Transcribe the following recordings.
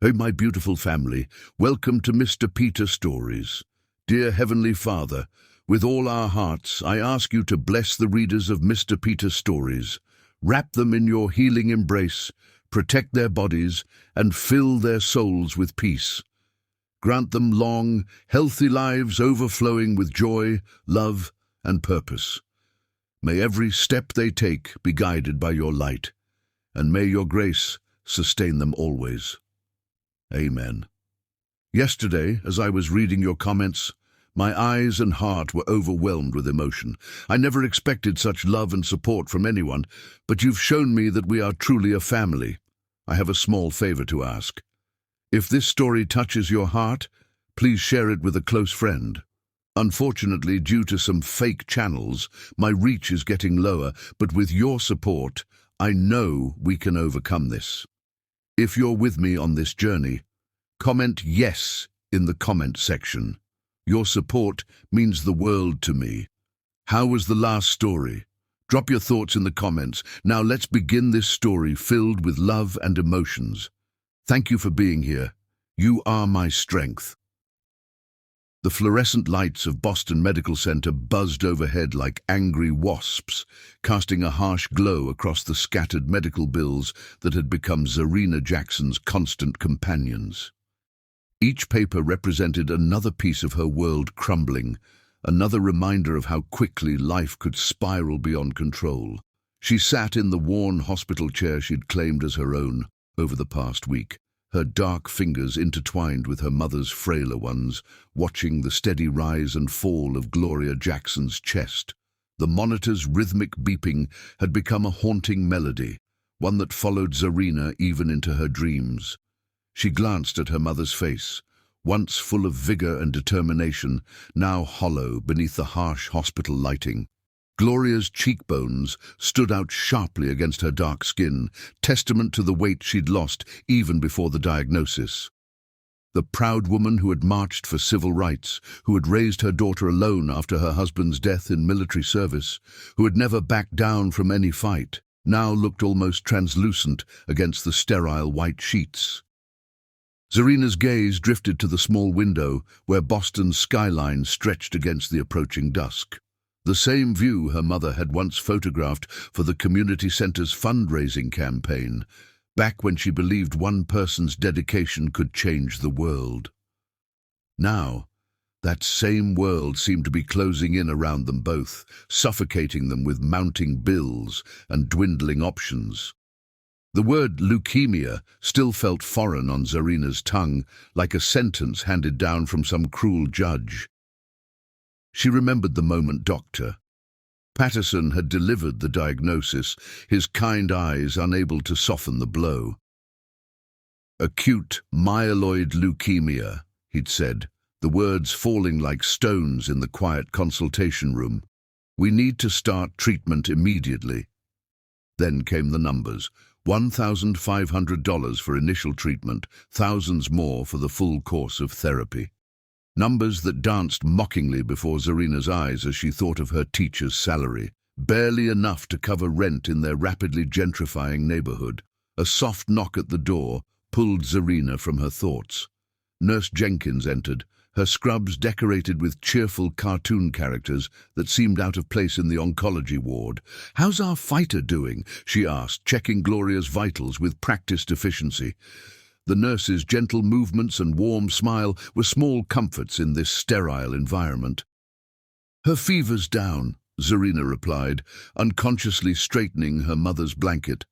Hey, my beautiful family, welcome to Mr. Peter Stories. Dear Heavenly Father, with all our hearts, I ask you to bless the readers of Mr. Peter Stories. Wrap them in your healing embrace, protect their bodies, and fill their souls with peace. Grant them long, healthy lives overflowing with joy, love, and purpose. May every step they take be guided by your light, and may your grace sustain them always. Amen. Yesterday, as I was reading your comments, my eyes and heart were overwhelmed with emotion. I never expected such love and support from anyone, but you've shown me that we are truly a family. I have a small favor to ask. If this story touches your heart, please share it with a close friend. Unfortunately, due to some fake channels, my reach is getting lower, but with your support, I know we can overcome this. If you're with me on this journey, comment yes in the comment section. Your support means the world to me. How was the last story? Drop your thoughts in the comments. Now let's begin this story filled with love and emotions. Thank you for being here. You are my strength. The fluorescent lights of Boston Medical Center buzzed overhead like angry wasps, casting a harsh glow across the scattered medical bills that had become Zarina Jackson's constant companions. Each paper represented another piece of her world crumbling, another reminder of how quickly life could spiral beyond control. She sat in the worn hospital chair she'd claimed as her own over the past week, her dark fingers intertwined with her mother's frailer ones, watching the steady rise and fall of Gloria Jackson's chest. The monitor's rhythmic beeping had become a haunting melody, one that followed Zarina even into her dreams. She glanced at her mother's face, once full of vigor and determination, now hollow beneath the harsh hospital lighting. Gloria's cheekbones stood out sharply against her dark skin, testament to the weight she'd lost even before the diagnosis. The proud woman who had marched for civil rights, who had raised her daughter alone after her husband's death in military service, who had never backed down from any fight, now looked almost translucent against the sterile white sheets. Zarina's gaze drifted to the small window where Boston's skyline stretched against the approaching dusk. The same view her mother had once photographed for the community center's fundraising campaign, back when she believed one person's dedication could change the world. Now, that same world seemed to be closing in around them both, suffocating them with mounting bills and dwindling options. The word leukemia still felt foreign on Zarina's tongue, like a sentence handed down from some cruel judge. She remembered the moment Dr. Patterson had delivered the diagnosis, his kind eyes unable to soften the blow. "Acute myeloid leukemia," he'd said, the words falling like stones in the quiet consultation room. "We need to start treatment immediately." Then came the numbers. $1,500 for initial treatment, thousands more for the full course of therapy. Numbers that danced mockingly before Zarina's eyes as she thought of her teacher's salary, barely enough to cover rent in their rapidly gentrifying neighborhood. A soft knock at the door pulled Zarina from her thoughts. Nurse Jenkins entered, her scrubs decorated with cheerful cartoon characters that seemed out of place in the oncology ward. "How's our fighter doing?" she asked, checking Gloria's vitals with practiced efficiency. The nurse's gentle movements and warm smile were small comforts in this sterile environment. "Her fever's down," Zarina replied, unconsciously straightening her mother's blanket.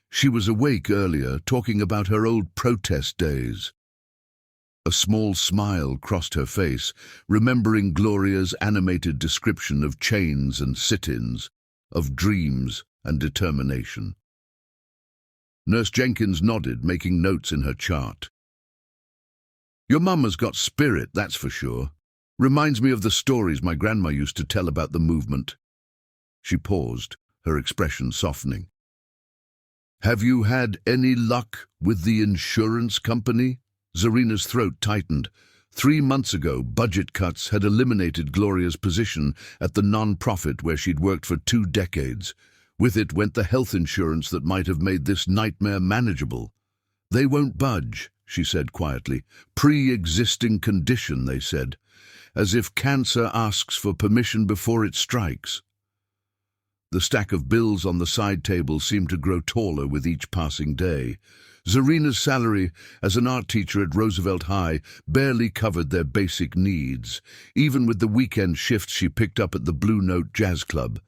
She was awake earlier, talking about her old protest days. A small smile crossed her face, remembering Gloria's animated description of chains and sit-ins, of dreams and determination. Nurse Jenkins nodded, making notes in her chart. "Your mum has got spirit, that's for sure. Reminds me of the stories my grandma used to tell about the movement." She paused, her expression softening. "Have you had any luck with the insurance company?" Zarina's throat tightened. 3 months ago, budget cuts had eliminated Gloria's position at the non-profit where she'd worked for 2 decades. With it went the health insurance that might have made this nightmare manageable. "They won't budge," she said quietly. Pre-existing condition, they said, as if cancer asks for permission before it strikes. The stack of bills on the side table seemed to grow taller with each passing day. Zarina's salary as an art teacher at Roosevelt High barely covered their basic needs, even with the weekend shifts she picked up at the Blue Note Jazz Club.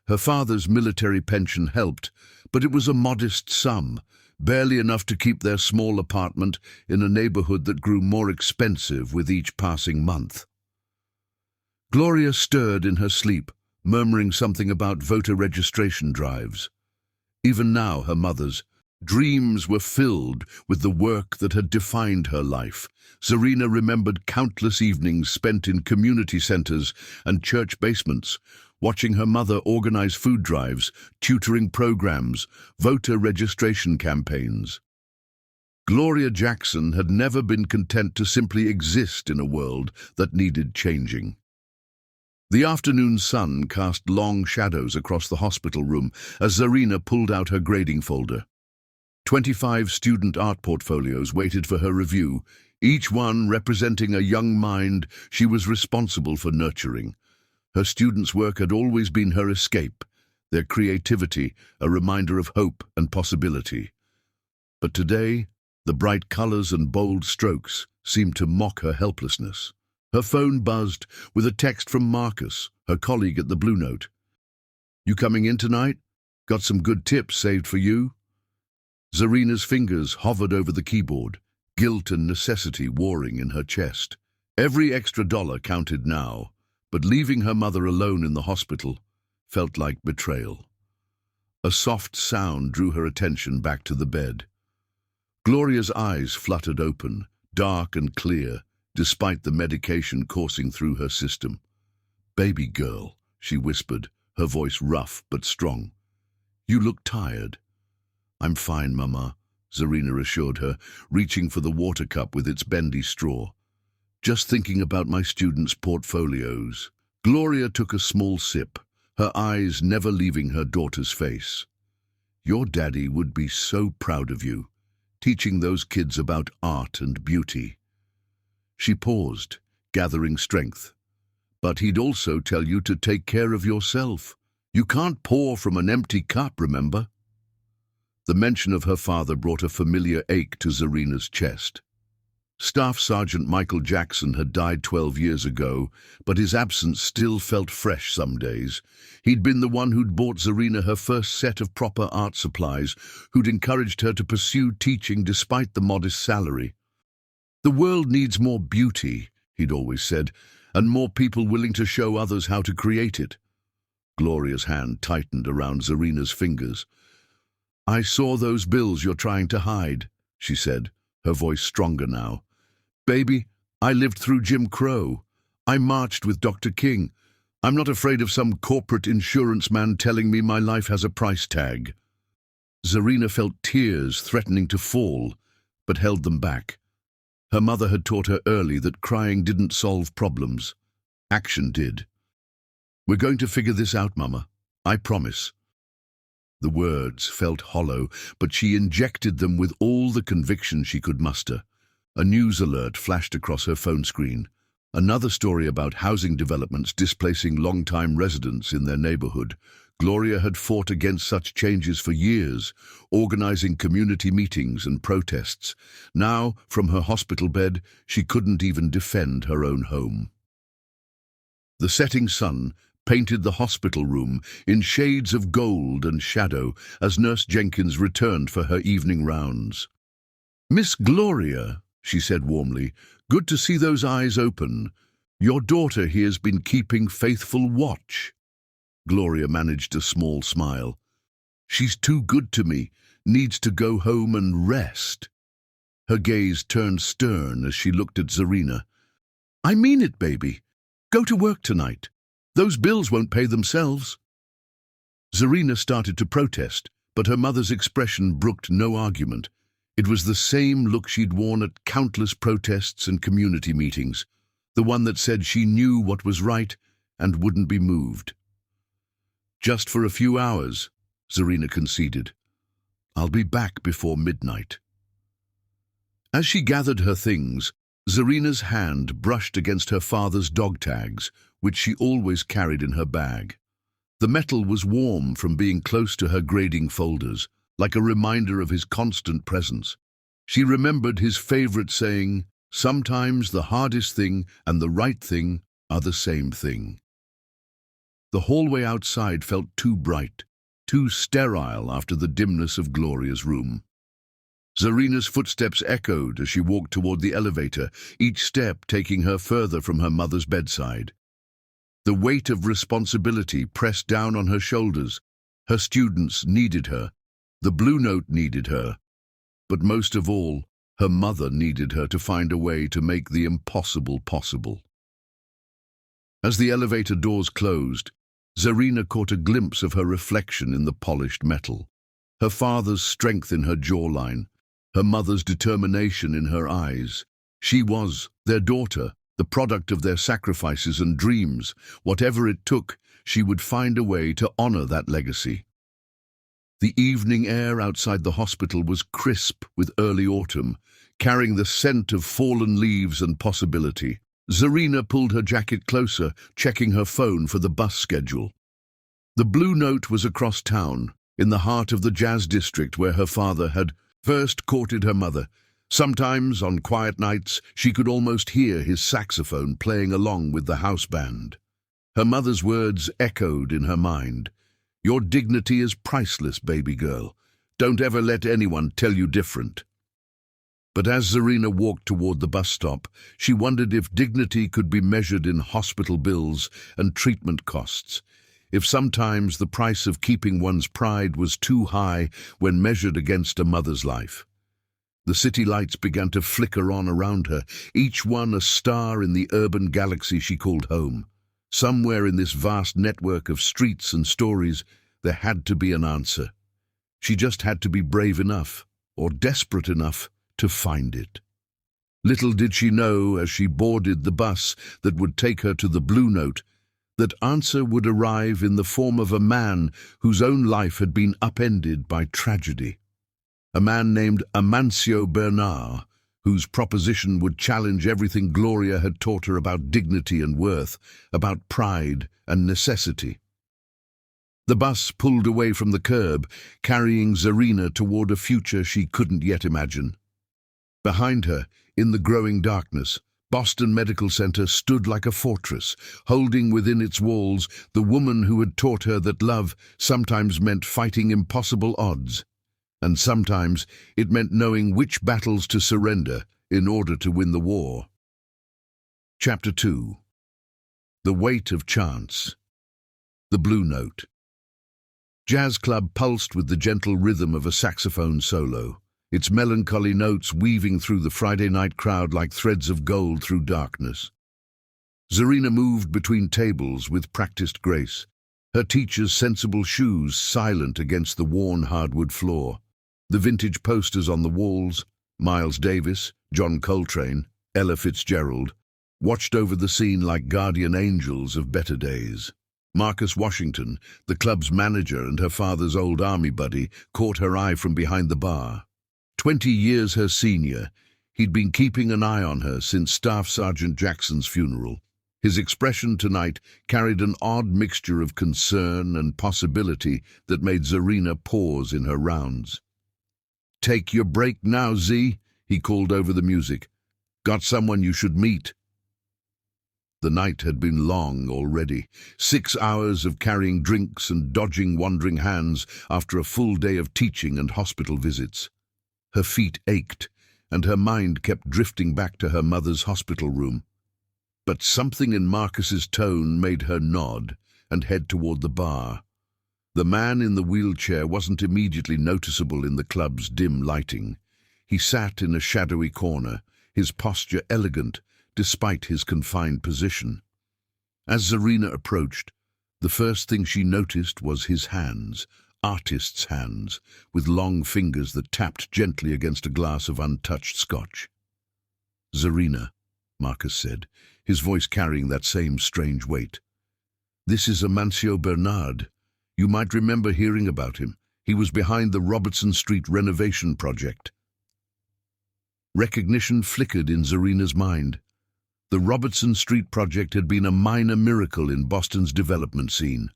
Her father's military pension helped, but it was a modest sum, barely enough to keep their small apartment in a neighborhood that grew more expensive with each passing month. Gloria stirred in her sleep, murmuring something about voter registration drives. Even now, her mother's dreams were filled with the work that had defined her life. Zarina remembered countless evenings spent in community centers and church basements, watching her mother organize food drives, tutoring programs, voter registration campaigns. Gloria Jackson had never been content to simply exist in a world that needed changing. The afternoon sun cast long shadows across the hospital room as Zarina pulled out her grading folder. 25 student art portfolios waited for her review, each one representing a young mind she was responsible for nurturing. Her students' work had always been her escape, their creativity a reminder of hope and possibility. But today, the bright colors and bold strokes seemed to mock her helplessness. Her phone buzzed with a text from Marcus, her colleague at the Blue Note. "You coming in tonight? Got some good tips saved for you?" Zarina's fingers hovered over the keyboard, guilt and necessity warring in her chest. Every extra dollar counted now, but leaving her mother alone in the hospital felt like betrayal. A soft sound drew her attention back to the bed. Gloria's eyes fluttered open, dark and clear, despite the medication coursing through her system. "Baby girl," she whispered, her voice rough but strong. "You look tired." "I'm fine, Mama," Zarina assured her, reaching for the water cup with its bendy straw. "Just thinking about my students' portfolios." Gloria took a small sip, her eyes never leaving her daughter's face. "Your daddy would be so proud of you, teaching those kids about art and beauty." She paused, gathering strength. "But he'd also tell you to take care of yourself. You can't pour from an empty cup, remember?" The mention of her father brought a familiar ache to Zarina's chest. Staff Sergeant Michael Jackson had died 12 years ago, but his absence still felt fresh some days. He'd been the one who'd bought Zarina her first set of proper art supplies, who'd encouraged her to pursue teaching despite the modest salary. "The world needs more beauty," he'd always said, "and more people willing to show others how to create it." Gloria's hand tightened around Zarina's fingers. "I saw those bills you're trying to hide," she said, her voice stronger now. "Baby, I lived through Jim Crow. I marched with Dr. King. I'm not afraid of some corporate insurance man telling me my life has a price tag." Zarina felt tears threatening to fall, but held them back. Her mother had taught her early that crying didn't solve problems. Action did. "We're going to figure this out, Mama. I promise." The words felt hollow, but she injected them with all the conviction she could muster. A news alert flashed across her phone screen. Another story about housing developments displacing long-time residents in their neighborhood. Gloria had fought against such changes for years, organizing community meetings and protests. Now, from her hospital bed, she couldn't even defend her own home. The setting sun painted the hospital room in shades of gold and shadow as Nurse Jenkins returned for her evening rounds. "Miss Gloria," she said warmly, "good to see those eyes open. Your daughter here's been keeping faithful watch." Gloria managed a small smile. "She's too good to me, needs to go home and rest." Her gaze turned stern as she looked at Zarina. "I mean it, baby. Go to work tonight. Those bills won't pay themselves." Zarina started to protest, but her mother's expression brooked no argument. It was the same look she'd worn at countless protests and community meetings, the one that said she knew what was right and wouldn't be moved. "Just for a few hours," Zarina conceded. "I'll be back before midnight." As she gathered her things, Zarina's hand brushed against her father's dog tags, which she always carried in her bag. The metal was warm from being close to her grading folders, like a reminder of his constant presence. She remembered his favorite saying, "Sometimes the hardest thing and the right thing are the same thing." The hallway outside felt too bright, too sterile after the dimness of Gloria's room. Zarina's footsteps echoed as she walked toward the elevator, each step taking her further from her mother's bedside. The weight of responsibility pressed down on her shoulders. Her students needed her. The Blue Note needed her. But most of all, her mother needed her to find a way to make the impossible possible. As the elevator doors closed, Zarina caught a glimpse of her reflection in the polished metal. Her father's strength in her jawline, her mother's determination in her eyes. She was their daughter, the product of their sacrifices and dreams. Whatever it took, she would find a way to honor that legacy. The evening air outside the hospital was crisp with early autumn, carrying the scent of fallen leaves and possibility. Zarina pulled her jacket closer, checking her phone for the bus schedule. The Blue Note was across town, in the heart of the jazz district where her father had first courted her mother. Sometimes, on quiet nights, she could almost hear his saxophone playing along with the house band. Her mother's words echoed in her mind. "Your dignity is priceless, baby girl. Don't ever let anyone tell you different." But as Zarina walked toward the bus stop, she wondered if dignity could be measured in hospital bills and treatment costs. If sometimes the price of keeping one's pride was too high when measured against a mother's life. The city lights began to flicker on around her, each one a star in the urban galaxy she called home. Somewhere in this vast network of streets and stories, there had to be an answer. She just had to be brave enough, or desperate enough, to find it. Little did she know, as she boarded the bus that would take her to the Blue Note, that answer would arrive in the form of a man whose own life had been upended by tragedy. A man named Amancio Bernard, whose proposition would challenge everything Gloria had taught her about dignity and worth, about pride and necessity. The bus pulled away from the curb, carrying Zarina toward a future she couldn't yet imagine. Behind her, in the growing darkness, Boston Medical Center stood like a fortress, holding within its walls the woman who had taught her that love sometimes meant fighting impossible odds, and sometimes it meant knowing which battles to surrender in order to win the war. Chapter 2. The Weight of Chance. The Blue Note. Jazz Club pulsed with the gentle rhythm of a saxophone solo, its melancholy notes weaving through the Friday night crowd like threads of gold through darkness. Zarina moved between tables with practiced grace, her teacher's sensible shoes silent against the worn hardwood floor. The vintage posters on the walls, Miles Davis, John Coltrane, Ella Fitzgerald, watched over the scene like guardian angels of better days. Marcus Washington, the club's manager and her father's old army buddy, caught her eye from behind the bar. 20 years her senior, he'd been keeping an eye on her since Staff Sergeant Jackson's funeral. His expression tonight carried an odd mixture of concern and possibility that made Zarina pause in her rounds. "Take your break now, Z," he called over the music. "Got someone you should meet." The night had been long already, 6 hours of carrying drinks and dodging wandering hands after a full day of teaching and hospital visits. Her feet ached, and her mind kept drifting back to her mother's hospital room. But something in Marcus's tone made her nod and head toward the bar. The man in the wheelchair wasn't immediately noticeable in the club's dim lighting. He sat in a shadowy corner, his posture elegant despite his confined position. As Zarina approached, the first thing she noticed was his hands, artist's hands, with long fingers that tapped gently against a glass of untouched scotch. "Zarina," Marcus said, his voice carrying that same strange weight. "This is Amancio Bernard. You might remember hearing about him. He was behind the Robertson Street renovation project." Recognition flickered in Zarina's mind. The Robertson Street project had been a minor miracle in Boston's development scene,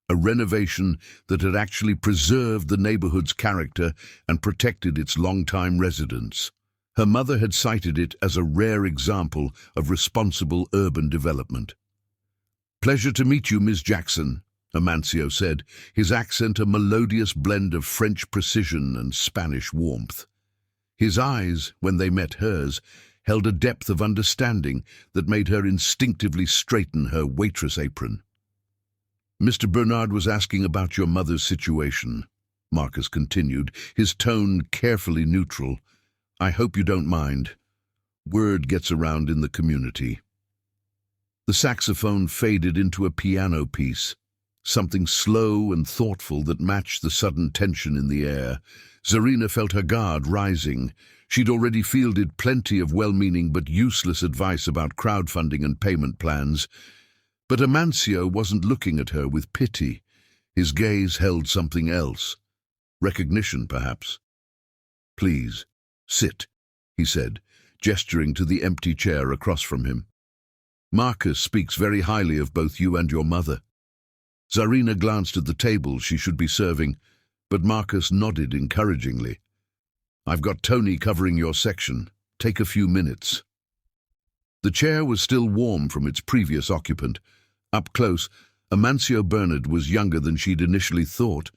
a renovation that had actually preserved the neighborhood's character and protected its longtime residents. Her mother had cited it as a rare example of responsible urban development. "Pleasure to meet you, Miss Jackson," Amancio said, his accent a melodious blend of French precision and Spanish warmth. His eyes, when they met hers, held a depth of understanding that made her instinctively straighten her waitress apron. "Mr. Bernard was asking about your mother's situation," Marcus continued, his tone carefully neutral. "I hope you don't mind. Word gets around in the community." The saxophone faded into a piano piece, something slow and thoughtful that matched the sudden tension in the air. Zarina felt her guard rising. She'd already fielded plenty of well-meaning but useless advice about crowdfunding and payment plans. But Amancio wasn't looking at her with pity. His gaze held something else. Recognition, perhaps. "Please, sit," he said, gesturing to the empty chair across from him. "Marcus speaks very highly of both you and your mother." Zarina glanced at the table she should be serving, but Marcus nodded encouragingly. "I've got Tony covering your section. Take a few minutes." The chair was still warm from its previous occupant. Up close, Amancio Bernard was younger than she'd initially thought,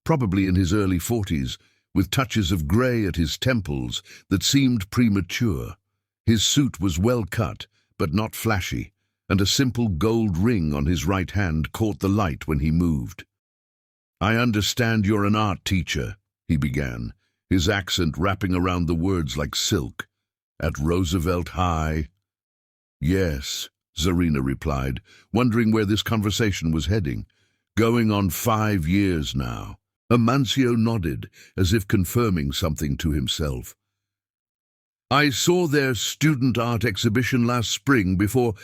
probably in his early 40s, with touches of grey at his temples that seemed premature. His suit was well cut, but not flashy, and a simple gold ring on his right hand caught the light when he moved. "I understand you're an art teacher," he began, his accent wrapping around the words like silk. "At Roosevelt High?" "Yes," Zarina replied, wondering where this conversation was heading. "Going on 5 years now." Amancio nodded, as if confirming something to himself. "I saw their student art exhibition last spring before—"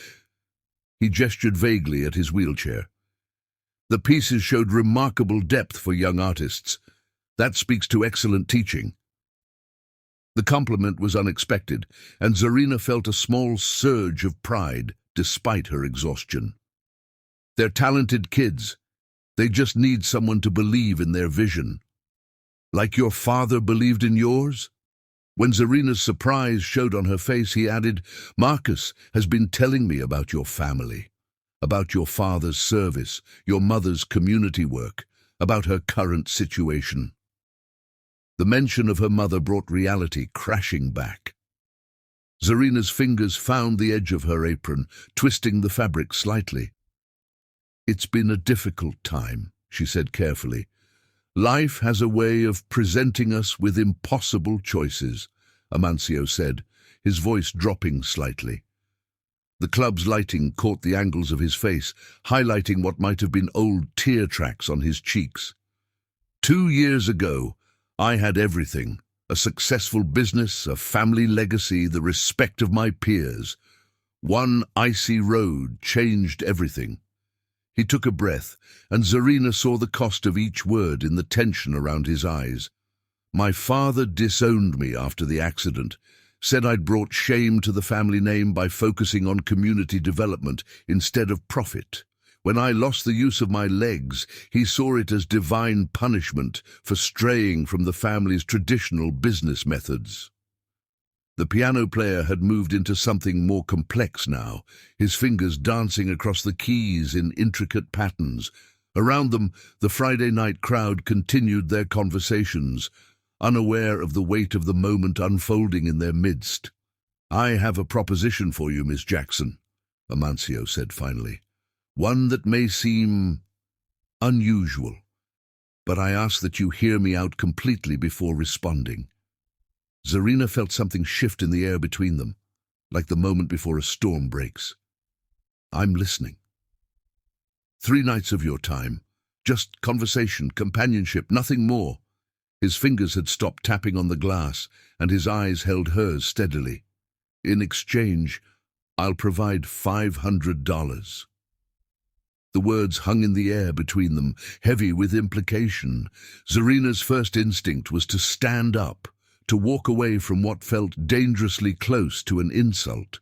He gestured vaguely at his wheelchair. "The pieces showed remarkable depth for young artists. That speaks to excellent teaching." The compliment was unexpected, and Zarina felt a small surge of pride despite her exhaustion. "They're talented kids. They just need someone to believe in their vision. Like your father believed in yours?" When Zarina's surprise showed on her face, he added, "Marcus has been telling me about your family, about your father's service, your mother's community work, about her current situation." The mention of her mother brought reality crashing back. Zarina's fingers found the edge of her apron, twisting the fabric slightly. "It's been a difficult time," she said carefully. "Life has a way of presenting us with impossible choices," Amancio said, his voice dropping slightly. The club's lighting caught the angles of his face, highlighting what might have been old tear tracks on his cheeks. "2 years ago, I had everything. A successful business, a family legacy, the respect of my peers. One icy road changed everything." He took a breath, and Zarina saw the cost of each word in the tension around his eyes. "My father disowned me after the accident, said I'd brought shame to the family name by focusing on community development instead of profit. When I lost the use of my legs, he saw it as divine punishment for straying from the family's traditional business methods." The piano player had moved into something more complex now, his fingers dancing across the keys in intricate patterns. Around them, the Friday night crowd continued their conversations, unaware of the weight of the moment unfolding in their midst. "I have a proposition for you, Miss Jackson," Amancio said finally. "One that may seem unusual, but I ask that you hear me out completely before responding." Zarina felt something shift in the air between them, like the moment before a storm breaks. "I'm listening." 3 nights of your time, just conversation, companionship, nothing more." His fingers had stopped tapping on the glass, and his eyes held hers steadily. "In exchange, I'll provide $500. The words hung in the air between them, heavy with implication. Zarina's first instinct was to stand up, to walk away from what felt dangerously close to an insult.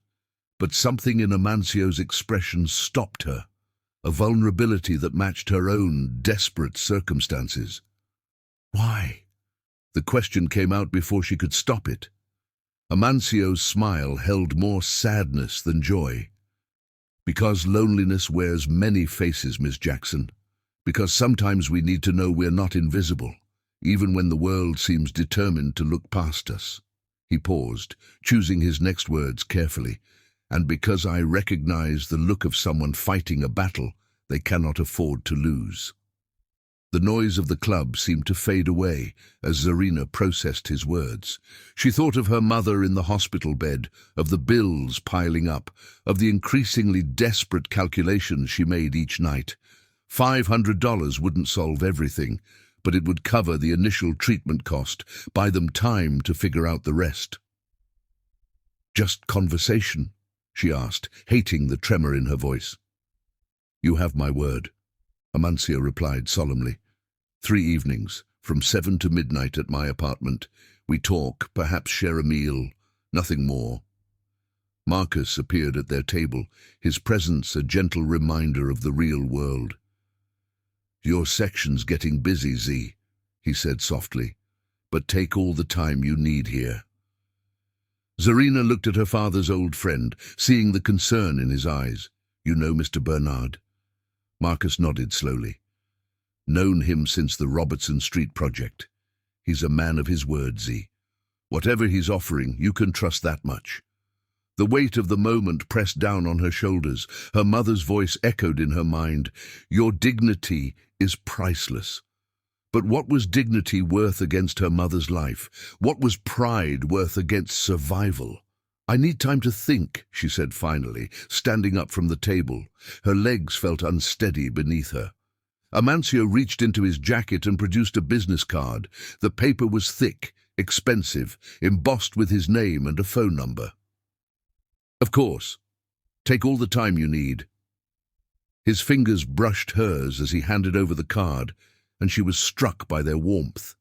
But something in Amancio's expression stopped her, a vulnerability that matched her own desperate circumstances. Why? The question came out before she could stop it. Amancio's smile held more sadness than joy. Because loneliness wears many faces, Miss Jackson. Because sometimes we need to know we're not invisible, even when the world seems determined to look past us. He paused, choosing his next words carefully. And because I recognize the look of someone fighting a battle they cannot afford to lose. The noise of the club seemed to fade away as Zarina processed his words. She thought of her mother in the hospital bed, of the bills piling up, of the increasingly desperate calculations she made each night. $500 wouldn't solve everything, but it would cover the initial treatment cost, buy them time to figure out the rest. Just conversation? She asked, hating the tremor in her voice. You have my word, Amancio replied solemnly. 3 evenings, from 7 to midnight at my apartment. We talk, perhaps share a meal, nothing more. Marcus appeared at their table, his presence a gentle reminder of the real world. Your section's getting busy, Z, he said softly, but take all the time you need here. Zarina looked at her father's old friend, seeing the concern in his eyes. You know Mr. Bernard? Marcus nodded slowly. Known him since the Robertson Street project. He's a man of his word, Z. Whatever he's offering, you can trust that much. The weight of the moment pressed down on her shoulders. Her mother's voice echoed in her mind. Your dignity is priceless. But what was dignity worth against her mother's life? What was pride worth against survival? I need time to think, she said finally, standing up from the table. Her legs felt unsteady beneath her. Amancio reached into his jacket and produced a business card. The paper was thick, expensive, embossed with his name and a phone number. Of course. Take all the time you need. His fingers brushed hers as he handed over the card, and she was struck by their warmth.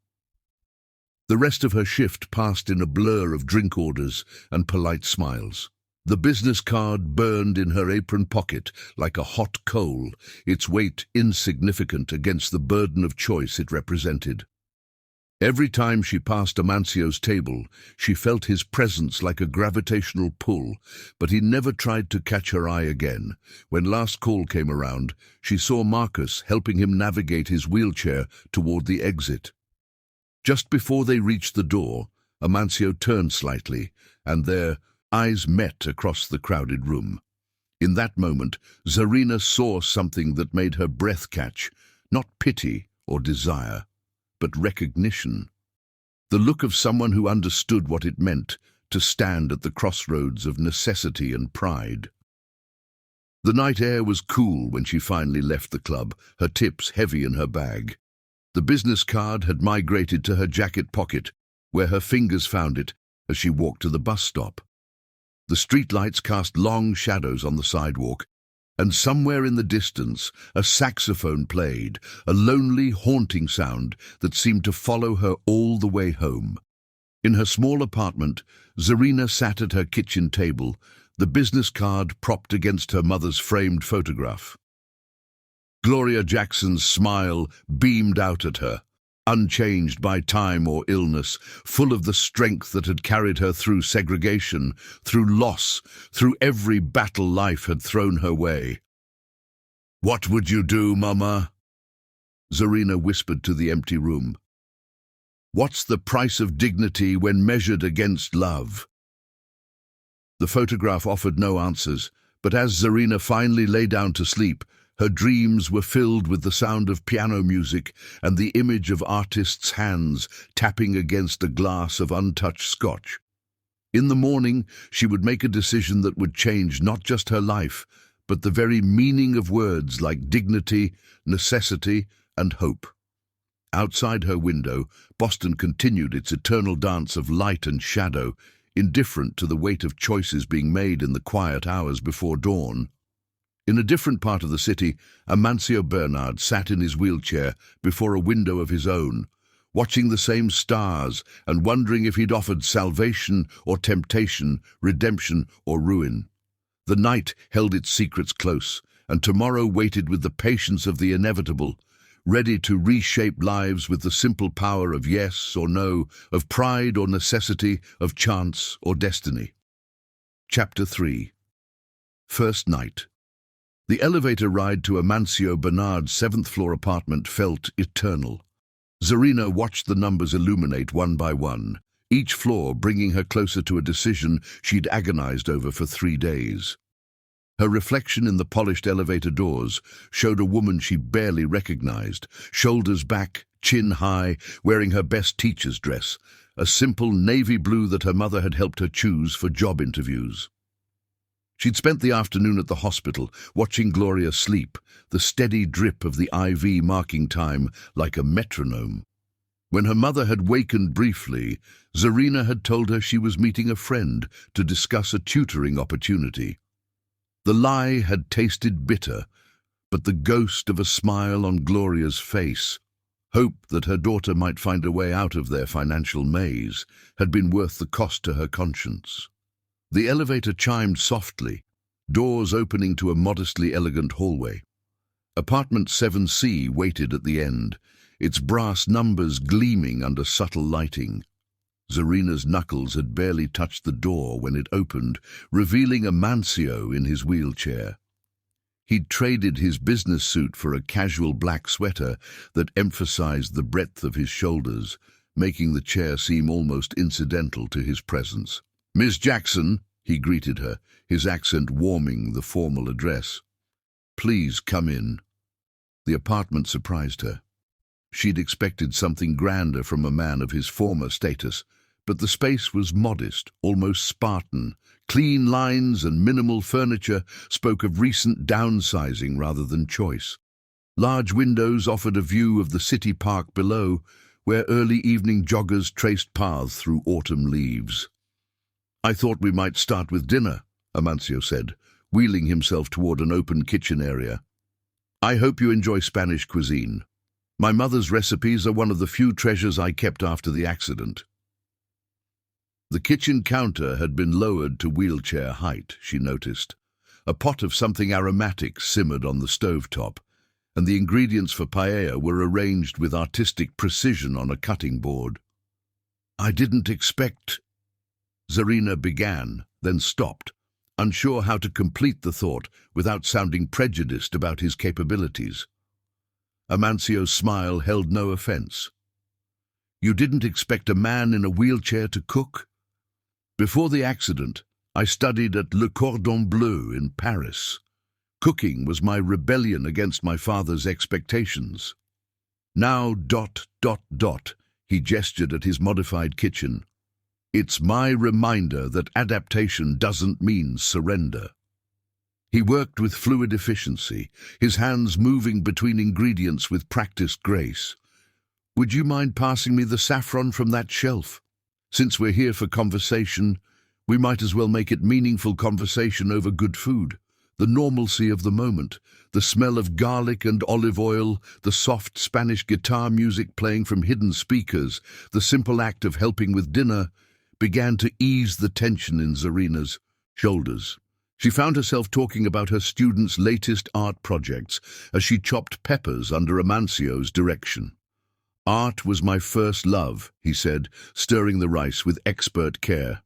The rest of her shift passed in a blur of drink orders and polite smiles. The business card burned in her apron pocket like a hot coal, its weight insignificant against the burden of choice it represented. Every time she passed Amancio's table, she felt his presence like a gravitational pull, but he never tried to catch her eye again. When last call came around, she saw Marcus helping him navigate his wheelchair toward the exit. Just before they reached the door, Amancio turned slightly, and their eyes met across the crowded room. In that moment, Zarina saw something that made her breath catch, not pity or desire, but recognition. The look of someone who understood what it meant to stand at the crossroads of necessity and pride. The night air was cool when she finally left the club, her tips heavy in her bag. The business card had migrated to her jacket pocket, where her fingers found it as she walked to the bus stop. The streetlights cast long shadows on the sidewalk, and somewhere in the distance a saxophone played, a lonely, haunting sound that seemed to follow her all the way home. In her small apartment, Zarina sat at her kitchen table, the business card propped against her mother's framed photograph. Gloria Jackson's smile beamed out at her, unchanged by time or illness, full of the strength that had carried her through segregation, through loss, through every battle life had thrown her way. "What would you do, Mama?" Zarina whispered to the empty room. "What's the price of dignity when measured against love?" The photograph offered no answers, but as Zarina finally lay down to sleep, her dreams were filled with the sound of piano music and the image of artists' hands tapping against a glass of untouched scotch. In the morning, she would make a decision that would change not just her life, but the very meaning of words like dignity, necessity, and hope. Outside her window, Boston continued its eternal dance of light and shadow, indifferent to the weight of choices being made in the quiet hours before dawn. In a different part of the city, Amancio Bernard sat in his wheelchair before a window of his own, watching the same stars and wondering if he'd offered salvation or temptation, redemption or ruin. The night held its secrets close, and tomorrow waited with the patience of the inevitable, ready to reshape lives with the simple power of yes or no, of pride or necessity, of chance or destiny. Chapter 3. First Night. The elevator ride to Amancio Bernard's seventh-floor apartment felt eternal. Zarina watched the numbers illuminate one by one, each floor bringing her closer to a decision she'd agonized over for 3 days. Her reflection in the polished elevator doors showed a woman she barely recognized, shoulders back, chin high, wearing her best teacher's dress, a simple navy blue that her mother had helped her choose for job interviews. She'd spent the afternoon at the hospital, watching Gloria sleep, the steady drip of the IV marking time like a metronome. When her mother had wakened briefly, Zarina had told her she was meeting a friend to discuss a tutoring opportunity. The lie had tasted bitter, but the ghost of a smile on Gloria's face, hope that her daughter might find a way out of their financial maze, had been worth the cost to her conscience. The elevator chimed softly, doors opening to a modestly elegant hallway. Apartment 7C waited at the end, its brass numbers gleaming under subtle lighting. Zarina's knuckles had barely touched the door when it opened, revealing Amancio in his wheelchair. He'd traded his business suit for a casual black sweater that emphasized the breadth of his shoulders, making the chair seem almost incidental to his presence. "Miss Jackson," he greeted her, his accent warming the formal address. "Please come in." The apartment surprised her. She'd expected something grander from a man of his former status, but the space was modest, almost Spartan. Clean lines and minimal furniture spoke of recent downsizing rather than choice. Large windows offered a view of the city park below, where early evening joggers traced paths through autumn leaves. "I thought we might start with dinner," Amancio said, wheeling himself toward an open kitchen area. "I hope you enjoy Spanish cuisine. My mother's recipes are one of the few treasures I kept after the accident." The kitchen counter had been lowered to wheelchair height, she noticed. A pot of something aromatic simmered on the stovetop, and the ingredients for paella were arranged with artistic precision on a cutting board. "I didn't expect—" Zarina began, then stopped, unsure how to complete the thought without sounding prejudiced about his capabilities. Amancio's smile held no offense. "You didn't expect a man in a wheelchair to cook? Before the accident, I studied at Le Cordon Bleu in Paris. Cooking was my rebellion against my father's expectations. Now, ... he gestured at his modified kitchen. It's my reminder that adaptation doesn't mean surrender." He worked with fluid efficiency, his hands moving between ingredients with practiced grace. "Would you mind passing me the saffron from that shelf? Since we're here for conversation, we might as well make it meaningful conversation over good food. The normalcy of the moment, the smell of garlic and olive oil, the soft Spanish guitar music playing from hidden speakers, the simple act of helping with dinner, began to ease the tension in Zarina's shoulders. She found herself talking about her students' latest art projects as she chopped peppers under Amancio's direction. "Art was my first love," he said, stirring the rice with expert care.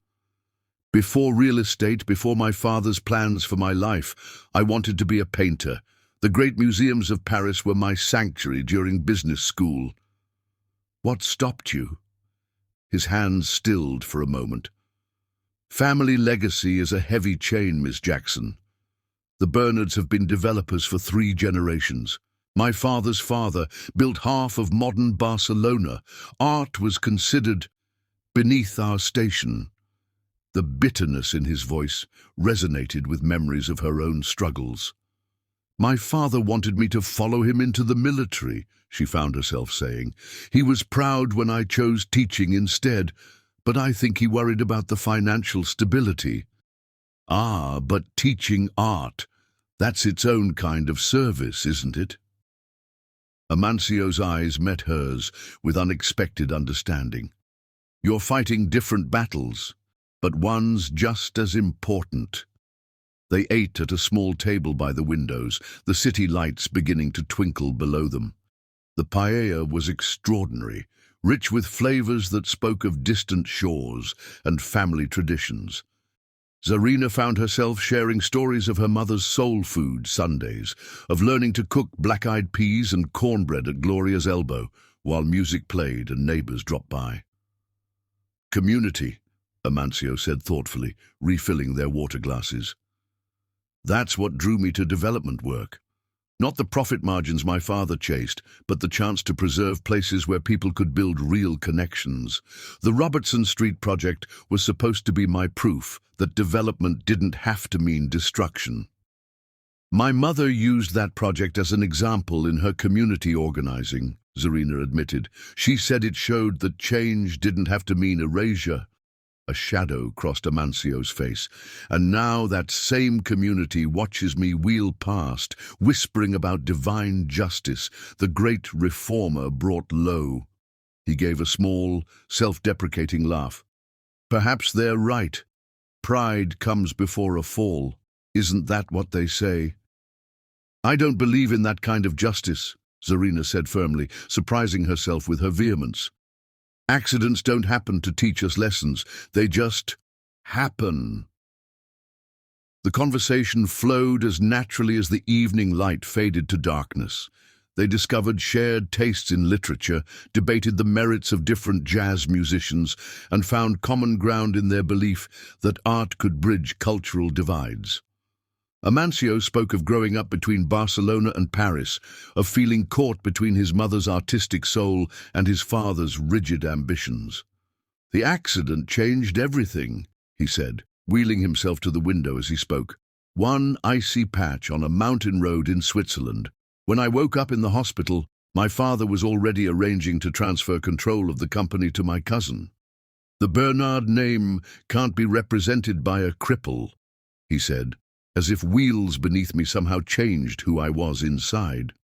"Before real estate, before my father's plans for my life, I wanted to be a painter. The great museums of Paris were my sanctuary during business school." "What stopped you?" His hands stilled for a moment. "Family legacy is a heavy chain, Miss Jackson. The Bernards have been developers for 3 generations. My father's father built half of modern Barcelona. Art was considered beneath our station." The bitterness in his voice resonated with memories of her own struggles. "My father wanted me to follow him into the military," she found herself saying. "He was proud when I chose teaching instead, but I think he worried about the financial stability." "Ah, but teaching art, that's its own kind of service, isn't it?" Amancio's eyes met hers with unexpected understanding. You're fighting different battles, but one's just as important. They ate at a small table by the windows, the city lights beginning to twinkle below them. The paella was extraordinary, rich with flavors that spoke of distant shores and family traditions. Zarina found herself sharing stories of her mother's soul food Sundays, of learning to cook black-eyed peas and cornbread at Gloria's elbow, while music played and neighbors dropped by. Community, Amancio said thoughtfully, refilling their water glasses. That's what drew me to development work. Not the profit margins my father chased, but the chance to preserve places where people could build real connections. The Robertson Street project was supposed to be my proof that development didn't have to mean destruction. My mother used that project as an example in her community organizing, Zarina admitted. She said it showed that change didn't have to mean erasure. A shadow crossed Amancio's face, and now that same community watches me wheel past, whispering about divine justice, the great reformer brought low. He gave a small, self-deprecating laugh. Perhaps they're right. Pride comes before a fall. Isn't that what they say? I don't believe in that kind of justice, Zarina said firmly, surprising herself with her vehemence. Accidents don't happen to teach us lessons, they just happen. The conversation flowed as naturally as the evening light faded to darkness. They discovered shared tastes in literature, debated the merits of different jazz musicians, and found common ground in their belief that art could bridge cultural divides. Amancio spoke of growing up between Barcelona and Paris, of feeling caught between his mother's artistic soul and his father's rigid ambitions. The accident changed everything, he said, wheeling himself to the window as he spoke. One icy patch on a mountain road in Switzerland. When I woke up in the hospital, my father was already arranging to transfer control of the company to my cousin. The Bernard name can't be represented by a cripple, he said, as if wheels beneath me somehow changed who I was inside.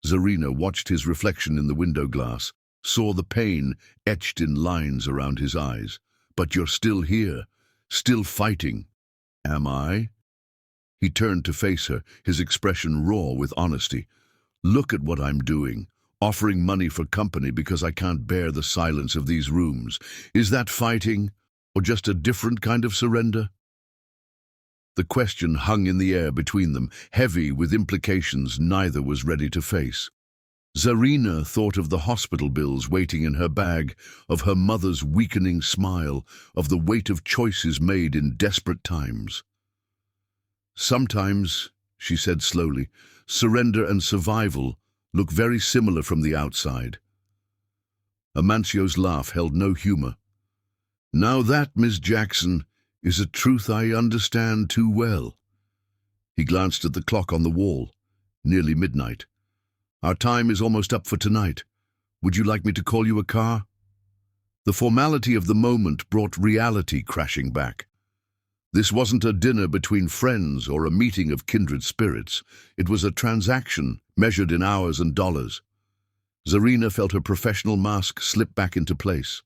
Zarina watched his reflection in the window glass, saw the pain etched in lines around his eyes. But you're still here, still fighting. Am I? He turned to face her, his expression raw with honesty. Look at what I'm doing, offering money for company because I can't bear the silence of these rooms. Is that fighting, or just a different kind of surrender? The question hung in the air between them, heavy with implications neither was ready to face. Zarina thought of the hospital bills waiting in her bag, of her mother's weakening smile, of the weight of choices made in desperate times. Sometimes, she said slowly, surrender and survival look very similar from the outside. Amancio's laugh held no humor. Now that, Miss Jackson, is a truth I understand too well. He glanced at the clock on the wall. Nearly midnight. Our time is almost up for tonight. Would you like me to call you a car? The formality of the moment brought reality crashing back. This wasn't a dinner between friends or a meeting of kindred spirits. It was a transaction measured in hours and dollars. Zarina felt her professional mask slip back into place.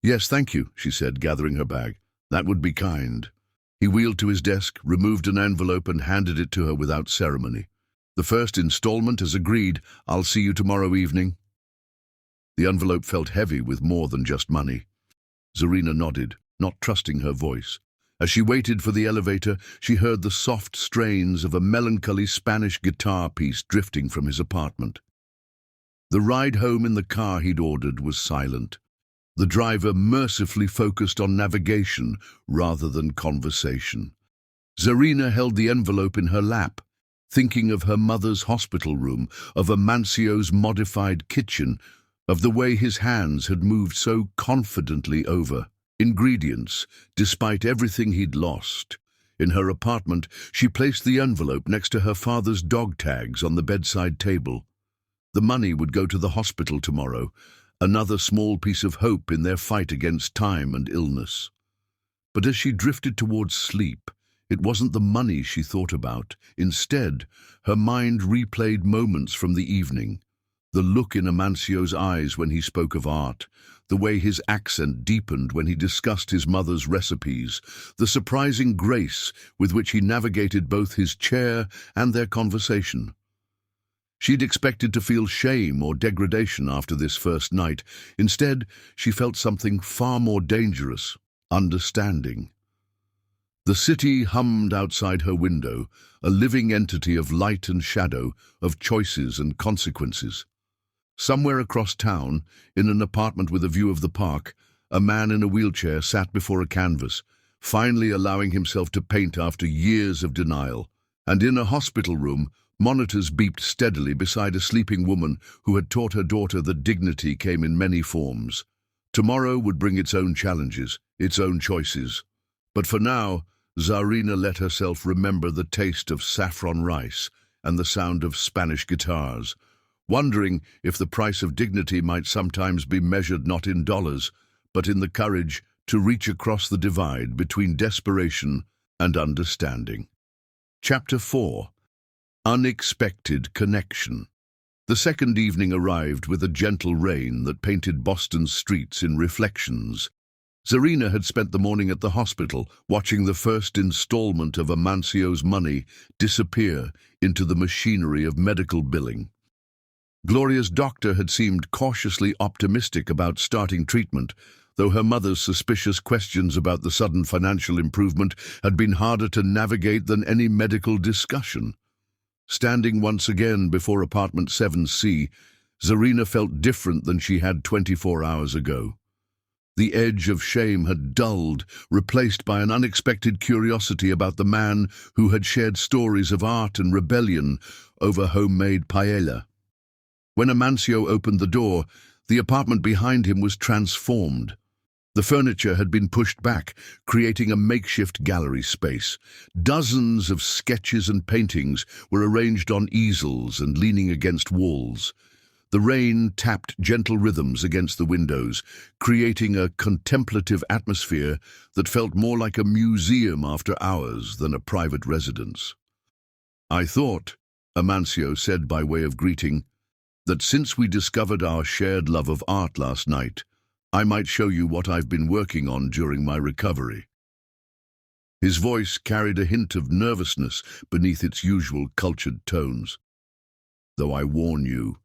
Yes, thank you, she said, gathering her bag. That would be kind. He wheeled to his desk, removed an envelope and handed it to her without ceremony. The first installment as agreed. I'll see you tomorrow evening. The envelope felt heavy with more than just money. Zarina nodded, not trusting her voice. As she waited for the elevator, she heard the soft strains of a melancholy Spanish guitar piece drifting from his apartment. The ride home in the car he'd ordered was silent. The driver mercifully focused on navigation rather than conversation. Zarina held the envelope in her lap, thinking of her mother's hospital room, of Amancio's modified kitchen, of the way his hands had moved so confidently over ingredients, despite everything he'd lost. In her apartment, she placed the envelope next to her father's dog tags on the bedside table. The money would go to the hospital tomorrow, another small piece of hope in their fight against time and illness. But as she drifted towards sleep, It wasn't the money she thought about. Instead, her mind replayed moments from the evening. The look in Amansio's eyes when he spoke of art, the way his accent deepened when he discussed his mother's recipes, the surprising grace with which he navigated both his chair and their conversation. She'd expected to feel shame or degradation after this first night. Instead, she felt something far more dangerous: understanding. The city hummed outside her window, a living entity of light and shadow, of choices and consequences. Somewhere across town, in an apartment with a view of the park, a man in a wheelchair sat before a canvas, finally allowing himself to paint after years of denial. And in a hospital room, monitors beeped steadily beside a sleeping woman who had taught her daughter that dignity came in many forms. Tomorrow would bring its own challenges, its own choices. But for now, Zarina let herself remember the taste of saffron rice and the sound of Spanish guitars, wondering if the price of dignity might sometimes be measured not in dollars, but in the courage to reach across the divide between desperation and understanding. Chapter 4. Unexpected Connection. The second evening arrived with a gentle rain that painted Boston's streets in reflections. Zarina had spent the morning at the hospital, watching the first installment of Amansio's money disappear into the machinery of medical billing. Gloria's doctor had seemed cautiously optimistic about starting treatment, though her mother's suspicious questions about the sudden financial improvement had been harder to navigate than any medical discussion. Standing once again before apartment 7C, Zarina felt different than she had 24 hours ago. The edge of shame had dulled, replaced by an unexpected curiosity about the man who had shared stories of art and rebellion over homemade paella. When Amancio opened the door, the apartment behind him was transformed. The furniture had been pushed back, creating a makeshift gallery space. Dozens of sketches and paintings were arranged on easels and leaning against walls. The rain tapped gentle rhythms against the windows, creating a contemplative atmosphere that felt more like a museum after hours than a private residence. "I thought," Amancio said by way of greeting, "that since we discovered our shared love of art last night, I might show you what I've been working on during my recovery." His voice carried a hint of nervousness beneath its usual cultured tones. "Though I warn you,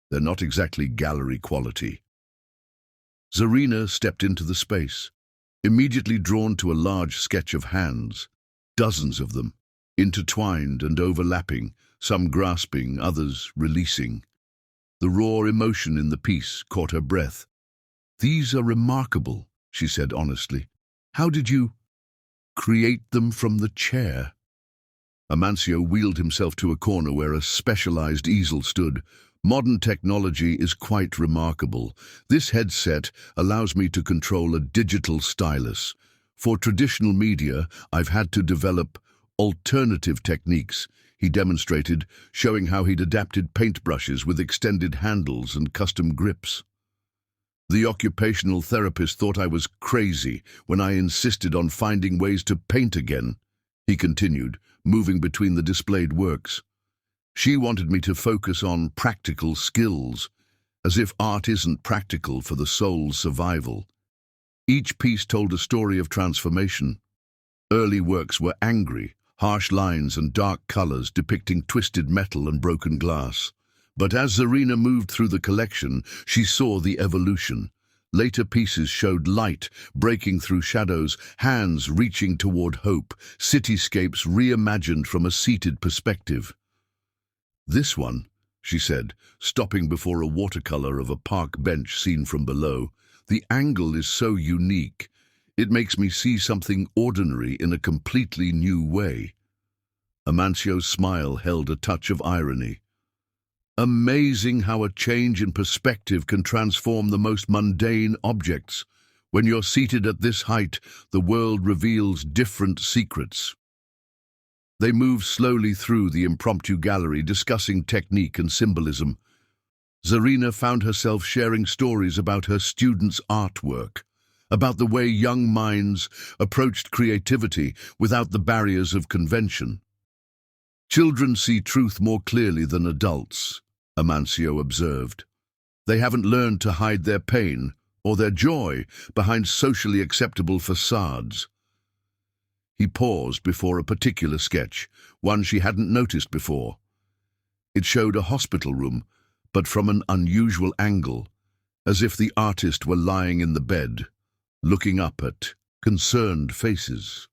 they're not exactly gallery quality." Zarina stepped into the space, immediately drawn to a large sketch of hands, dozens of them, intertwined and overlapping, some grasping, others releasing. The raw emotion in the piece caught her breath. "These are remarkable," she said honestly. "How did you create them from the chair?" Amancio wheeled himself to a corner where a specialized easel stood. "Modern technology is quite remarkable. This headset allows me to control a digital stylus. For traditional media, I've had to develop alternative techniques," he demonstrated, showing how he'd adapted paintbrushes with extended handles and custom grips. "The occupational therapist thought I was crazy when I insisted on finding ways to paint again," he continued, moving between the displayed works. "She wanted me to focus on practical skills, as if art isn't practical for the soul's survival." Each piece told a story of transformation. Early works were angry, harsh lines and dark colors depicting twisted metal and broken glass. But as Zarina moved through the collection, she saw the evolution. Later pieces showed light breaking through shadows, hands reaching toward hope, cityscapes reimagined from a seated perspective. "This one," she said, stopping before a watercolor of a park bench seen from below. "The angle is so unique. It makes me see something ordinary in a completely new way." Amancio's smile held a touch of irony. "Amazing how a change in perspective can transform the most mundane objects. When you're seated at this height, the world reveals different secrets." They moved slowly through the impromptu gallery, discussing technique and symbolism. Zarina found herself sharing stories about her students' artwork, about the way young minds approached creativity without the barriers of convention. Children see truth more clearly than adults, Amancio observed. They haven't learned to hide their pain or their joy behind socially acceptable facades. He paused before a particular sketch, one she hadn't noticed before. It showed a hospital room, but from an unusual angle, as if the artist were lying in the bed, looking up at concerned faces.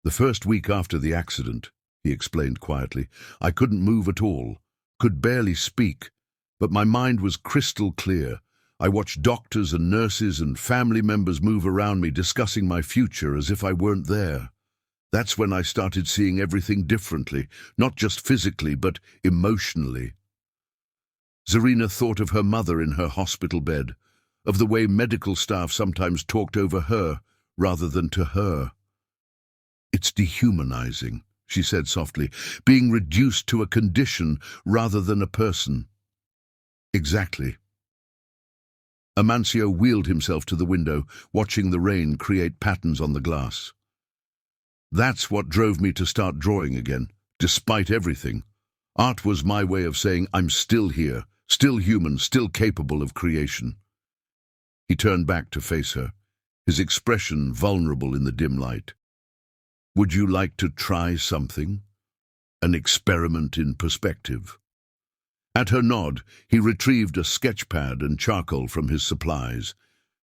"The first week after the accident," he explained quietly, "I couldn't move at all, could barely speak, but my mind was crystal clear. I watched doctors and nurses and family members move around me, discussing my future as if I weren't there. That's when I started seeing everything differently, not just physically, but emotionally." Zarina thought of her mother in her hospital bed, of the way medical staff sometimes talked over her rather than to her. "It's dehumanizing," she said softly, "being reduced to a condition rather than a person." "Exactly." Amancio wheeled himself to the window, watching the rain create patterns on the glass. "That's what drove me to start drawing again, despite everything. Art was my way of saying I'm still here, still human, still capable of creation." He turned back to face her, his expression vulnerable in the dim light. "Would you like to try something? An experiment in perspective?" At her nod, he retrieved a sketch pad and charcoal from his supplies.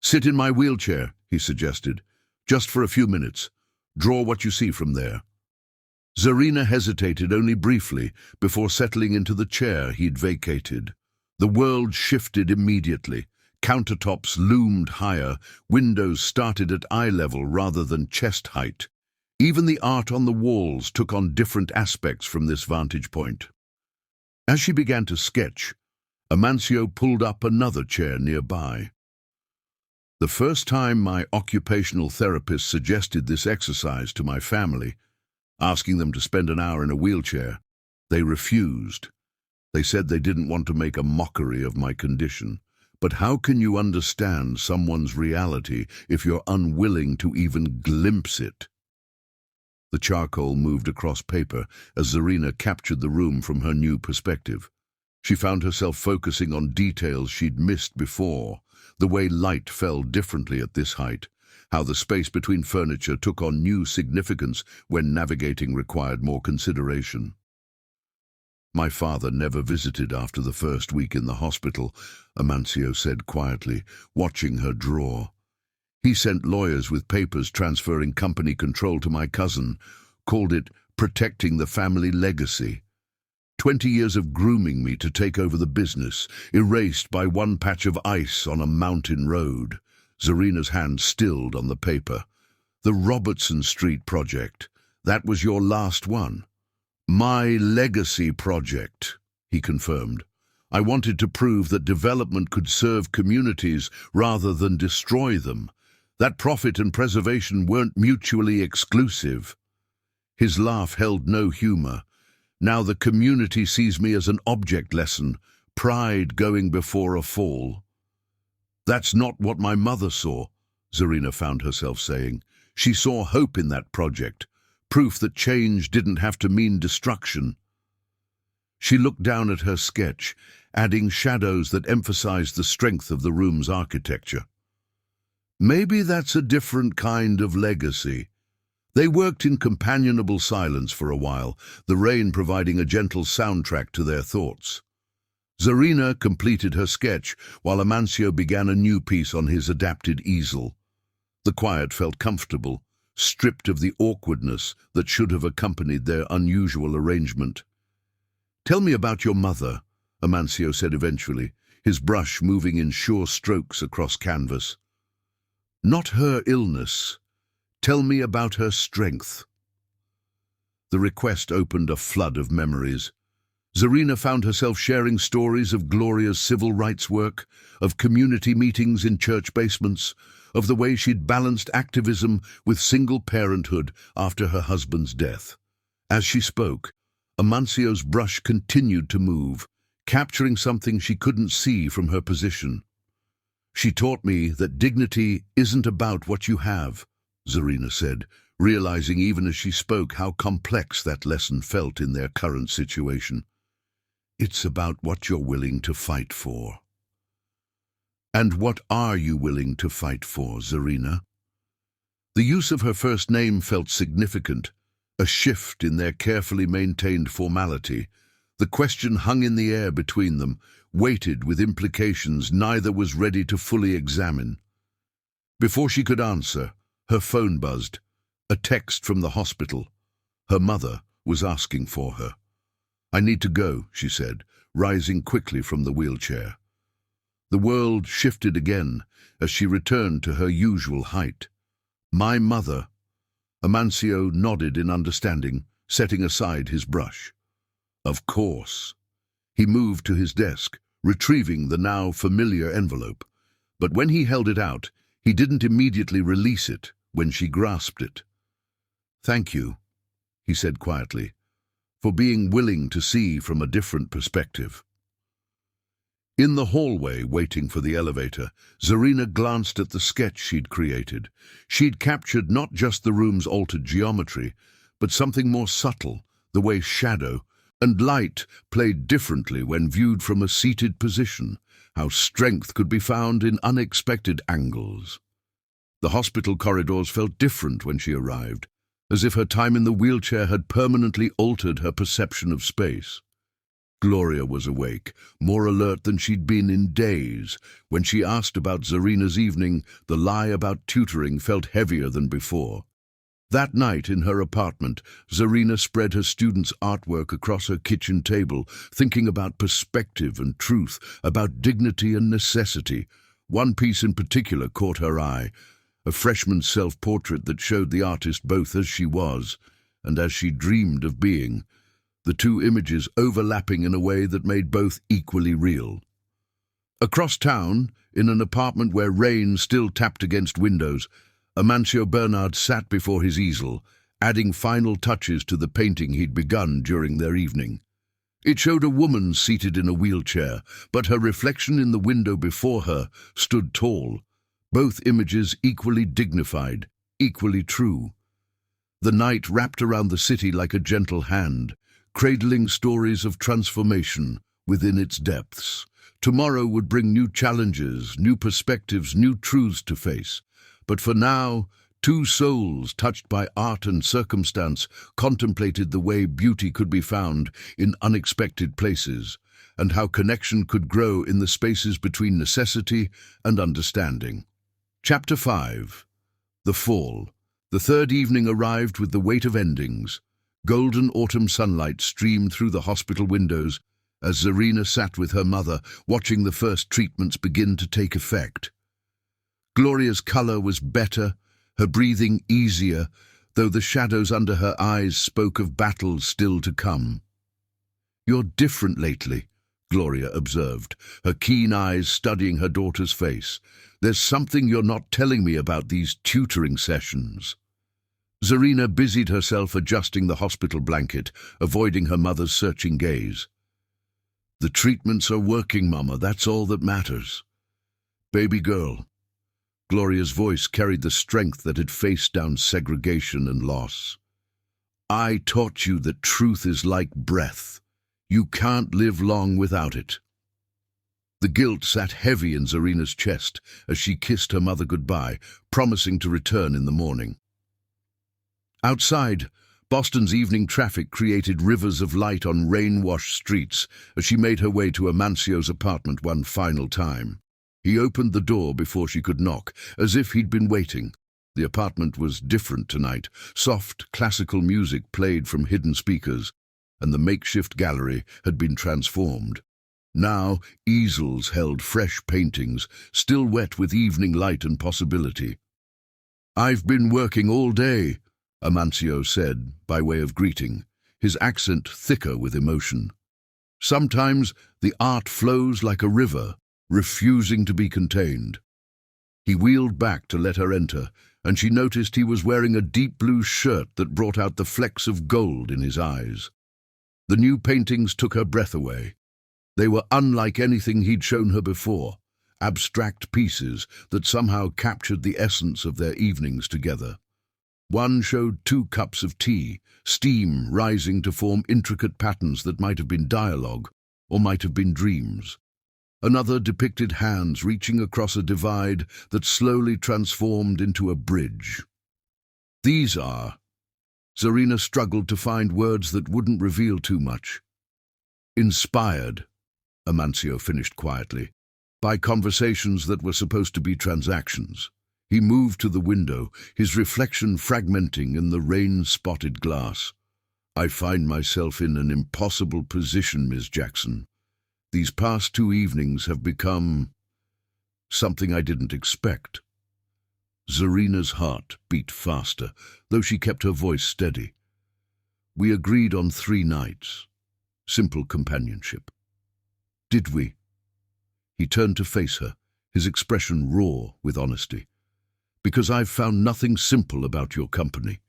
"Sit in my wheelchair," he suggested, "just for a few minutes. Draw what you see from there." Zarina hesitated only briefly before settling into the chair he'd vacated. The world shifted immediately. Countertops loomed higher, windows started at eye level rather than chest height. Even the art on the walls took on different aspects from this vantage point. As she began to sketch, Amancio pulled up another chair nearby. "The first time my occupational therapist suggested this exercise to my family, asking them to spend an hour in a wheelchair, they refused. They said they didn't want to make a mockery of my condition. But how can you understand someone's reality if you're unwilling to even glimpse it?" The charcoal moved across paper as Zarina captured the room from her new perspective. She found herself focusing on details she'd missed before, the way light fell differently at this height, how the space between furniture took on new significance when navigating required more consideration. "My father never visited after the first week in the hospital," Amancio said quietly, watching her draw. "He sent lawyers with papers transferring company control to my cousin, called it protecting the family legacy. 20 years of grooming me to take over the business, erased by one patch of ice on a mountain road." Zarina's hand stilled on the paper. "The Robertson Street project, that was your last one." "My legacy project," he confirmed. "I wanted to prove that development could serve communities rather than destroy them, that profit and preservation weren't mutually exclusive." His laugh held no humor. "Now the community sees me as an object lesson, pride going before a fall." "That's not what my mother saw," Zarina found herself saying. "She saw hope in that project, proof that change didn't have to mean destruction." She looked down at her sketch, adding shadows that emphasized the strength of the room's architecture. "Maybe that's a different kind of legacy." They worked in companionable silence for a while, the rain providing a gentle soundtrack to their thoughts. Zarina completed her sketch while Amancio began a new piece on his adapted easel. The quiet felt comfortable, stripped of the awkwardness that should have accompanied their unusual arrangement. "Tell me about your mother," Amancio said eventually, his brush moving in sure strokes across canvas. "Not her illness. Tell me about her strength." The request opened a flood of memories. Zarina found herself sharing stories of Gloria's civil rights work, of community meetings in church basements, of the way she'd balanced activism with single parenthood after her husband's death. As she spoke, Amancio's brush continued to move, capturing something she couldn't see from her position. She taught me that dignity isn't about what you have, Zarina said, realizing even as she spoke how complex that lesson felt in their current situation. It's about what you're willing to fight for. And what are you willing to fight for, Zarina? The use of her first name felt significant, a shift in their carefully maintained formality. The question hung in the air between them, weighted with implications neither was ready to fully examine. Before she could answer, her phone buzzed, a text from the hospital. Her mother was asking for her. "I need to go," she said, rising quickly from the wheelchair. The world shifted again as she returned to her usual height. "My mother." Amancio nodded in understanding, setting aside his brush. "Of course." He moved to his desk, retrieving the now familiar envelope. But when he held it out, he didn't immediately release it when she grasped it. "Thank you," he said quietly, "for being willing to see from a different perspective." In the hallway, waiting for the elevator, Zarina glanced at the sketch she'd created. She'd captured not just the room's altered geometry, but something more subtle, the way shadow and light played differently when viewed from a seated position, how strength could be found in unexpected angles. The hospital corridors felt different when she arrived, as if her time in the wheelchair had permanently altered her perception of space. Gloria was awake, more alert than she'd been in days. When she asked about Zarina's evening, the lie about tutoring felt heavier than before. That night in her apartment, Zarina spread her students' artwork across her kitchen table, thinking about perspective and truth, about dignity and necessity. One piece in particular caught her eye, a freshman's self-portrait that showed the artist both as she was and as she dreamed of being, the two images overlapping in a way that made both equally real. Across town, in an apartment where rain still tapped against windows, Amancio Bernard sat before his easel, adding final touches to the painting he'd begun during their evening. It showed a woman seated in a wheelchair, but her reflection in the window before her stood tall, both images equally dignified, equally true. The night wrapped around the city like a gentle hand, cradling stories of transformation within its depths. Tomorrow would bring new challenges, new perspectives, new truths to face. But for now, two souls touched by art and circumstance contemplated the way beauty could be found in unexpected places, and how connection could grow in the spaces between necessity and understanding. Chapter 5. The Fall. The third evening arrived with the weight of endings. Golden autumn sunlight streamed through the hospital windows as Zarina sat with her mother, watching the first treatments begin to take effect. Gloria's color was better, her breathing easier, though the shadows under her eyes spoke of battles still to come. "You're different lately," Gloria observed, her keen eyes studying her daughter's face. "There's something you're not telling me about these tutoring sessions." Zarina busied herself adjusting the hospital blanket, avoiding her mother's searching gaze. "The treatments are working, Mama, that's all that matters." "Baby girl." Gloria's voice carried the strength that had faced down segregation and loss. "I taught you that truth is like breath. You can't live long without it." The guilt sat heavy in Zarina's chest as she kissed her mother goodbye, promising to return in the morning. Outside, Boston's evening traffic created rivers of light on rain-washed streets as she made her way to Amancio's apartment one final time. He opened the door before she could knock, as if he'd been waiting. The apartment was different tonight. Soft, classical music played from hidden speakers, and the makeshift gallery had been transformed. Now, easels held fresh paintings, still wet with evening light and possibility. "I've been working all day," Amancio said, by way of greeting, his accent thicker with emotion. "Sometimes the art flows like a river, refusing to be contained." He wheeled back to let her enter, and she noticed he was wearing a deep blue shirt that brought out the flecks of gold in his eyes. The new paintings took her breath away. They were unlike anything he'd shown her before, abstract pieces that somehow captured the essence of their evenings together. One showed 2 cups of tea, steam rising to form intricate patterns that might have been dialogue or might have been dreams. Another depicted hands reaching across a divide that slowly transformed into a bridge. These are... Zarina struggled to find words that wouldn't reveal too much. Inspired, Amancio finished quietly, by conversations that were supposed to be transactions. He moved to the window, his reflection fragmenting in the rain-spotted glass. I find myself in an impossible position, Ms. Jackson. These past 2 evenings have become something I didn't expect. Zarina's heart beat faster, though she kept her voice steady. We agreed on 3 nights. Simple companionship. Did we? He turned to face her, his expression raw with honesty. Because I've found nothing simple about your company.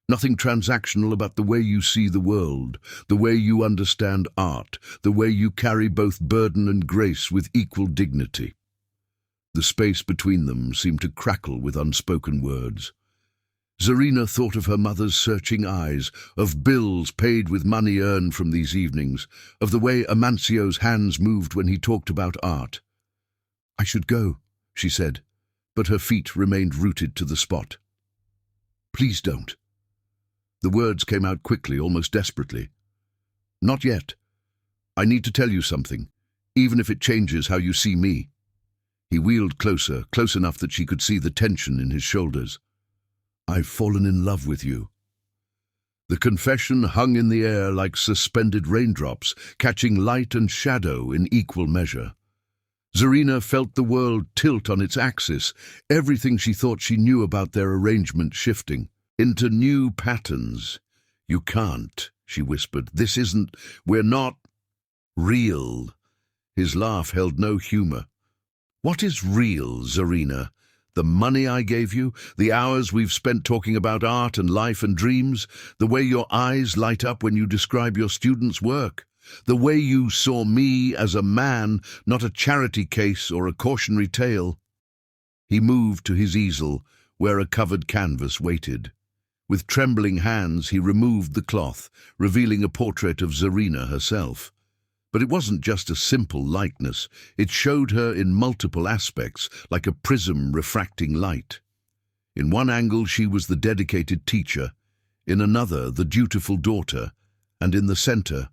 Nothing transactional about the way you see the world, the way you understand art, the way you carry both burden and grace with equal dignity. The space between them seemed to crackle with unspoken words. Zarina thought of her mother's searching eyes, of bills paid with money earned from these evenings, of the way Amancio's hands moved when he talked about art. I should go, she said, but her feet remained rooted to the spot. Please don't. The words came out quickly, almost desperately. Not yet. I need to tell you something, even if it changes how you see me. He wheeled closer, close enough that she could see the tension in his shoulders. I've fallen in love with you. The confession hung in the air like suspended raindrops, catching light and shadow in equal measure. Zarina felt the world tilt on its axis, everything she thought she knew about their arrangement shifting into new patterns. You can't, she whispered. This isn't, we're not real. His laugh held no humor. What is real, Zarina? The money I gave you, the hours we've spent talking about art and life and dreams, the way your eyes light up when you describe your students' work, the way you saw me as a man, not a charity case or a cautionary tale. He moved to his easel, where a covered canvas waited. With trembling hands he removed the cloth, revealing a portrait of Zarina herself. But it wasn't just a simple likeness. It showed her in multiple aspects, like a prism refracting light. In one angle she was the dedicated teacher, in another the dutiful daughter, and in the center,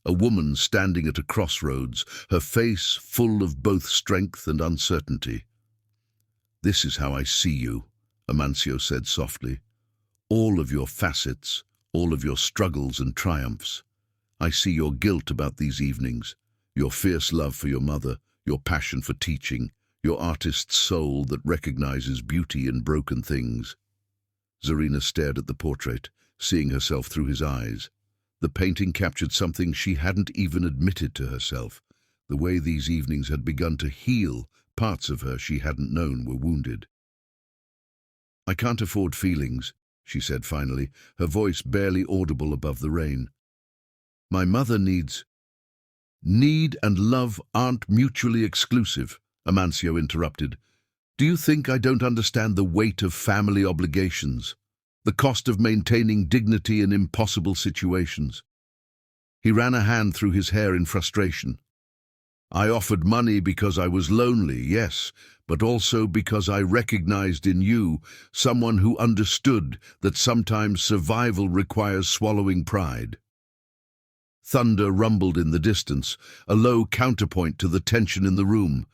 a woman standing at a crossroads, her face full of both strength and uncertainty. This is how I see you, Amancio said softly. All of your facets, all of your struggles and triumphs. I see your guilt about these evenings, your fierce love for your mother, your passion for teaching, your artist's soul that recognizes beauty in broken things. Zarina stared at the portrait, seeing herself through his eyes. The painting captured something she hadn't even admitted to herself, the way these evenings had begun to heal parts of her she hadn't known were wounded. I can't afford feelings, she said finally, her voice barely audible above the rain. My mother needs... Need and love aren't mutually exclusive, Amancio interrupted. Do you think I don't understand the weight of family obligations, the cost of maintaining dignity in impossible situations? He ran a hand through his hair in frustration. I offered money because I was lonely, yes, but also because I recognized in you someone who understood that sometimes survival requires swallowing pride. Thunder rumbled in the distance, a low counterpoint to the tension in the room.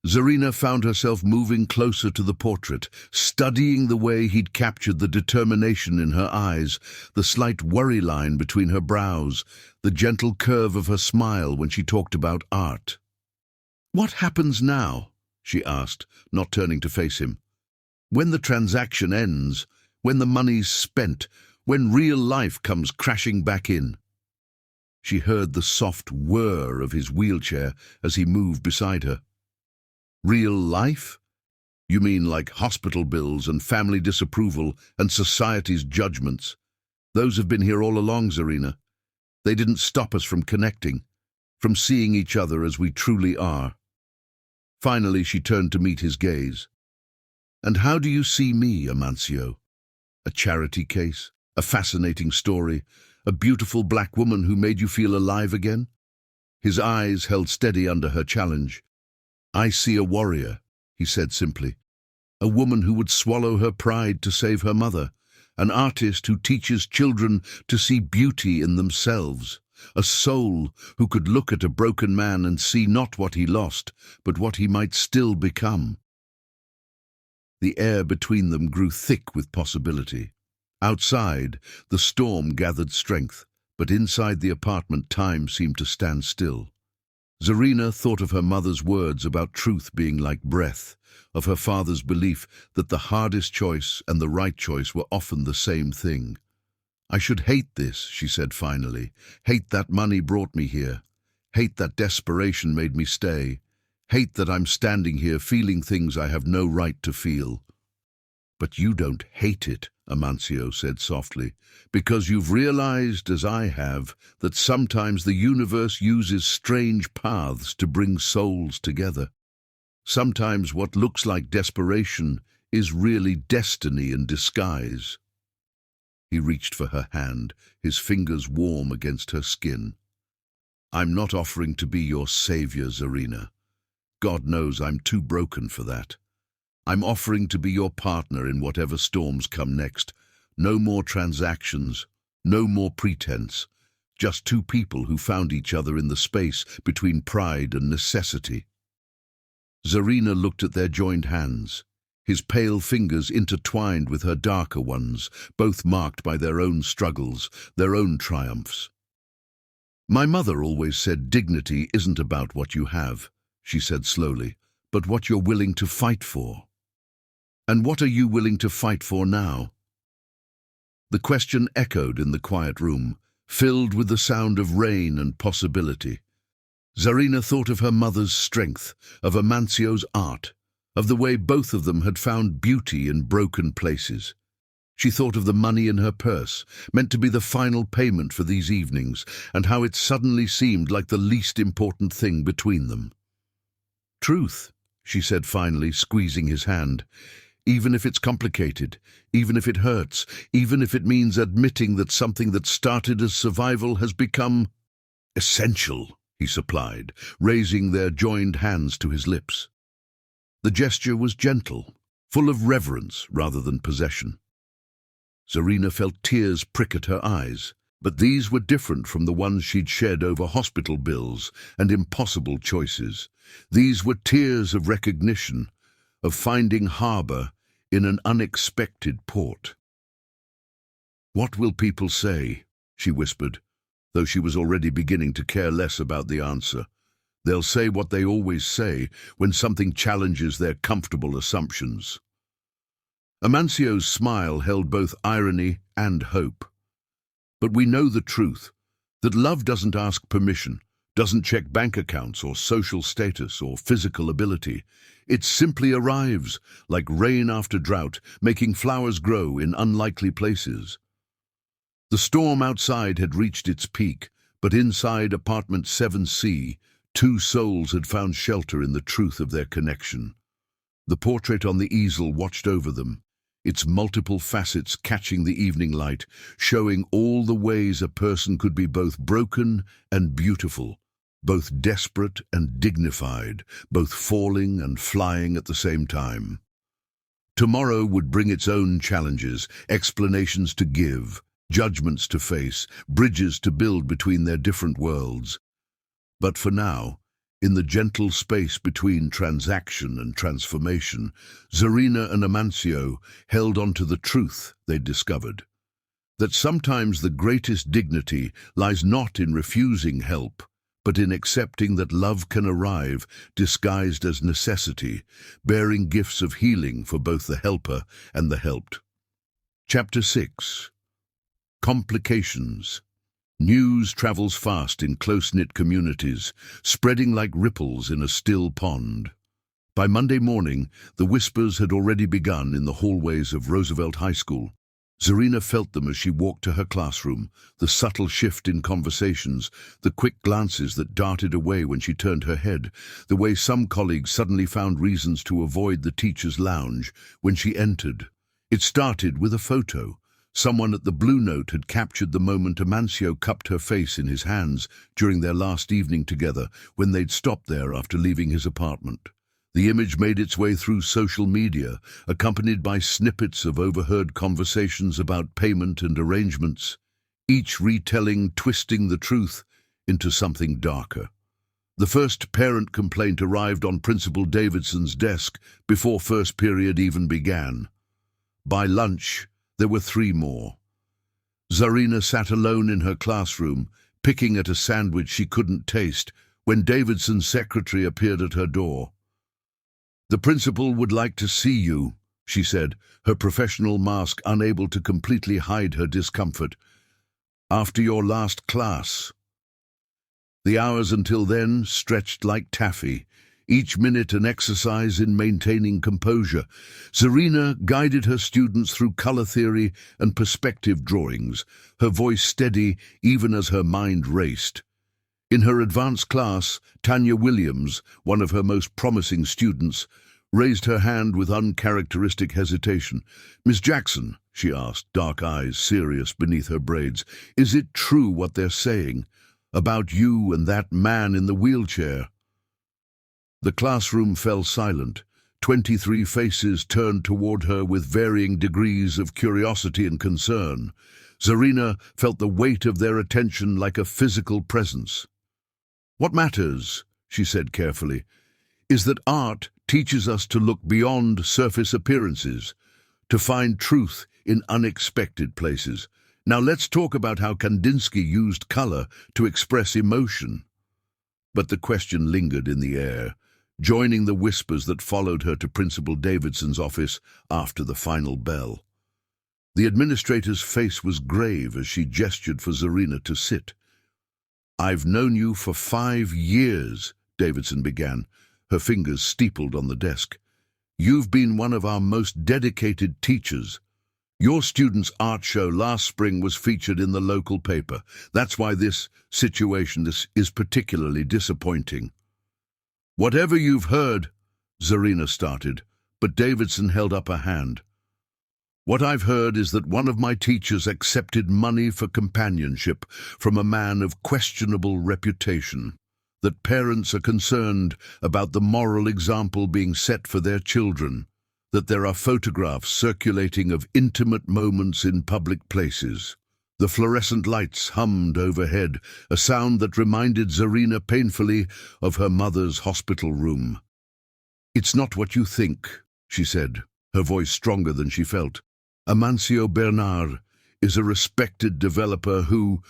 Zarina found herself moving closer to the portrait, studying the way he'd captured the determination in her eyes, the slight worry line between her brows, the gentle curve of her smile when she talked about art. What happens now? She asked, not turning to face him. When the transaction ends, when the money's spent, when real life comes crashing back in. She heard the soft whir of his wheelchair as he moved beside her. Real life? You mean like hospital bills and family disapproval and society's judgments? Those have been here all along, Zarina. They didn't stop us from connecting, from seeing each other as we truly are. Finally, she turned to meet his gaze. "And how do you see me, Amancio? A charity case? A fascinating story? A beautiful black woman who made you feel alive again?" His eyes held steady under her challenge. "I see a warrior," he said simply. "A woman who would swallow her pride to save her mother. An artist who teaches children to see beauty in themselves. A soul who could look at a broken man and see not what he lost, but what he might still become." The air between them grew thick with possibility. Outside, the storm gathered strength, but inside the apartment time seemed to stand still. Zarina thought of her mother's words about truth being like breath, of her father's belief that the hardest choice and the right choice were often the same thing. "I should hate this," she said finally. "Hate that money brought me here. Hate that desperation made me stay. Hate that I'm standing here feeling things I have no right to feel." "But you don't hate it," Amancio said softly, "because you've realized, as I have, that sometimes the universe uses strange paths to bring souls together. Sometimes what looks like desperation is really destiny in disguise." He reached for her hand, his fingers warm against her skin. "I'm not offering to be your savior, Zarina. God knows I'm too broken for that. I'm offering to be your partner in whatever storms come next. No more transactions, no more pretense. Just two people who found each other in the space between pride and necessity." Zarina looked at their joined hands, his pale fingers intertwined with her darker ones, both marked by their own struggles, their own triumphs. "My mother always said dignity isn't about what you have," she said slowly, "but what you're willing to fight for. And what are you willing to fight for now?" The question echoed in the quiet room, filled with the sound of rain and possibility. Zarina thought of her mother's strength, of Amancio's art, of the way both of them had found beauty in broken places. She thought of the money in her purse, meant to be the final payment for these evenings, and how it suddenly seemed like the least important thing between them. "Truth," she said finally, squeezing his hand. "Even if it's complicated, even if it hurts, even if it means admitting that something that started as survival has become essential," he supplied, raising their joined hands to his lips. The gesture was gentle, full of reverence rather than possession. Zarina felt tears prick at her eyes, but these were different from the ones she'd shed over hospital bills and impossible choices. These were tears of recognition, of finding harbor in an unexpected port. "What will people say?" she whispered, though she was already beginning to care less about the answer. "They'll say what they always say when something challenges their comfortable assumptions." Amancio's smile held both irony and hope. "But we know the truth, that love doesn't ask permission, doesn't check bank accounts or social status or physical ability. It simply arrives, like rain after drought, making flowers grow in unlikely places." The storm outside had reached its peak, but inside apartment 7C, two souls had found shelter in the truth of their connection. The portrait on the easel watched over them, its multiple facets catching the evening light, showing all the ways a person could be both broken and beautiful, both desperate and dignified, both falling and flying at the same time. Tomorrow would bring its own challenges, explanations to give, judgments to face, bridges to build between their different worlds. But for now, in the gentle space between transaction and transformation, Zarina and Amancio held on to the truth they'd discovered. That sometimes the greatest dignity lies not in refusing help, but in accepting that love can arrive disguised as necessity, bearing gifts of healing for both the helper and the helped. Chapter 6. Complications. News travels fast in close-knit communities, spreading like ripples in a still pond. By Monday morning, the whispers had already begun in the hallways of Roosevelt High School. Zarina felt them as she walked to her classroom, the subtle shift in conversations, the quick glances that darted away when she turned her head, the way some colleagues suddenly found reasons to avoid the teacher's lounge when she entered. It started with a photo. Someone at the Blue Note had captured the moment Amancio cupped her face in his hands during their last evening together when they'd stopped there after leaving his apartment. The image made its way through social media, accompanied by snippets of overheard conversations about payment and arrangements, each retelling twisting the truth into something darker. The first parent complaint arrived on Principal Davidson's desk before first period even began. By lunch, there were 3 more. Zarina sat alone in her classroom, picking at a sandwich she couldn't taste, when Davidson's secretary appeared at her door. "The principal would like to see you," she said, her professional mask unable to completely hide her discomfort. "After your last class." The hours until then stretched like taffy, each minute an exercise in maintaining composure. Zarina guided her students through color theory and perspective drawings, her voice steady even as her mind raced. In her advanced class, Tanya Williams, one of her most promising students, raised her hand with uncharacteristic hesitation. "Miss Jackson," she asked, dark eyes serious beneath her braids, "is it true what they're saying about you and that man in the wheelchair?" The classroom fell silent. 23 faces turned toward her with varying degrees of curiosity and concern. Zarina felt the weight of their attention like a physical presence. "What matters," she said carefully, "is that art teaches us to look beyond surface appearances, to find truth in unexpected places. Now let's talk about how Kandinsky used color to express emotion." But the question lingered in the air, joining the whispers that followed her to Principal Davidson's office after the final bell. The administrator's face was grave as she gestured for Zarina to sit. "I've known you for 5 years, Davidson began, her fingers steepled on the desk. "You've been one of our most dedicated teachers. Your students' art show last spring was featured in the local paper. That's why this situation is particularly disappointing." "Whatever you've heard," Zarina started, but Davidson held up a hand. "What I've heard is that one of my teachers accepted money for companionship from a man of questionable reputation, that parents are concerned about the moral example being set for their children, that there are photographs circulating of intimate moments in public places." The fluorescent lights hummed overhead, a sound that reminded Zarina painfully of her mother's hospital room. "It's not what you think," she said, her voice stronger than she felt. "Amancio Bernard is a respected developer who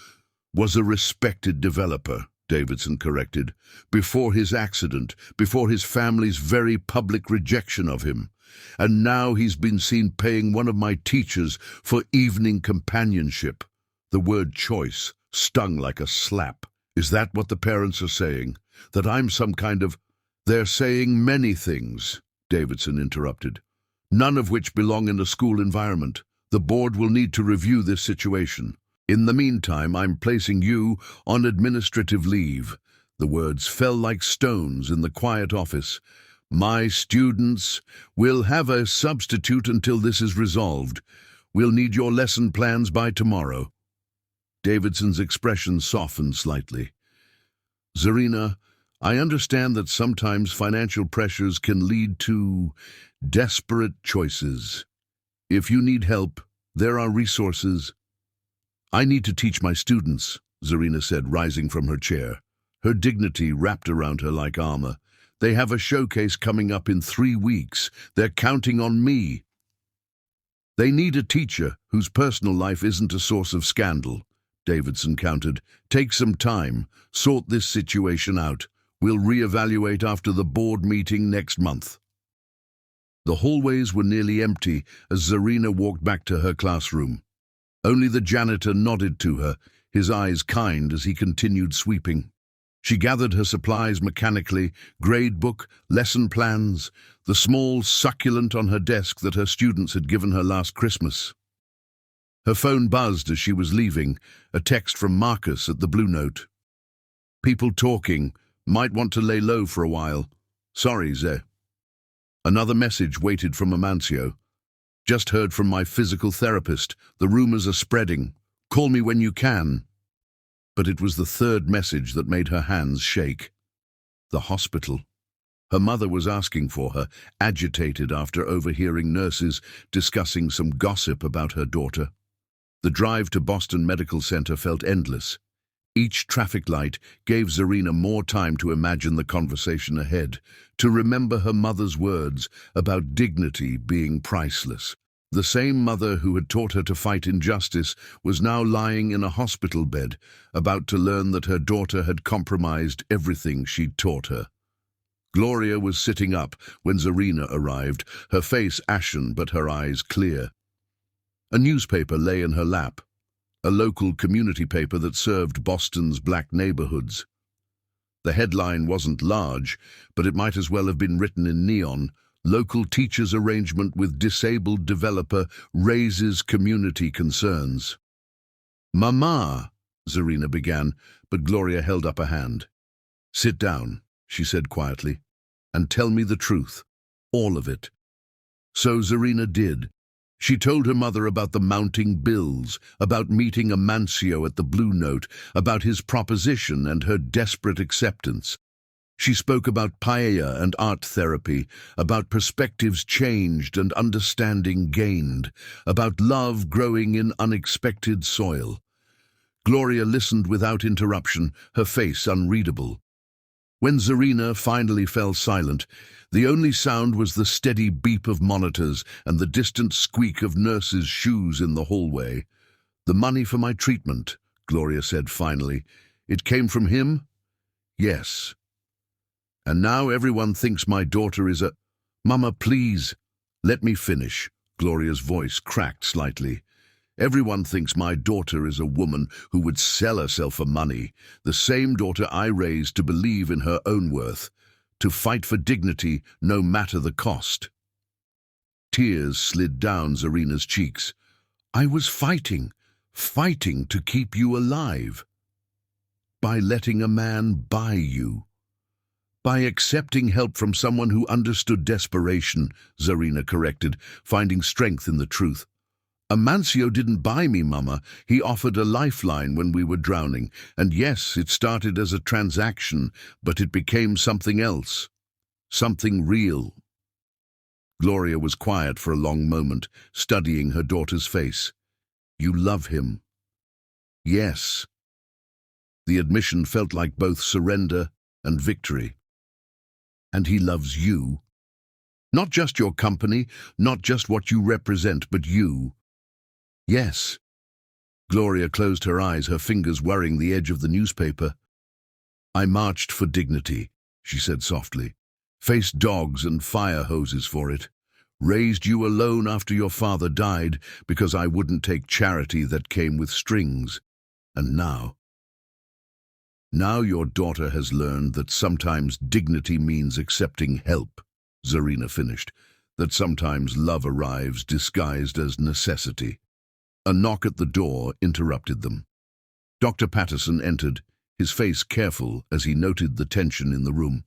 was a respected developer," Davidson corrected, "before his accident, before his family's very public rejection of him. And now he's been seen paying one of my teachers for evening companionship." The word choice stung like a slap. "Is that what the parents are saying? That I'm some kind of—" "They're saying many things," Davidson interrupted, "none of which belong in a school environment. The board will need to review this situation. In the meantime, I'm placing you on administrative leave." The words fell like stones in the quiet office. "My students will have a substitute until this is resolved. We'll need your lesson plans by tomorrow." Davidson's expression softened slightly. "Zarina, I understand that sometimes financial pressures can lead to desperate choices. If you need help, there are resources." "I need to teach my students," Zarina said, rising from her chair. Her dignity wrapped around her like armor. "They have a showcase coming up in 3 weeks. They're counting on me." "They need a teacher whose personal life isn't a source of scandal," Davidson countered. "Take some time, sort this situation out. We'll reevaluate after the board meeting next month." The hallways were nearly empty as Zarina walked back to her classroom. Only the janitor nodded to her, his eyes kind as he continued sweeping. She gathered her supplies mechanically, grade book, lesson plans, the small succulent on her desk that her students had given her last Christmas. Her phone buzzed as she was leaving, a text from Marcus at the Blue Note. People talking, might want to lay low for a while. Sorry, Ze. Another message waited from Amancio. Just heard from my physical therapist. The rumors are spreading. Call me when you can. But it was the third message that made her hands shake. The hospital. Her mother was asking for her, agitated after overhearing nurses discussing some gossip about her daughter. The drive to Boston Medical Center felt endless. Each traffic light gave Zarina more time to imagine the conversation ahead, to remember her mother's words about dignity being priceless. The same mother who had taught her to fight injustice was now lying in a hospital bed, about to learn that her daughter had compromised everything she'd taught her. Gloria was sitting up when Zarina arrived, her face ashen but her eyes clear. A newspaper lay in her lap, a local community paper that served Boston's black neighborhoods. The headline wasn't large, but it might as well have been written in neon. Local teachers' arrangement with disabled developer raises community concerns. "Mama," Zarina began, but Gloria held up a hand. "Sit down," she said quietly, "and tell me the truth, all of it." So Zarina did. She told her mother about the mounting bills, about meeting Amancio at the Blue Note, about his proposition and her desperate acceptance. She spoke about paella and art therapy, about perspectives changed and understanding gained, about love growing in unexpected soil. Gloria listened without interruption, her face unreadable. When Zarina finally fell silent, the only sound was the steady beep of monitors and the distant squeak of nurses' shoes in the hallway. "The money for my treatment," Gloria said finally. "It came from him?" "Yes. And now everyone thinks my daughter is a—" "Mama, please, let me finish." Gloria's voice cracked slightly. "Everyone thinks my daughter is a woman who would sell herself for money, the same daughter I raised to believe in her own worth, to fight for dignity no matter the cost." Tears slid down Zarina's cheeks. "I was fighting to keep you alive. By letting a man buy you. By accepting help from someone who understood desperation," Zarina corrected, finding strength in the truth. "Amancio didn't buy me, Mama. He offered a lifeline when we were drowning. And yes, it started as a transaction, but it became something else. Something real." Gloria was quiet for a long moment, studying her daughter's face. "You love him?" "Yes." The admission felt like both surrender and victory. "And he loves you? Not just your company, not just what you represent, but you?" "Yes." Gloria closed her eyes, her fingers worrying the edge of the newspaper. "I marched for dignity," she said softly. "Faced dogs and fire hoses for it. Raised you alone after your father died because I wouldn't take charity that came with strings. And now your daughter has learned that sometimes dignity means accepting help," Zarina finished, "that sometimes love arrives disguised as necessity." A knock at the door interrupted them. Dr. Patterson entered, his face careful as he noted the tension in the room.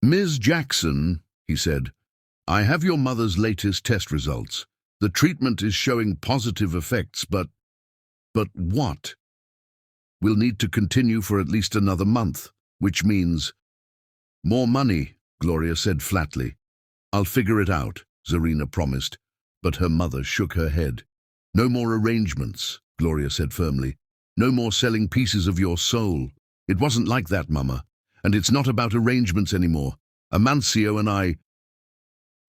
"Ms. Jackson," he said, "I have your mother's latest test results. The treatment is showing positive effects, but what? We'll need to continue for at least another month, which means—" "More money," Gloria said flatly. "I'll figure it out," Zarina promised, but her mother shook her head. "No more arrangements," Gloria said firmly. "No more selling pieces of your soul. It wasn't like that, Mama. And it's not about arrangements anymore. Amancio and I—"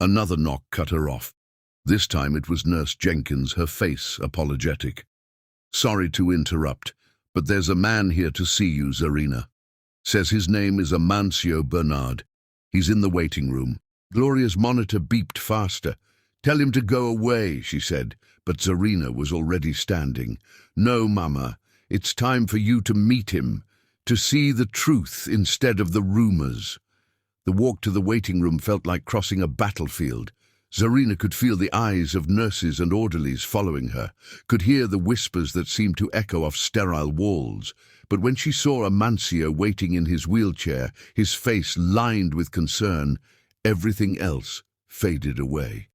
Another knock cut her off. This time it was Nurse Jenkins, her face apologetic. "Sorry to interrupt, but there's a man here to see you, Zarina. Says his name is Amancio Bernard. He's in the waiting room." Gloria's monitor beeped faster. "Tell him to go away," she said, but Zarina was already standing. "No, Mama, it's time for you to meet him, to see the truth instead of the rumors." The walk to the waiting room felt like crossing a battlefield. Zarina could feel the eyes of nurses and orderlies following her, could hear the whispers that seemed to echo off sterile walls. But when she saw Amancio waiting in his wheelchair, his face lined with concern, everything else faded away.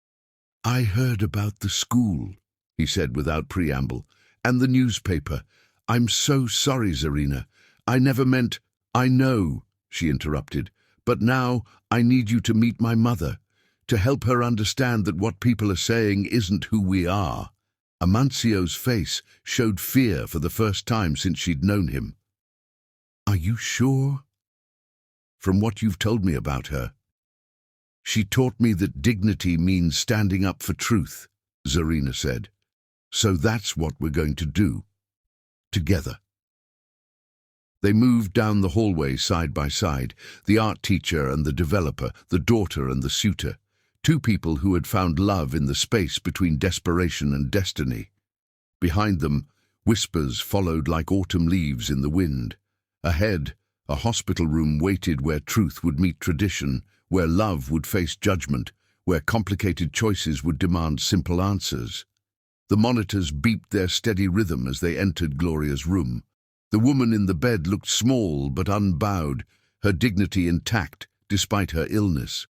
"I heard about the school," he said without preamble, "and the newspaper. I'm so sorry, Zarina. I never meant—" "I know," she interrupted, "but now I need you to meet my mother, to help her understand that what people are saying isn't who we are." Amancio's face showed fear for the first time since she'd known him. "Are you sure?" "From what you've told me about her. She taught me that dignity means standing up for truth," Zarina said. "So that's what we're going to do. Together." They moved down the hallway side by side, the art teacher and the developer, the daughter and the suitor, two people who had found love in the space between desperation and destiny. Behind them, whispers followed like autumn leaves in the wind. Ahead, a hospital room waited where truth would meet tradition, where love would face judgment, where complicated choices would demand simple answers. The monitors beeped their steady rhythm as they entered Gloria's room. The woman in the bed looked small but unbowed, her dignity intact despite her illness.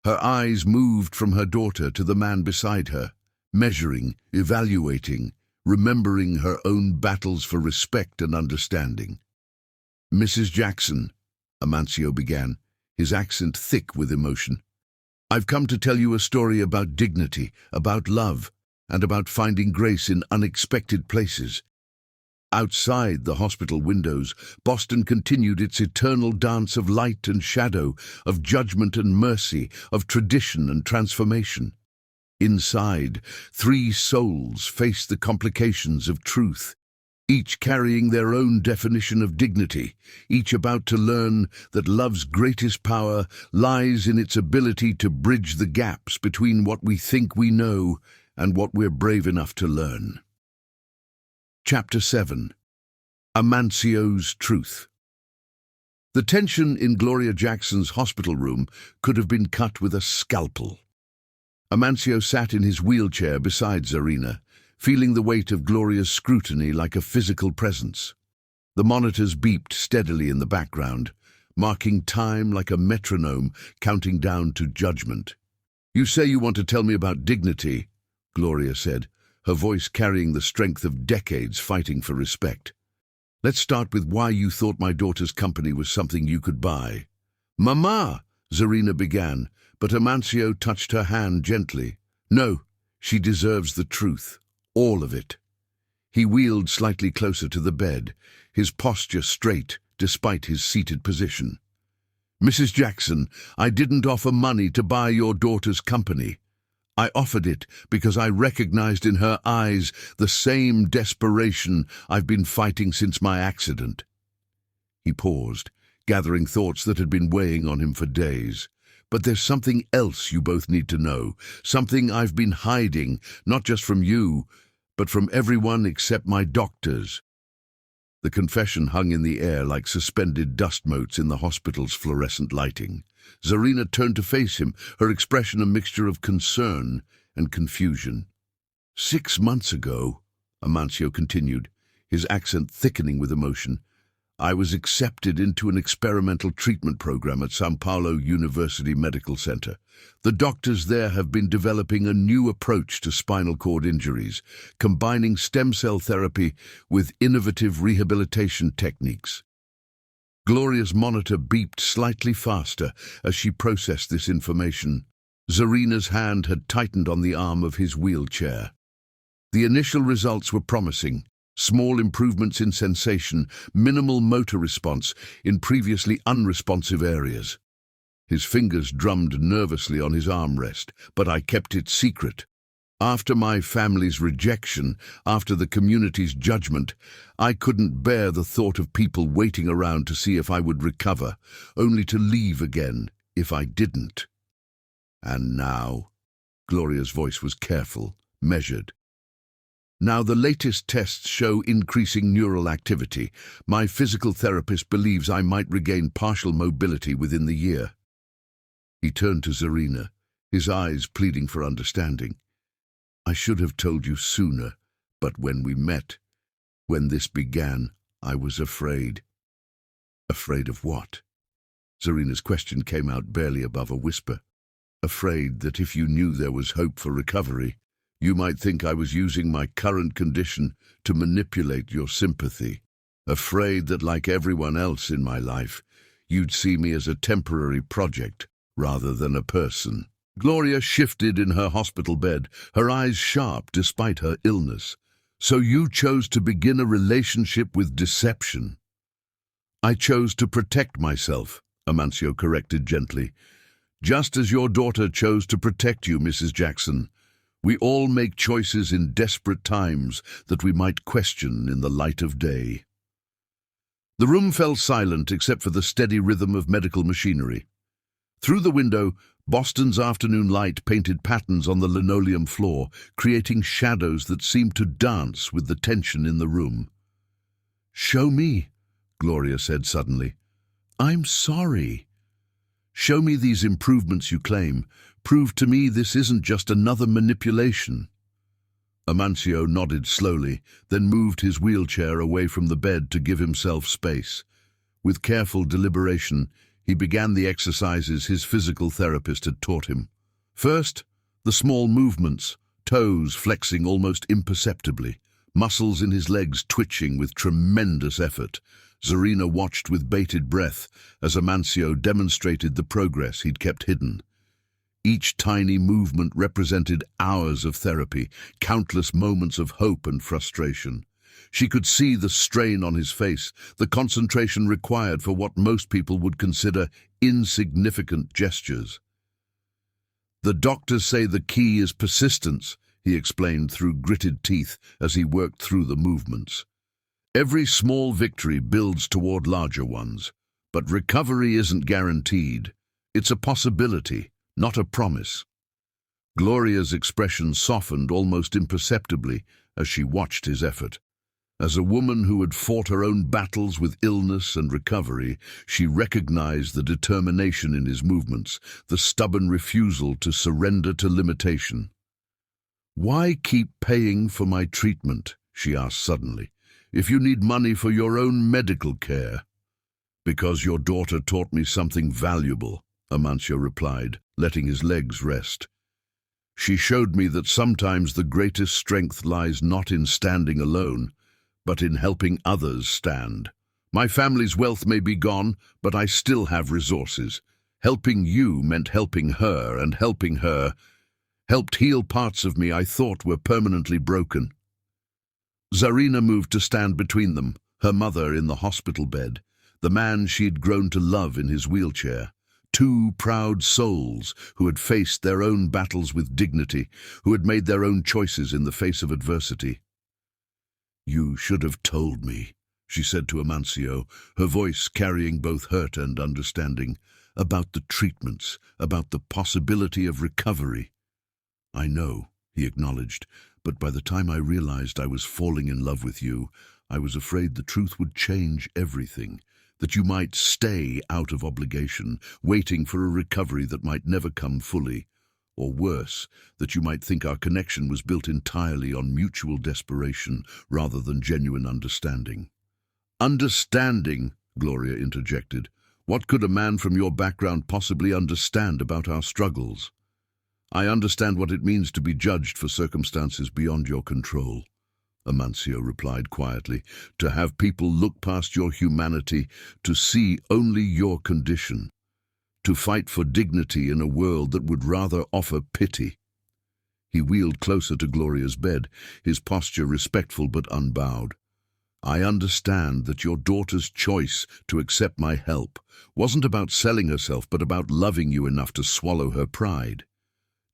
Her eyes moved from her daughter to the man beside her, measuring, evaluating, remembering her own battles for respect and understanding. "Mrs. Jackson," Amancio began, his accent thick with emotion, "I've come to tell you a story about dignity, about love, and about finding grace in unexpected places." Outside the hospital windows, Boston continued its eternal dance of light and shadow, of judgment and mercy, of tradition and transformation. Inside, three souls faced the complications of truth, each carrying their own definition of dignity, each about to learn that love's greatest power lies in its ability to bridge the gaps between what we think we know and what we're brave enough to learn. Chapter 7. Amancio's Truth. The tension in Gloria Jackson's hospital room could have been cut with a scalpel. Amancio sat in his wheelchair beside Zarina, feeling the weight of Gloria's scrutiny like a physical presence. The monitors beeped steadily in the background, marking time like a metronome counting down to judgment. "You say you want to tell me about dignity," Gloria said, her voice carrying the strength of decades fighting for respect. "Let's start with why you thought my daughter's company was something you could buy." "Mama," Zarina began, but Amancio touched her hand gently. "No, she deserves the truth, all of it." He wheeled slightly closer to the bed, his posture straight despite his seated position. "Mrs. Jackson, I didn't offer money to buy your daughter's company. I offered it because I recognized in her eyes the same desperation I've been fighting since my accident." He paused, gathering thoughts that had been weighing on him for days. "But there's something else you both need to know, something I've been hiding, not just from you, but from everyone except my doctors." The confession hung in the air like suspended dust motes in the hospital's fluorescent lighting. Zarina turned to face him, her expression a mixture of concern and confusion. "6 months ago," Amancio continued, his accent thickening with emotion, "I was accepted into an experimental treatment program at São Paulo University Medical Center. The doctors there have been developing a new approach to spinal cord injuries, combining stem cell therapy with innovative rehabilitation techniques." Gloria's monitor beeped slightly faster as she processed this information. Zarina's hand had tightened on the arm of his wheelchair. The initial results were promising. Small improvements in sensation, minimal motor response in previously unresponsive areas. His fingers drummed nervously on his armrest, but I kept it secret. After my family's rejection, after the community's judgment, I couldn't bear the thought of people waiting around to see if I would recover, only to leave again if I didn't. And now, Gloria's voice was careful, measured. Now the latest tests show increasing neural activity. My physical therapist believes I might regain partial mobility within the year. He turned to Zarina, his eyes pleading for understanding. "I should have told you sooner, but when we met, when this began, I was afraid." "Afraid of what?" Zarina's question came out barely above a whisper. "Afraid that if you knew there was hope for recovery, you might think I was using my current condition to manipulate your sympathy. Afraid that, like everyone else in my life, you'd see me as a temporary project rather than a person." Gloria shifted in her hospital bed, her eyes sharp despite her illness. "So you chose to begin a relationship with deception." "I chose to protect myself," Amancio corrected gently. "Just as your daughter chose to protect you, Mrs. Jackson. We all make choices in desperate times that we might question in the light of day." The room fell silent except for the steady rhythm of medical machinery. Through the window, Boston's afternoon light painted patterns on the linoleum floor, creating shadows that seemed to dance with the tension in the room. "Show me," Gloria said suddenly. "I'm sorry. Show me these improvements you claim. Prove to me this isn't just another manipulation." Amancio nodded slowly, then moved his wheelchair away from the bed to give himself space. With careful deliberation, he began the exercises his physical therapist had taught him. First, the small movements, toes flexing almost imperceptibly, muscles in his legs twitching with tremendous effort. Zarina watched with bated breath as Amancio demonstrated the progress he'd kept hidden. Each tiny movement represented hours of therapy, countless moments of hope and frustration. She could see the strain on his face, the concentration required for what most people would consider insignificant gestures. "The doctors say the key is persistence," he explained through gritted teeth as he worked through the movements. "Every small victory builds toward larger ones, but recovery isn't guaranteed. It's a possibility, not a promise." Gloria's expression softened almost imperceptibly as she watched his effort. As a woman who had fought her own battles with illness and recovery, she recognized the determination in his movements, the stubborn refusal to surrender to limitation. "Why keep paying for my treatment?" she asked suddenly, "if you need money for your own medical care?" "Because your daughter taught me something valuable," Amancio replied, letting his legs rest. "She showed me that sometimes the greatest strength lies not in standing alone, but in helping others stand. My family's wealth may be gone, but I still have resources. Helping you meant helping her, and helping her helped heal parts of me I thought were permanently broken." Zarina moved to stand between them, her mother in the hospital bed, the man she'd grown to love in his wheelchair. Two proud souls who had faced their own battles with dignity, who had made their own choices in the face of adversity. "You should have told me," she said to Amancio, her voice carrying both hurt and understanding, "about the treatments, about the possibility of recovery." "I know," he acknowledged, "but by the time I realized I was falling in love with you, I was afraid the truth would change everything, that you might stay out of obligation, waiting for a recovery that might never come fully. Or worse, that you might think our connection was built entirely on mutual desperation rather than genuine understanding." "Understanding?" Gloria interjected. "What could a man from your background possibly understand about our struggles?" "I understand what it means to be judged for circumstances beyond your control," Amancio replied quietly, "to have people look past your humanity, to see only your condition. To fight for dignity in a world that would rather offer pity." He wheeled closer to Gloria's bed, his posture respectful but unbowed. "I understand that your daughter's choice to accept my help wasn't about selling herself but about loving you enough to swallow her pride.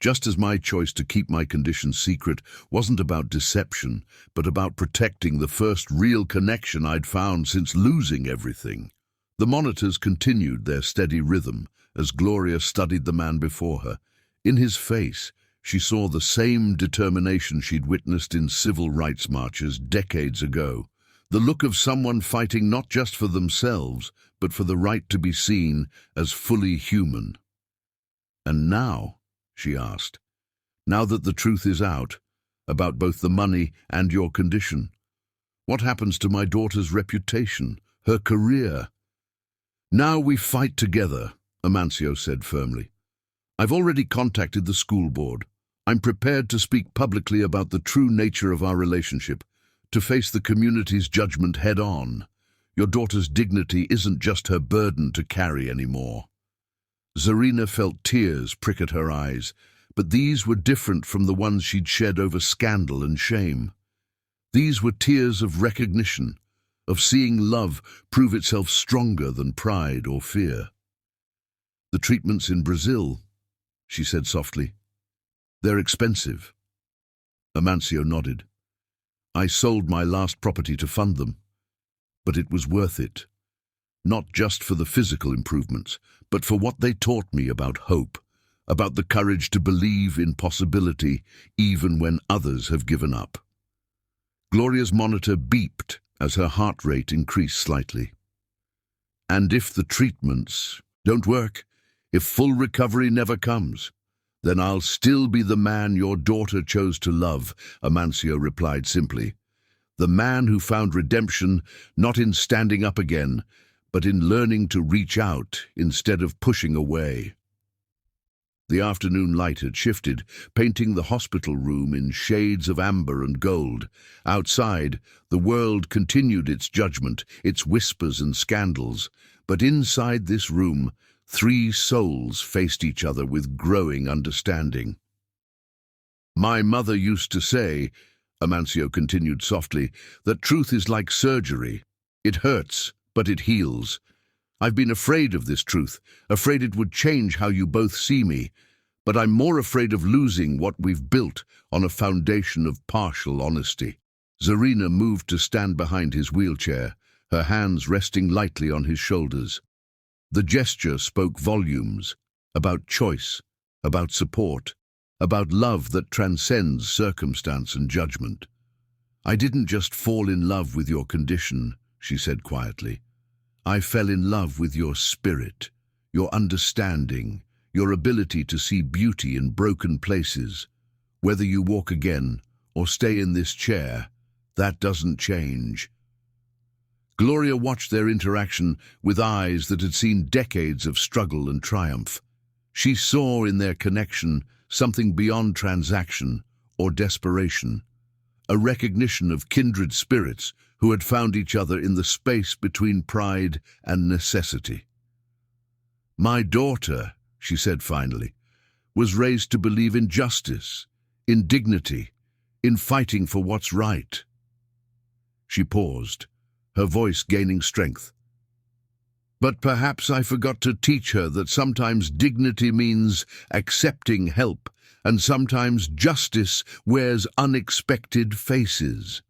Just as my choice to keep my condition secret wasn't about deception, but about protecting the first real connection I'd found since losing everything." The monitors continued their steady rhythm as Gloria studied the man before her. In his face, she saw the same determination she'd witnessed in civil rights marches decades ago, the look of someone fighting not just for themselves, but for the right to be seen as fully human. And now, she asked. "Now that the truth is out, about both the money and your condition, what happens to my daughter's reputation, her career?" "Now we fight together," Amancio said firmly. "I've already contacted the school board. I'm prepared to speak publicly about the true nature of our relationship, to face the community's judgment head-on. Your daughter's dignity isn't just her burden to carry anymore." Zarina felt tears prick at her eyes, but these were different from the ones she'd shed over scandal and shame. These were tears of recognition, of seeing love prove itself stronger than pride or fear. "The treatments in Brazil," she said softly, "they're expensive." Amancio nodded. "I sold my last property to fund them, but it was worth it. Not just for the physical improvements, but for what they taught me about hope, about the courage to believe in possibility even when others have given up." Gloria's monitor beeped as her heart rate increased slightly. "And if the treatments don't work, if full recovery never comes, then I'll still be the man your daughter chose to love," Amancio replied simply. "The man who found redemption not in standing up again, but in learning to reach out instead of pushing away." The afternoon light had shifted, painting the hospital room in shades of amber and gold. Outside, the world continued its judgment, its whispers and scandals. But inside this room, three souls faced each other with growing understanding. "My mother used to say," Amancio continued softly, "that truth is like surgery. It hurts, but it heals. I've been afraid of this truth, afraid it would change how you both see me, but I'm more afraid of losing what we've built on a foundation of partial honesty." Zarina moved to stand behind his wheelchair, her hands resting lightly on his shoulders. The gesture spoke volumes, about choice, about support, about love that transcends circumstance and judgment. "I didn't just fall in love with your condition," she said quietly. "I fell in love with your spirit, your understanding, your ability to see beauty in broken places. Whether you walk again or stay in this chair, that doesn't change." Gloria watched their interaction with eyes that had seen decades of struggle and triumph. She saw in their connection something beyond transaction or desperation, a recognition of kindred spirits who had found each other in the space between pride and necessity. "My daughter," she said finally, "was raised to believe in justice, in dignity, in fighting for what's right." She paused, her voice gaining strength. "But perhaps I forgot to teach her that sometimes dignity means accepting help, and sometimes justice wears unexpected faces."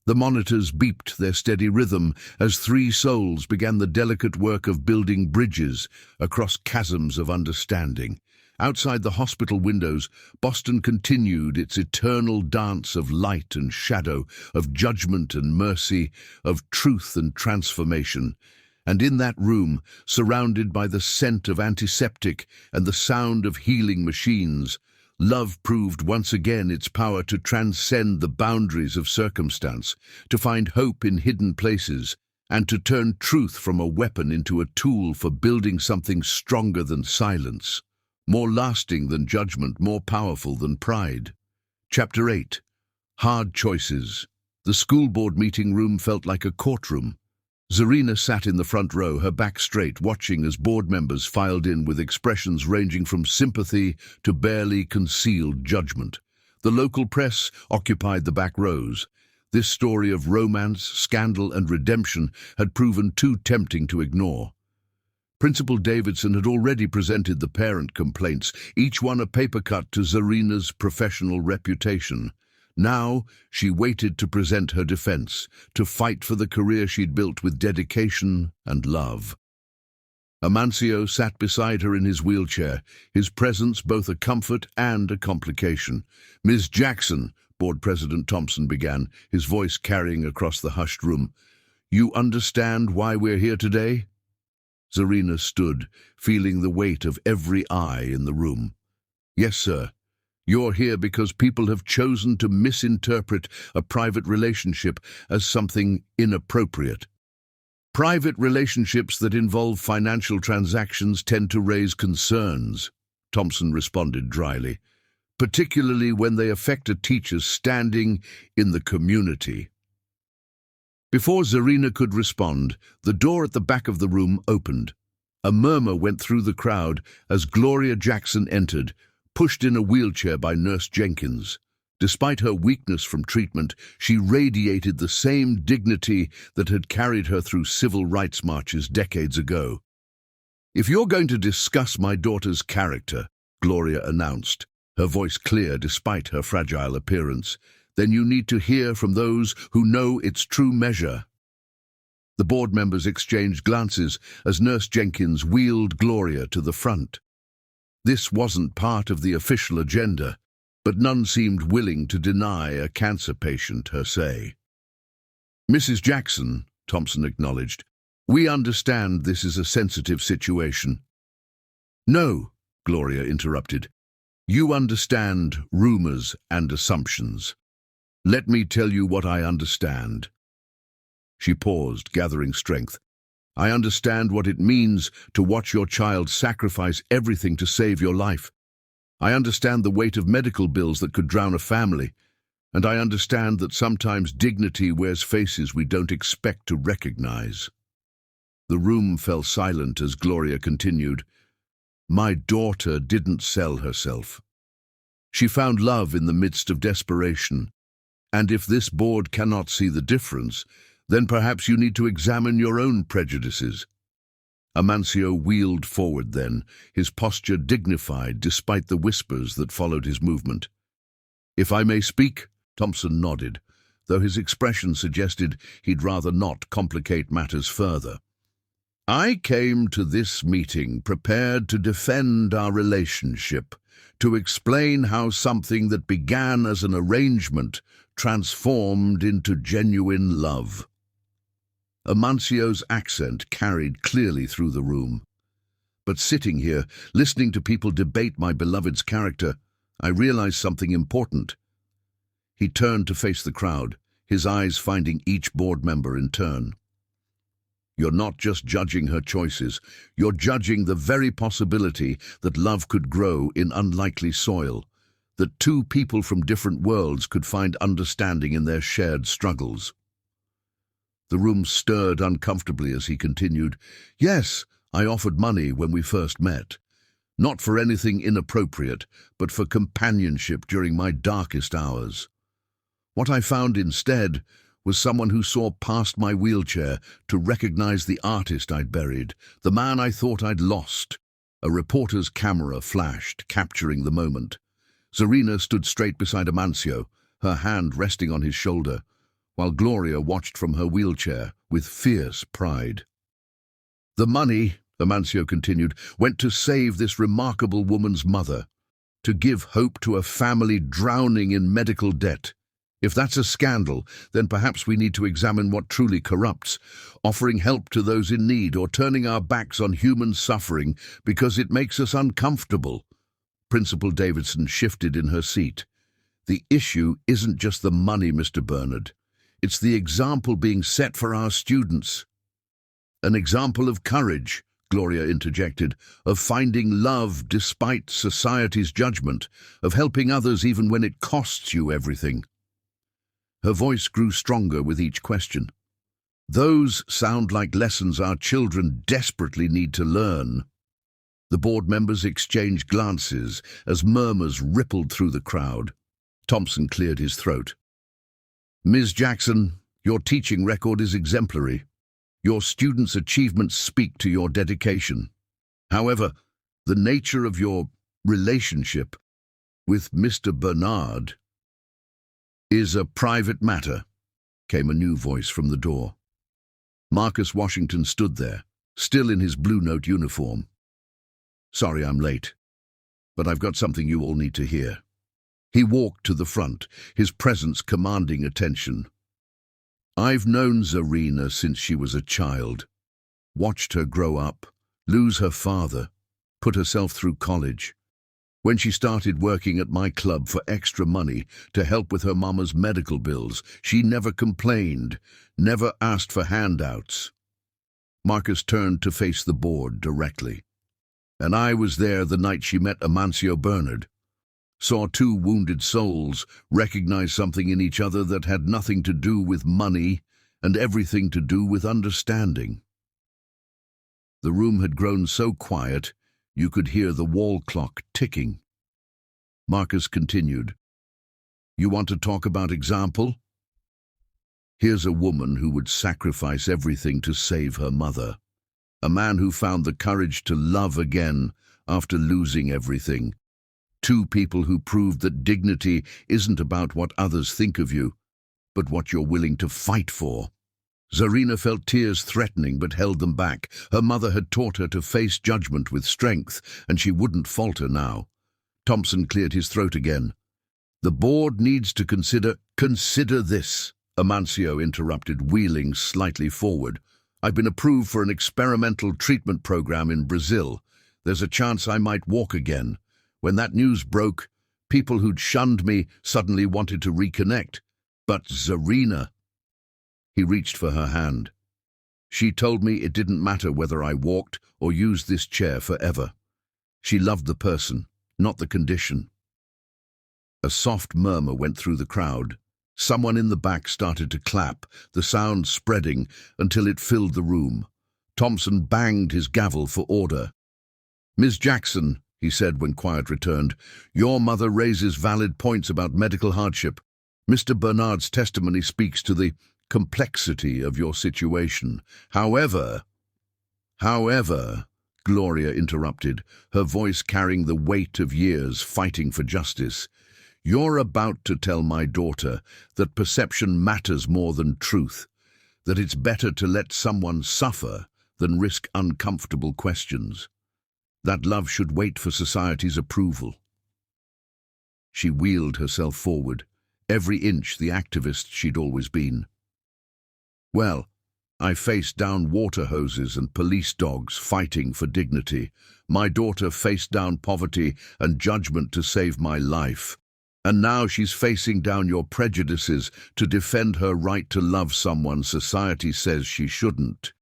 The monitors beeped their steady rhythm as three souls began the delicate work of building bridges across chasms of understanding. Outside the hospital windows, Boston continued its eternal dance of light and shadow, of judgment and mercy, of truth and transformation. And in that room, surrounded by the scent of antiseptic and the sound of healing machines, love proved once again its power to transcend the boundaries of circumstance, to find hope in hidden places, and to turn truth from a weapon into a tool for building something stronger than silence, more lasting than judgment, more powerful than pride. Chapter 8. Hard Choices. The school board meeting room felt like a courtroom. Zarina sat in the front row, her back straight, watching as board members filed in with expressions ranging from sympathy to barely concealed judgment. The local press occupied the back rows. This story of romance, scandal, and redemption had proven too tempting to ignore. Principal Davidson had already presented the parent complaints, each one a paper cut to Zarina's professional reputation. Now she waited to present her defense, to fight for the career she'd built with dedication and love. Amancio sat beside her in his wheelchair, his presence both a comfort and a complication. "Ms. Jackson," Board President Thompson began, his voice carrying across the hushed room, "you understand why we're here today?" Zarina stood, feeling the weight of every eye in the room. Yes, sir. You're here because people have chosen to misinterpret a private relationship as something inappropriate. Private relationships that involve financial transactions tend to raise concerns, Thompson responded dryly, particularly when they affect a teacher's standing in the community. Before Zarina could respond, the door at the back of the room opened. A murmur went through the crowd as Gloria Jackson entered, pushed in a wheelchair by Nurse Jenkins. Despite her weakness from treatment, she radiated the same dignity that had carried her through civil rights marches decades ago. "If you're going to discuss my daughter's character," Gloria announced, her voice clear despite her fragile appearance, "then you need to hear from those who know its true measure." The board members exchanged glances as Nurse Jenkins wheeled Gloria to the front. This wasn't part of the official agenda, but none seemed willing to deny a cancer patient her say. "Mrs. Jackson," Thompson acknowledged, "we understand this is a sensitive situation." "No," Gloria interrupted. "You understand rumors and assumptions. Let me tell you what I understand." She paused, gathering strength. "I understand what it means to watch your child sacrifice everything to save your life. I understand the weight of medical bills that could drown a family, and I understand that sometimes dignity wears faces we don't expect to recognize." The room fell silent as Gloria continued. "My daughter didn't sell herself. She found love in the midst of desperation, and if this board cannot see the difference, then perhaps you need to examine your own prejudices." Amancio wheeled forward then, his posture dignified despite the whispers that followed his movement. "If I may speak?" Thompson nodded, though his expression suggested he'd rather not complicate matters further. "I came to this meeting prepared to defend our relationship, to explain how something that began as an arrangement transformed into genuine love." Amancio's accent carried clearly through the room. "But sitting here, listening to people debate my beloved's character, I realized something important." He turned to face the crowd, his eyes finding each board member in turn. "You're not just judging her choices, you're judging the very possibility that love could grow in unlikely soil, that two people from different worlds could find understanding in their shared struggles." The room stirred uncomfortably as he continued. "Yes, I offered money when we first met. Not for anything inappropriate, but for companionship during my darkest hours. What I found instead was someone who saw past my wheelchair to recognize the artist I'd buried, the man I thought I'd lost." A reporter's camera flashed, capturing the moment. Zarina stood straight beside Amancio, her hand resting on his shoulder, while Gloria watched from her wheelchair with fierce pride. "The money," Amancio continued, "went to save this remarkable woman's mother, to give hope to a family drowning in medical debt. If that's a scandal, then perhaps we need to examine what truly corrupts, offering help to those in need or turning our backs on human suffering because it makes us uncomfortable." Principal Davidson shifted in her seat. "The issue isn't just the money, Mr. Bernard. It's the example being set for our students." "An example of courage," Gloria interjected, "of finding love despite society's judgment, of helping others even when it costs you everything." Her voice grew stronger with each question. "Those sound like lessons our children desperately need to learn." The board members exchanged glances as murmurs rippled through the crowd. Thompson cleared his throat. "Ms. Jackson, your teaching record is exemplary. Your students' achievements speak to your dedication. However, the nature of your relationship with Mr. Bernard is a private matter," came a new voice from the door. Marcus Washington stood there, still in his Blue Note uniform. "Sorry I'm late, but I've got something you all need to hear." He walked to the front, his presence commanding attention. "I've known Zarina since she was a child. Watched her grow up, lose her father, put herself through college. When she started working at my club for extra money to help with her mama's medical bills, she never complained, never asked for handouts. Marcus turned to face the board directly. And I was there the night she met Amancio Bernard. Saw two wounded souls recognize something in each other that had nothing to do with money and everything to do with understanding. The room had grown so quiet you could hear the wall clock ticking. Marcus continued, "You want to talk about example? Here's a woman who would sacrifice everything to save her mother. A man who found the courage to love again after losing everything. Two people who proved that dignity isn't about what others think of you, but what you're willing to fight for." Zarina felt tears threatening but held them back. Her mother had taught her to face judgment with strength, and she wouldn't falter now. Thompson cleared his throat again. "The board needs to consider this," Amancio interrupted, wheeling slightly forward. "I've been approved for an experimental treatment program in Brazil. There's a chance I might walk again. When that news broke, people who'd shunned me suddenly wanted to reconnect. But Zarina..." He reached for her hand. "She told me it didn't matter whether I walked or used this chair forever. She loved the person, not the condition." A soft murmur went through the crowd. Someone in the back started to clap, the sound spreading until it filled the room. Thompson banged his gavel for order. "Ms. Jackson," he said when quiet returned, "your mother raises valid points about medical hardship. Mr. Bernard's testimony speaks to the complexity of your situation. However, Gloria interrupted, her voice carrying the weight of years fighting for justice, you're about to tell my daughter that perception matters more than truth, that it's better to let someone suffer than risk uncomfortable questions, that love should wait for society's approval." She wheeled herself forward, every inch the activist she'd always been. "Well, I faced down water hoses and police dogs fighting for dignity. My daughter faced down poverty and judgment to save my life. And now she's facing down your prejudices to defend her right to love someone society says she shouldn't."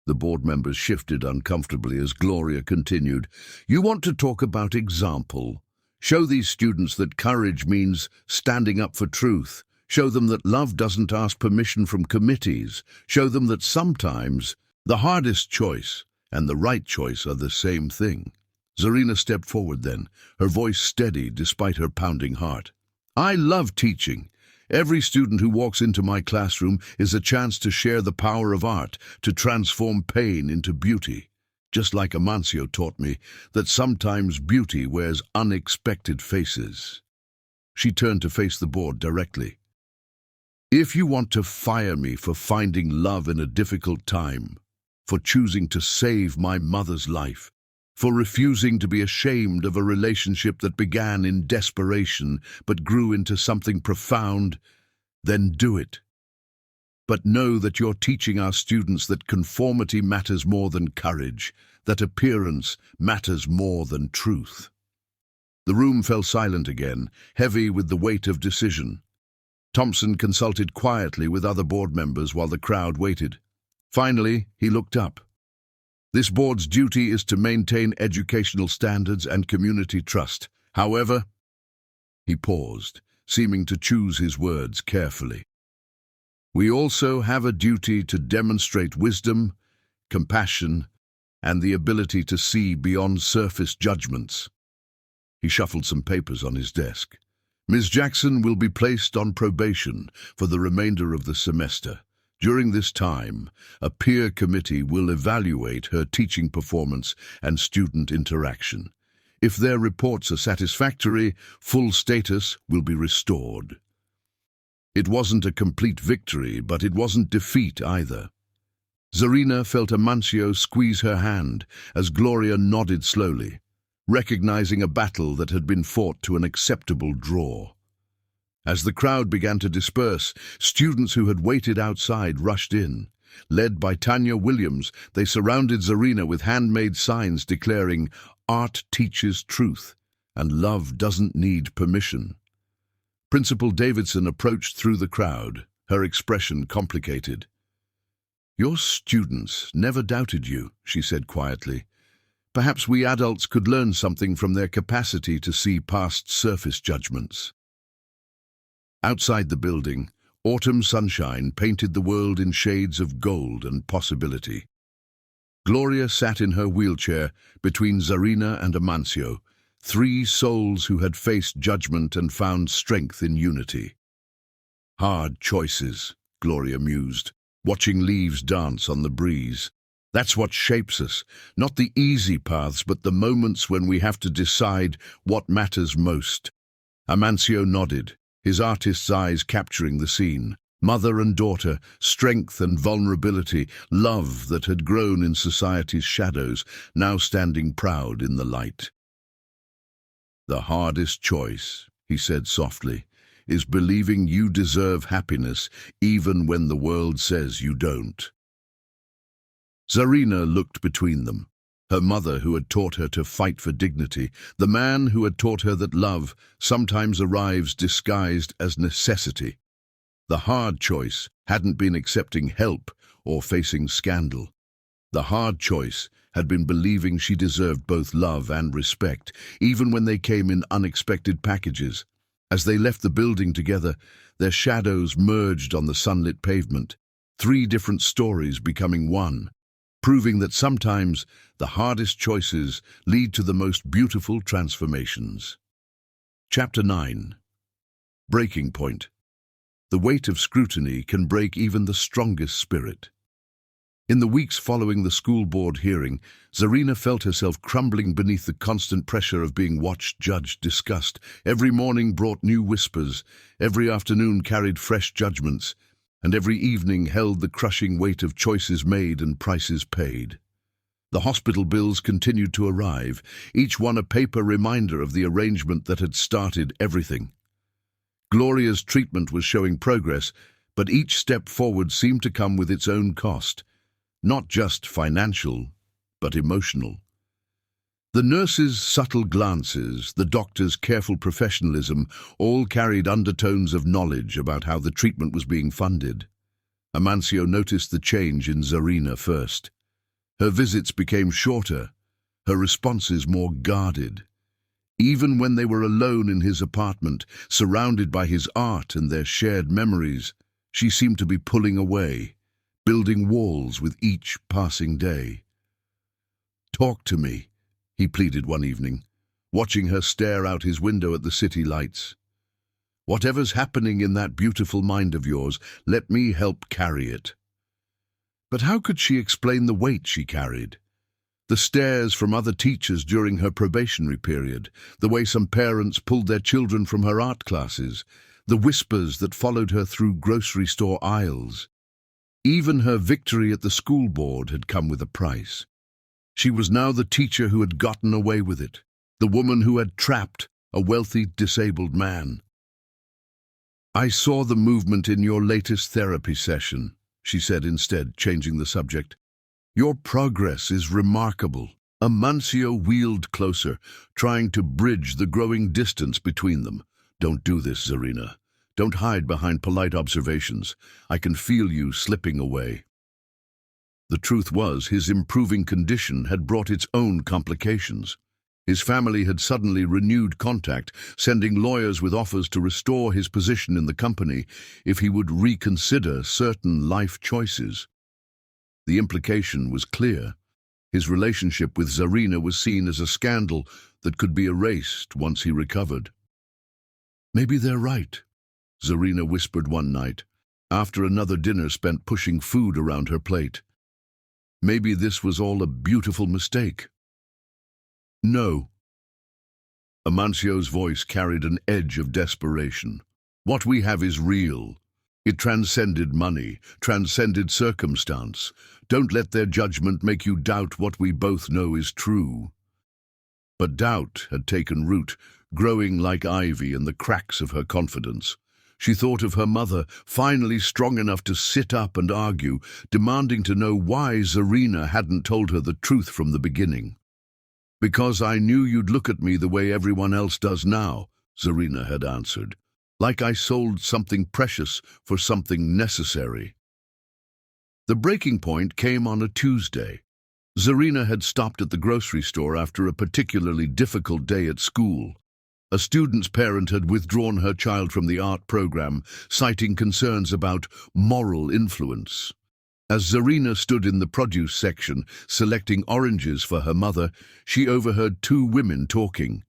The board members shifted uncomfortably as Gloria continued, "You want to talk about example. Show these students that courage means standing up for truth. Show them that love doesn't ask permission from committees. Show them that sometimes the hardest choice and the right choice are the same thing." Zarina stepped forward then, her voice steady despite her pounding heart. "I love teaching. Every student who walks into my classroom is a chance to share the power of art, to transform pain into beauty. Just like Amancio taught me that sometimes beauty wears unexpected faces." She turned to face the board directly. "If you want to fire me for finding love in a difficult time, for choosing to save my mother's life, for refusing to be ashamed of a relationship that began in desperation but grew into something profound, then do it. But know that you're teaching our students that conformity matters more than courage, that appearance matters more than truth." The room fell silent again, heavy with the weight of decision. Thompson consulted quietly with other board members while the crowd waited. Finally, he looked up. "This board's duty is to maintain educational standards and community trust. However," he paused, seeming to choose his words carefully, "we also have a duty to demonstrate wisdom, compassion, and the ability to see beyond surface judgments." He shuffled some papers on his desk. "Ms. Jackson will be placed on probation for the remainder of the semester. During this time, a peer committee will evaluate her teaching performance and student interaction. If their reports are satisfactory, full status will be restored." It wasn't a complete victory, but it wasn't defeat either. Zarina felt Amancio squeeze her hand as Gloria nodded slowly, recognizing a battle that had been fought to an acceptable draw. As the crowd began to disperse, students who had waited outside rushed in. Led by Tanya Williams, they surrounded Zarina with handmade signs declaring, Art teaches truth, and love doesn't need permission. Principal Davidson approached through the crowd, her expression complicated. "Your students never doubted you," she said quietly. "Perhaps we adults could learn something from their capacity to see past surface judgments." Outside the building, autumn sunshine painted the world in shades of gold and possibility. Gloria sat in her wheelchair between Zarina and Amancio, three souls who had faced judgment and found strength in unity. "Hard choices," Gloria mused, watching leaves dance on the breeze. "That's what shapes us, not the easy paths, but the moments when we have to decide what matters most." Amancio nodded, his artist's eyes capturing the scene. Mother and daughter, strength and vulnerability, love that had grown in society's shadows, now standing proud in the light. "The hardest choice," he said softly, "is believing you deserve happiness even when the world says you don't." Zarina looked between them. Her mother who had taught her to fight for dignity, the man who had taught her that love sometimes arrives disguised as necessity. The hard choice hadn't been accepting help or facing scandal. The hard choice had been believing she deserved both love and respect, even when they came in unexpected packages. As they left the building together, their shadows merged on the sunlit pavement, three different stories becoming one, proving that sometimes the hardest choices lead to the most beautiful transformations. Chapter 9. Breaking Point. The weight of scrutiny can break even the strongest spirit. In the weeks following the school board hearing, Zarina felt herself crumbling beneath the constant pressure of being watched, judged, discussed. Every morning brought new whispers, every afternoon carried fresh judgments, and every evening held the crushing weight of choices made and prices paid. The hospital bills continued to arrive, each one a paper reminder of the arrangement that had started everything. Gloria's treatment was showing progress, but each step forward seemed to come with its own cost, not just financial, but emotional. The nurses' subtle glances, the doctor's careful professionalism, all carried undertones of knowledge about how the treatment was being funded. Amancio noticed the change in Zarina first. Her visits became shorter, her responses more guarded. Even when they were alone in his apartment, surrounded by his art and their shared memories, she seemed to be pulling away, building walls with each passing day. "Talk to me," he pleaded one evening, watching her stare out his window at the city lights. "Whatever's happening in that beautiful mind of yours, let me help carry it." But how could she explain the weight she carried? The stares from other teachers during her probationary period, the way some parents pulled their children from her art classes, the whispers that followed her through grocery store aisles. Even her victory at the school board had come with a price. She was now the teacher who had gotten away with it, the woman who had trapped a wealthy, disabled man. "I saw the movement in your latest therapy session," she said instead, changing the subject. "Your progress is remarkable." Amancio wheeled closer, trying to bridge the growing distance between them. "Don't do this, Zarina. Don't hide behind polite observations. I can feel you slipping away." The truth was, his improving condition had brought its own complications. His family had suddenly renewed contact, sending lawyers with offers to restore his position in the company if he would reconsider certain life choices. The implication was clear. His relationship with Zarina was seen as a scandal that could be erased once he recovered. "Maybe they're right," Zarina whispered one night, after another dinner spent pushing food around her plate. "Maybe this was all a beautiful mistake." "No." Amancio's voice carried an edge of desperation. "What we have is real. It transcended money, transcended circumstance. Don't let their judgment make you doubt what we both know is true." But doubt had taken root, growing like ivy in the cracks of her confidence. She thought of her mother, finally strong enough to sit up and argue, demanding to know why Zarina hadn't told her the truth from the beginning. Because I knew you'd look at me the way everyone else does now, Zarina had answered, like I sold something precious for something necessary. The breaking point came on a Tuesday. Zarina had stopped at the grocery store after a particularly difficult day at school. A student's parent had withdrawn her child from the art program, citing concerns about moral influence. As Zarina stood in the produce section, selecting oranges for her mother, she overheard two women talking.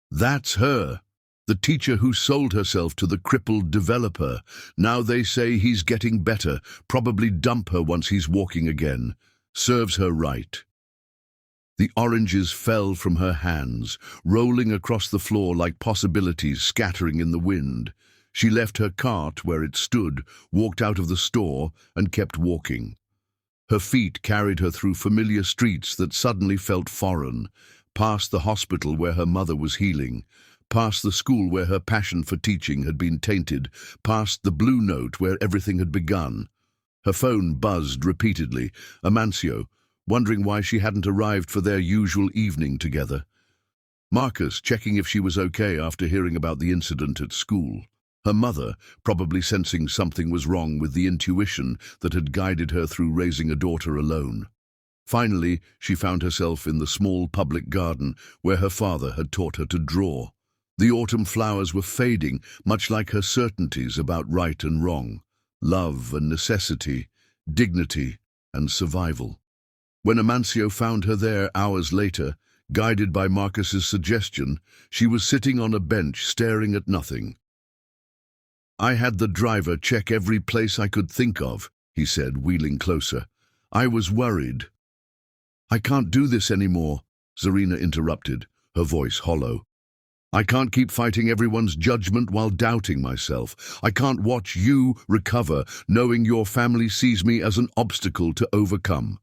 "That's her, the teacher who sold herself to the crippled developer. Now they say he's getting better, probably dump her once he's walking again. Serves her right." The oranges fell from her hands, rolling across the floor like possibilities scattering in the wind. She left her cart where it stood, walked out of the store, and kept walking. Her feet carried her through familiar streets that suddenly felt foreign, past the hospital where her mother was healing, past the school where her passion for teaching had been tainted, past the Blue Note where everything had begun. Her phone buzzed repeatedly. Amancio, wondering why she hadn't arrived for their usual evening together. Marcus, checking if she was okay after hearing about the incident at school. Her mother, probably sensing something was wrong with the intuition that had guided her through raising a daughter alone. Finally, she found herself in the small public garden where her father had taught her to draw. The autumn flowers were fading, much like her certainties about right and wrong, love and necessity, dignity and survival. When Amancio found her there hours later, guided by Marcus's suggestion, she was sitting on a bench staring at nothing. "I had the driver check every place I could think of," he said, wheeling closer. "I was worried." "I can't do this anymore," Zarina interrupted, her voice hollow. "I can't keep fighting everyone's judgment while doubting myself. I can't watch you recover, knowing your family sees me as an obstacle to overcome.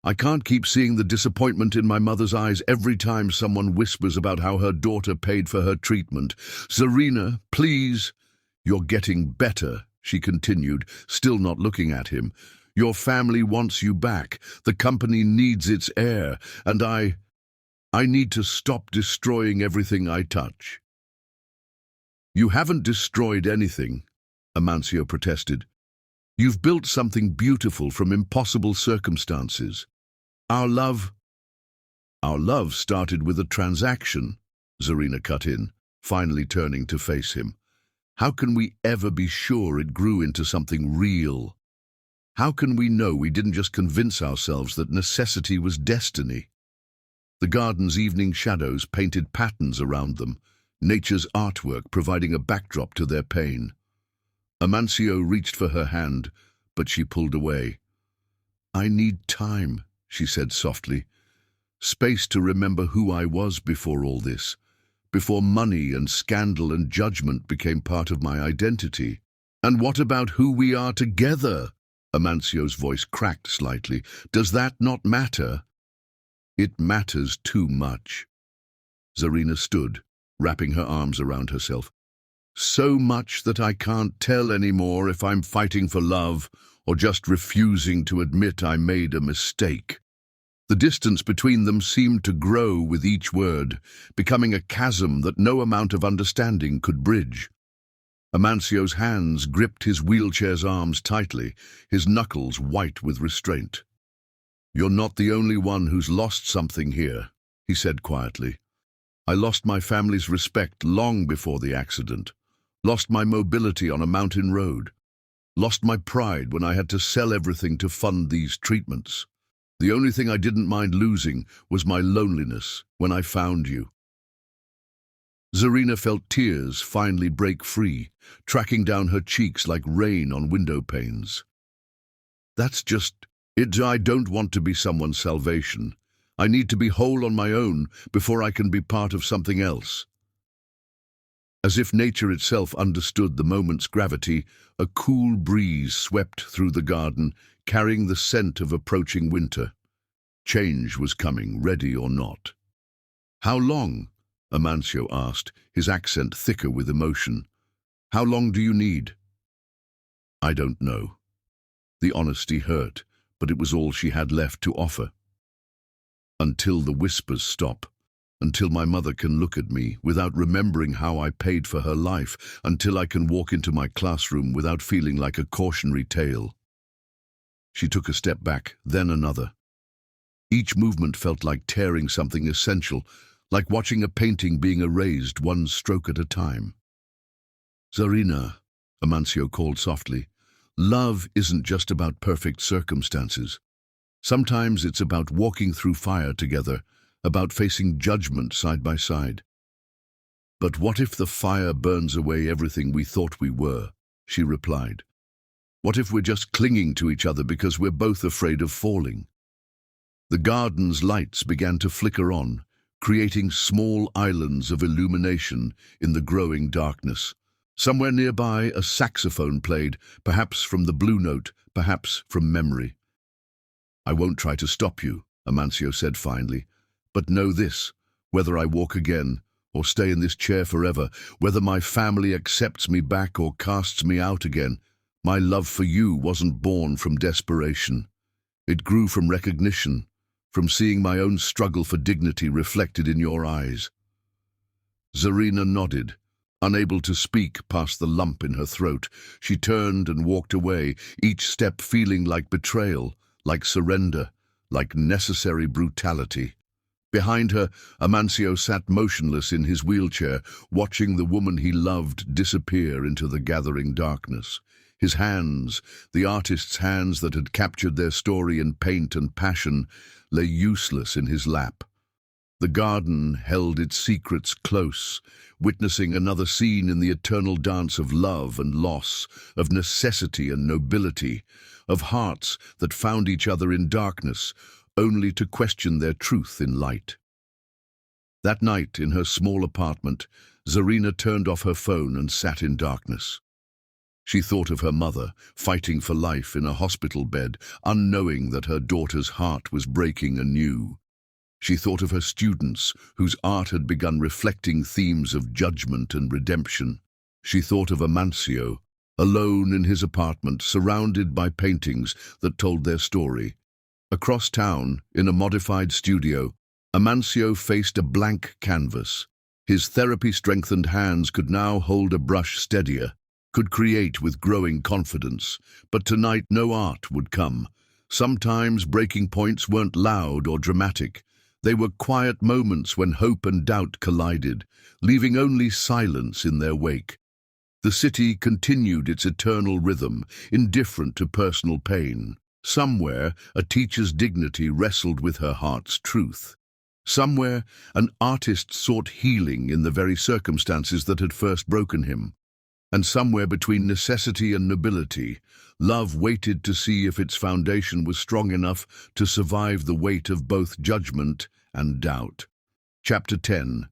I can't keep seeing the disappointment in my mother's eyes every time someone whispers about how her daughter paid for her treatment. Zarina, please." "You're getting better," she continued, still not looking at him. "Your family wants you back. The company needs its heir, and I need to stop destroying everything I touch." "You haven't destroyed anything," Amancio protested. "You've built something beautiful from impossible circumstances. Our love started with a transaction," Zarina cut in, finally turning to face him. "How can we ever be sure it grew into something real? How can we know we didn't just convince ourselves that necessity was destiny?" The garden's evening shadows painted patterns around them, nature's artwork providing a backdrop to their pain. Amancio reached for her hand, but she pulled away. "I need time," she said softly. "Space to remember who I was before all this, before money and scandal and judgment became part of my identity." "And what about who we are together?" Amancio's voice cracked slightly. "Does that not matter?" "It matters too much." Zarina stood, wrapping her arms around herself. "So much that I can't tell anymore if I'm fighting for love or just refusing to admit I made a mistake." The distance between them seemed to grow with each word, becoming a chasm that no amount of understanding could bridge. Amancio's hands gripped his wheelchair's arms tightly, his knuckles white with restraint. "You're not the only one who's lost something here," he said quietly. "I lost my family's respect long before the accident, lost my mobility on a mountain road, lost my pride when I had to sell everything to fund these treatments. The only thing I didn't mind losing was my loneliness when I found you." Zarina felt tears finally break free, tracking down her cheeks like rain on window panes. "That's just it. I don't want to be someone's salvation. I need to be whole on my own before I can be part of something else." As if nature itself understood the moment's gravity, a cool breeze swept through the garden, carrying the scent of approaching winter. Change was coming, ready or not. "How long?" Amancio asked, his accent thicker with emotion. "How long do you need?" "I don't know." The honesty hurt, but it was all she had left to offer. until the whispers stop, until my mother can look at me without remembering how I paid for her life, until I can walk into my classroom without feeling like a cautionary tale. She took a step back, then another. Each movement felt like tearing something essential, like watching a painting being erased one stroke at a time. "Zarina," Amancio called softly, "love isn't just about perfect circumstances. Sometimes it's about walking through fire together, about facing judgment side by side." "But what if the fire burns away everything we thought we were?" she replied. "What if we're just clinging to each other because we're both afraid of falling?" The garden's lights began to flicker on, creating small islands of illumination in the growing darkness. Somewhere nearby, a saxophone played, perhaps from the Blue Note, perhaps from memory. "I won't try to stop you," Amancio said finally, "but know this, whether I walk again or stay in this chair forever, whether my family accepts me back or casts me out again, my love for you wasn't born from desperation. It grew from recognition, from seeing my own struggle for dignity reflected in your eyes." Zarina nodded, unable to speak past the lump in her throat. She turned and walked away, each step feeling like betrayal, like surrender, like necessary brutality. Behind her, Amancio sat motionless in his wheelchair, watching the woman he loved disappear into the gathering darkness. His hands, the artist's hands that had captured their story in paint and passion, lay useless in his lap. The garden held its secrets close, witnessing another scene in the eternal dance of love and loss, of necessity and nobility, of hearts that found each other in darkness, only to question their truth in light. That night, in her small apartment, Zarina turned off her phone and sat in darkness. She thought of her mother, fighting for life in a hospital bed, unknowing that her daughter's heart was breaking anew. She thought of her students, whose art had begun reflecting themes of judgment and redemption. She thought of Amancio, alone in his apartment, surrounded by paintings that told their story. Across town, in a modified studio, Amancio faced a blank canvas. His therapy-strengthened hands could now hold a brush steadier, could create with growing confidence. But tonight no art would come. Sometimes breaking points weren't loud or dramatic. They were quiet moments when hope and doubt collided, leaving only silence in their wake. The city continued its eternal rhythm, indifferent to personal pain. Somewhere, a teacher's dignity wrestled with her heart's truth. Somewhere, an artist sought healing in the very circumstances that had first broken him. And somewhere between necessity and nobility, love waited to see if its foundation was strong enough to survive the weight of both judgment and doubt. Chapter 10.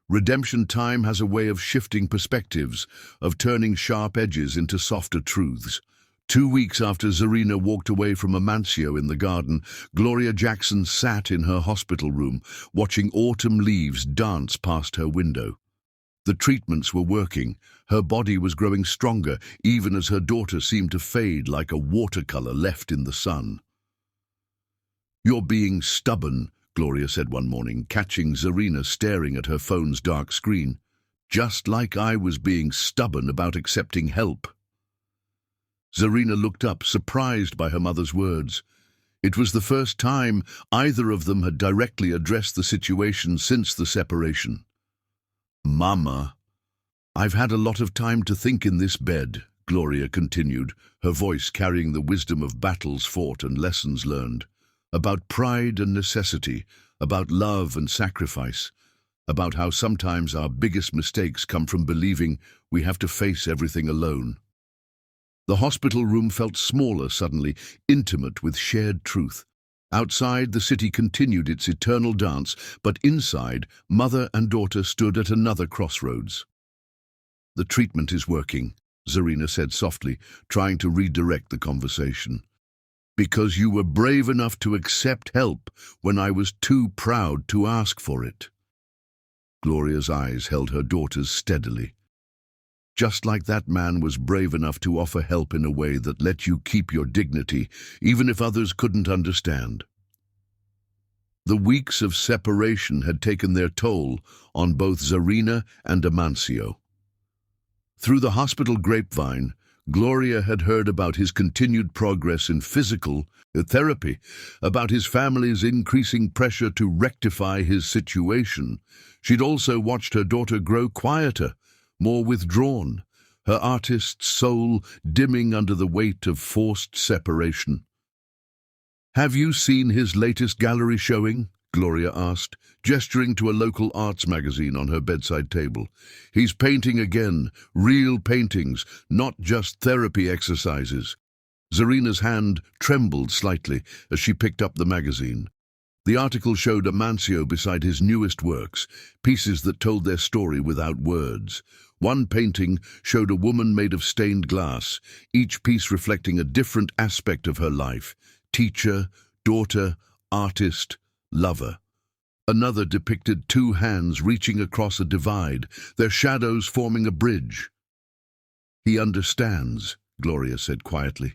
Redemption time has a way of shifting perspectives, of turning sharp edges into softer truths. 2 weeks after Zarina walked away from Amancio in the garden, Gloria Jackson sat in her hospital room, watching autumn leaves dance past her window. The treatments were working. Her body was growing stronger, even as her daughter seemed to fade like a watercolor left in the sun. "You're being stubborn," Gloria said one morning, catching Zarina staring at her phone's dark screen. "Just like I was being stubborn about accepting help." Zarina looked up, surprised by her mother's words. It was the first time either of them had directly addressed the situation since the separation. "Mama, I've had a lot of time to think in this bed," Gloria continued, her voice carrying the wisdom of battles fought and lessons learned. "About pride and necessity, about love and sacrifice, about how sometimes our biggest mistakes come from believing we have to face everything alone." The hospital room felt smaller suddenly, intimate with shared truth. Outside, the city continued its eternal dance, but inside, mother and daughter stood at another crossroads. "The treatment is working," Zarina said softly, trying to redirect the conversation. "Because you were brave enough to accept help when I was too proud to ask for it." Gloria's eyes held her daughter's steadily. "Just like that man was brave enough to offer help in a way that let you keep your dignity, even if others couldn't understand." The weeks of separation had taken their toll on both Zarina and Amancio. Through the hospital grapevine, Gloria had heard about his continued progress in physical therapy, about his family's increasing pressure to rectify his situation. She'd also watched her daughter grow quieter, more withdrawn, her artist's soul dimming under the weight of forced separation. "Have you seen his latest gallery showing?" Gloria asked, gesturing to a local arts magazine on her bedside table. "He's painting again, real paintings, not just therapy exercises." Zarina's hand trembled slightly as she picked up the magazine. The article showed Amancio beside his newest works, pieces that told their story without words. One painting showed a woman made of stained glass, each piece reflecting a different aspect of her life: teacher, daughter, artist, lover. Another depicted two hands reaching across a divide, their shadows forming a bridge. "He understands," Gloria said quietly,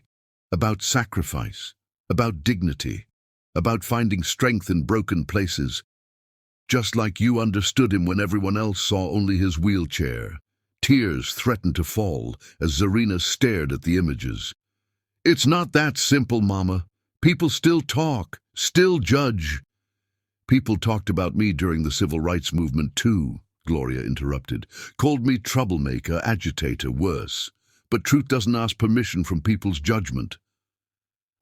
"about sacrifice, about dignity, about finding strength in broken places, just like you understood him when everyone else saw only his wheelchair." Tears threatened to fall as Zarina stared at the images. "It's not that simple, Mama. People still talk, still judge." "People talked about me during the civil rights movement too," Gloria interrupted. "Called me troublemaker, agitator, worse. But truth doesn't ask permission from people's judgment."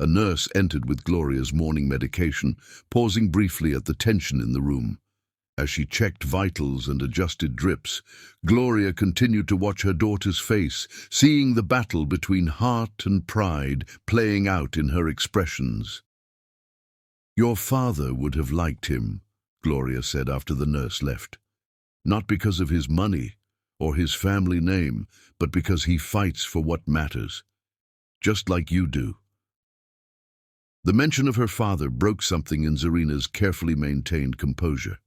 A nurse entered with Gloria's morning medication, pausing briefly at the tension in the room. As she checked vitals and adjusted drips, Gloria continued to watch her daughter's face, seeing the battle between heart and pride playing out in her expressions. "Your father would have liked him," Gloria said after the nurse left. "Not because of his money or his family name, but because he fights for what matters, just like you do." The mention of her father broke something in Zarina's carefully maintained composure.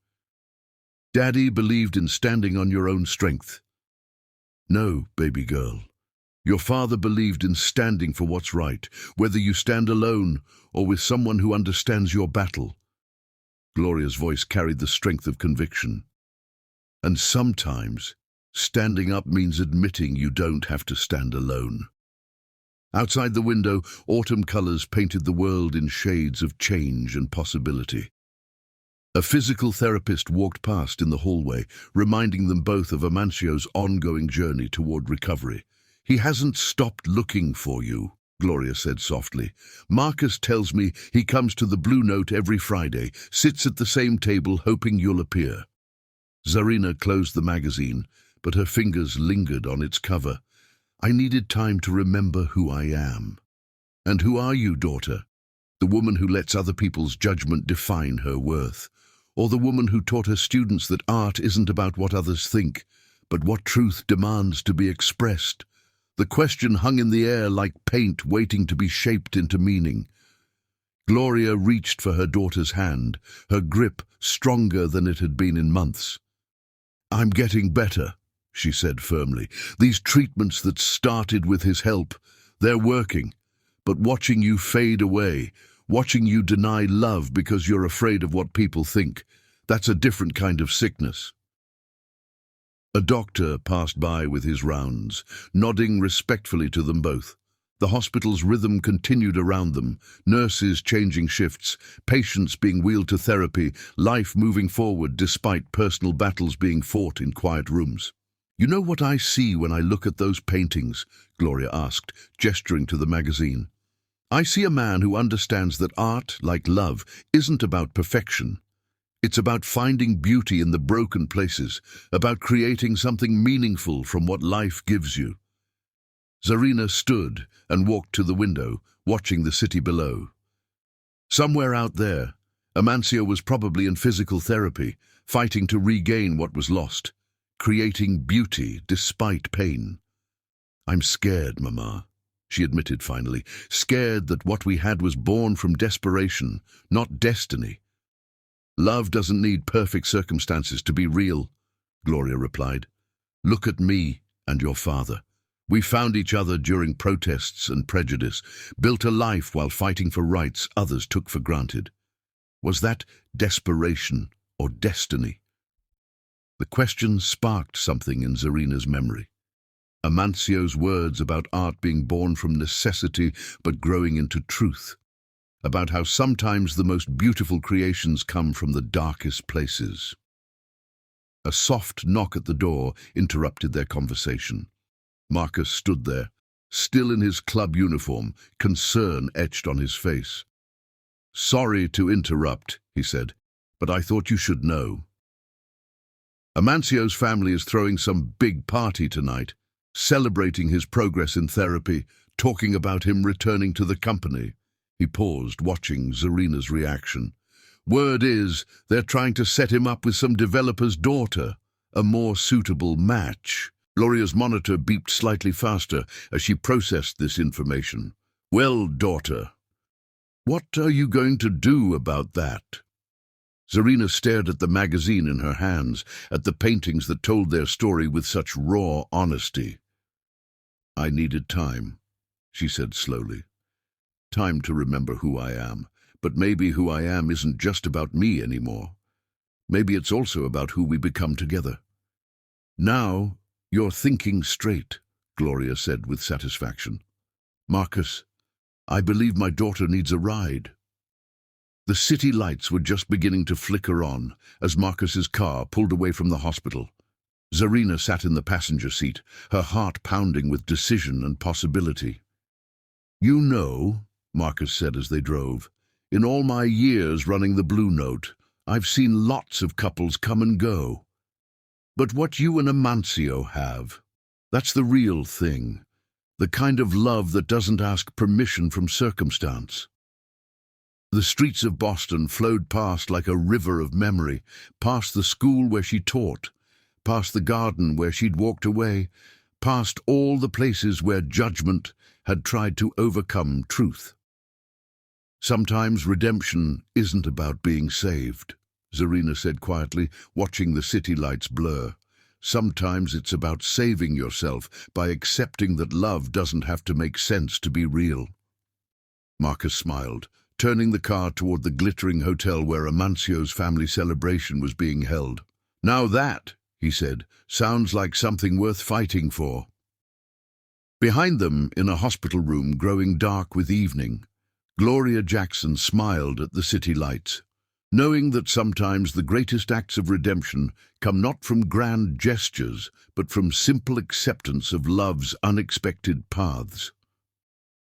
"Daddy believed in standing on your own strength." "No, baby girl. Your father believed in standing for what's right, whether you stand alone or with someone who understands your battle." Gloria's voice carried the strength of conviction. "And sometimes, standing up means admitting you don't have to stand alone." Outside the window, autumn colors painted the world in shades of change and possibility. A physical therapist walked past in the hallway, reminding them both of Amancio's ongoing journey toward recovery. "He hasn't stopped looking for you," Gloria said softly. "Marcus tells me he comes to the Blue Note every Friday, sits at the same table hoping you'll appear." Zarina closed the magazine, but her fingers lingered on its cover. "I needed time to remember who I am." "And who are you, daughter? The woman who lets other people's judgment define her worth? Or the woman who taught her students that art isn't about what others think, but what truth demands to be expressed?" The question hung in the air like paint waiting to be shaped into meaning. Gloria reached for her daughter's hand, her grip stronger than it had been in months. "I'm getting better," she said firmly. "These treatments that started with his help, they're working. But watching you fade away, watching you deny love because you're afraid of what people think, that's a different kind of sickness." A doctor passed by with his rounds, nodding respectfully to them both. The hospital's rhythm continued around them, nurses changing shifts, patients being wheeled to therapy, life moving forward despite personal battles being fought in quiet rooms. "You know what I see when I look at those paintings?" Gloria asked, gesturing to the magazine. "I see a man who understands that art, like love, isn't about perfection. It's about finding beauty in the broken places, about creating something meaningful from what life gives you." Zarina stood and walked to the window, watching the city below. Somewhere out there, Amancio was probably in physical therapy, fighting to regain what was lost, creating beauty despite pain. "I'm scared, Mama," she admitted finally, "scared that what we had was born from desperation, not destiny." "Love doesn't need perfect circumstances to be real," Gloria replied. "Look at me and your father. We found each other during protests and prejudice, built a life while fighting for rights others took for granted. Was that desperation or destiny? The question sparked something in Zarina's memory. Amancio's words about art being born from necessity but growing into truth, about how sometimes the most beautiful creations come from the darkest places. A soft knock at the door interrupted their conversation. Marcus stood there, still in his club uniform, concern etched on his face. "Sorry to interrupt," he said, "but I thought you should know. Amancio's family is throwing some big party tonight, celebrating his progress in therapy, talking about him returning to the company." He paused, watching Zarina's reaction. "Word is, they're trying to set him up with some developer's daughter, a more suitable match." Gloria's monitor beeped slightly faster as she processed this information. "Well, daughter, what are you going to do about that?" Zarina stared at the magazine in her hands, at the paintings that told their story with such raw honesty. "I needed time," she said slowly. "Time to remember who I am. But maybe who I am isn't just about me anymore. Maybe it's also about who we become together." "Now you're thinking straight," Gloria said with satisfaction. "Marcus, I believe my daughter needs a ride." The city lights were just beginning to flicker on as Marcus's car pulled away from the hospital. Zarina sat in the passenger seat, her heart pounding with decision and possibility. "You know," Marcus said as they drove, "in all my years running the Blue Note, I've seen lots of couples come and go. But what you and Amancio have, that's the real thing, the kind of love that doesn't ask permission from circumstance." The streets of Boston flowed past like a river of memory, past the school where she taught, past the garden where she'd walked away, past all the places where judgment had tried to overcome truth. "Sometimes redemption isn't about being saved," Zarina said quietly, watching the city lights blur. "Sometimes it's about saving yourself by accepting that love doesn't have to make sense to be real." Marcus smiled, turning the car toward the glittering hotel where Amancio's family celebration was being held. "Now that," he said, "sounds like something worth fighting for." Behind them, in a hospital room growing dark with evening, Gloria Jackson smiled at the city lights, knowing that sometimes the greatest acts of redemption come not from grand gestures, but from simple acceptance of love's unexpected paths.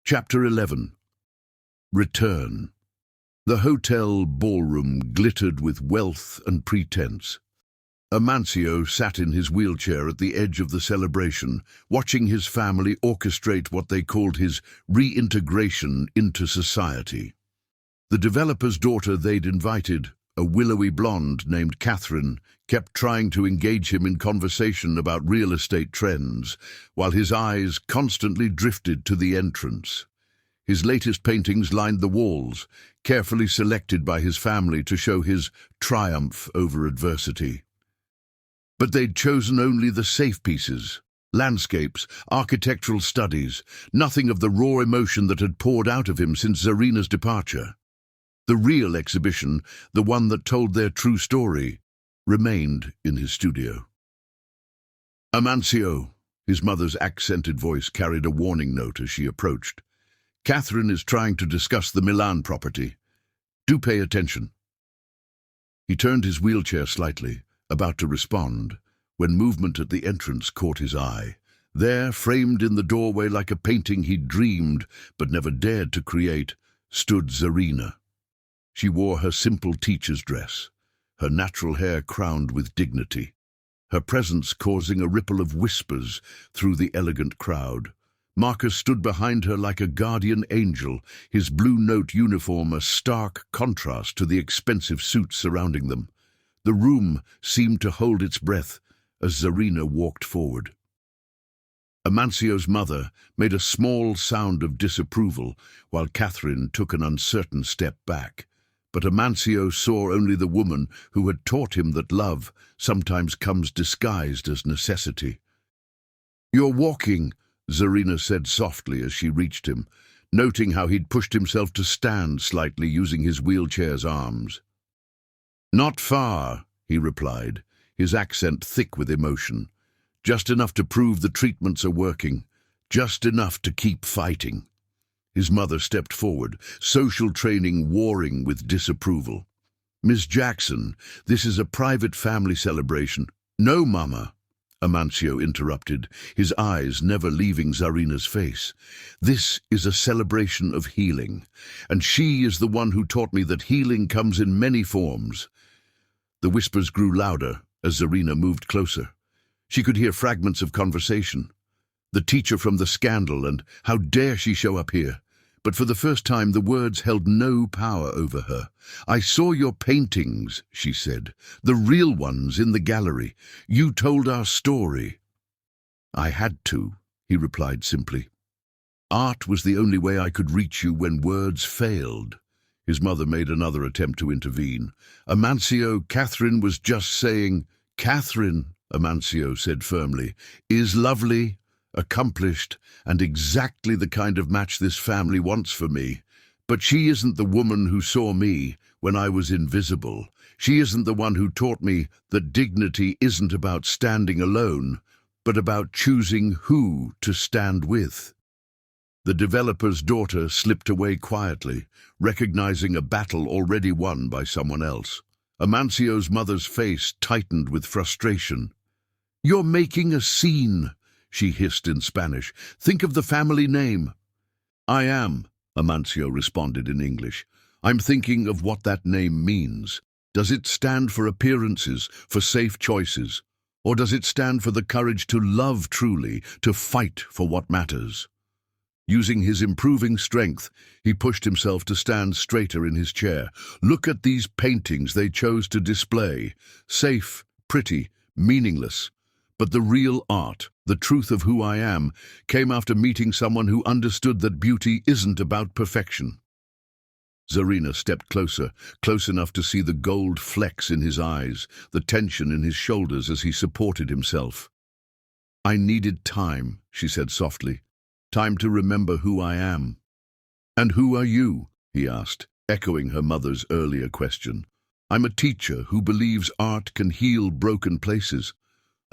Chapter 11. Return. The hotel ballroom glittered with wealth and pretense. Amancio sat in his wheelchair at the edge of the celebration, watching his family orchestrate what they called his reintegration into society. The developer's daughter they'd invited, a willowy blonde named Catherine, kept trying to engage him in conversation about real estate trends, while his eyes constantly drifted to the entrance. His latest paintings lined the walls, carefully selected by his family to show his triumph over adversity. But they'd chosen only the safe pieces, landscapes, architectural studies, nothing of the raw emotion that had poured out of him since Zarina's departure. The real exhibition, the one that told their true story, remained in his studio. "Amancio," his mother's accented voice carried a warning note as she approached. "Catherine is trying to discuss the Milan property. Do pay attention." He turned his wheelchair slightly, about to respond, when movement at the entrance caught his eye. There, framed in the doorway like a painting he'd dreamed but never dared to create, stood Zarina. She wore her simple teacher's dress, her natural hair crowned with dignity, her presence causing a ripple of whispers through the elegant crowd. Marcus stood behind her like a guardian angel, his Blue Note uniform a stark contrast to the expensive suits surrounding them. The room seemed to hold its breath as Zarina walked forward. Amancio's mother made a small sound of disapproval, while Catherine took an uncertain step back. But Amancio saw only the woman who had taught him that love sometimes comes disguised as necessity. "You're walking," Zarina said softly as she reached him. noting how he'd pushed himself to stand slightly using his wheelchair's arms. "Not far," he replied, his accent thick with emotion. "Just enough to prove the treatments are working. Just enough to keep fighting." His mother stepped forward, social training warring with disapproval. "Miss Jackson, this is a private family celebration." "No, Mama," Amancio interrupted, his eyes never leaving Zarina's face. "This is a celebration of healing, and she is the one who taught me that healing comes in many forms." The whispers grew louder as Zarina moved closer. She could hear fragments of conversation. The teacher from the scandal, and how dare she show up here? But for the first time the words held no power over her. "I saw your paintings," she said, "the real ones in the gallery. You told our story." "I had to," he replied simply. "Art was the only way I could reach you when words failed." His mother made another attempt to intervene. "Amancio, Catherine was just saying—" "Catherine," Amancio said firmly, "is lovely, accomplished, and exactly the kind of match this family wants for me. But she isn't the woman who saw me when I was invisible. She isn't the one who taught me that dignity isn't about standing alone, but about choosing who to stand with." The developer's daughter slipped away quietly, recognizing a battle already won by someone else. Amancio's mother's face tightened with frustration. "You're making a scene," she hissed in Spanish. "Think of the family name." "I am," Amancio responded in English. "I'm thinking of what that name means. Does it stand for appearances, for safe choices? Or does it stand for the courage to love truly, to fight for what matters?" Using his improving strength, he pushed himself to stand straighter in his chair. "Look at these paintings they chose to display. Safe, pretty, meaningless. But the real art, the truth of who I am, came after meeting someone who understood that beauty isn't about perfection." Zarina stepped closer, close enough to see the gold flecks in his eyes, the tension in his shoulders as he supported himself. "I needed time," she said softly. "Time to remember who I am." "And who are you?" he asked, echoing her mother's earlier question. "I'm a teacher who believes art can heal broken places.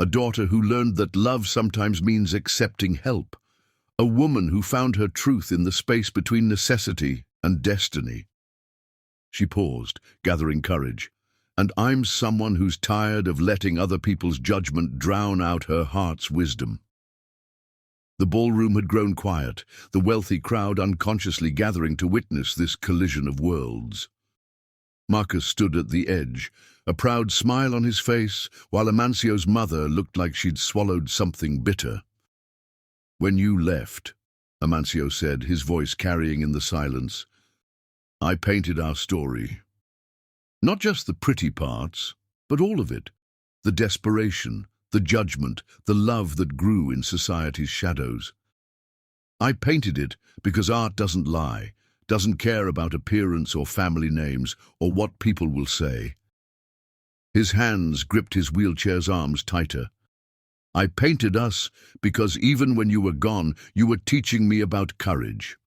A daughter who learned that love sometimes means accepting help. A woman who found her truth in the space between necessity and destiny." She paused, gathering courage. "And I'm someone who's tired of letting other people's judgment drown out her heart's wisdom." The ballroom had grown quiet, the wealthy crowd unconsciously gathering to witness this collision of worlds. Marcus stood at the edge, a proud smile on his face, while Amancio's mother looked like she'd swallowed something bitter. "When you left," Amancio said, his voice carrying in the silence, "I painted our story. Not just the pretty parts, but all of it. The desperation, the judgment, the love that grew in society's shadows. I painted it because art doesn't lie, doesn't care about appearance or family names or what people will say." His hands gripped his wheelchair's arms tighter. "I painted us because even when you were gone, you were teaching me about courage,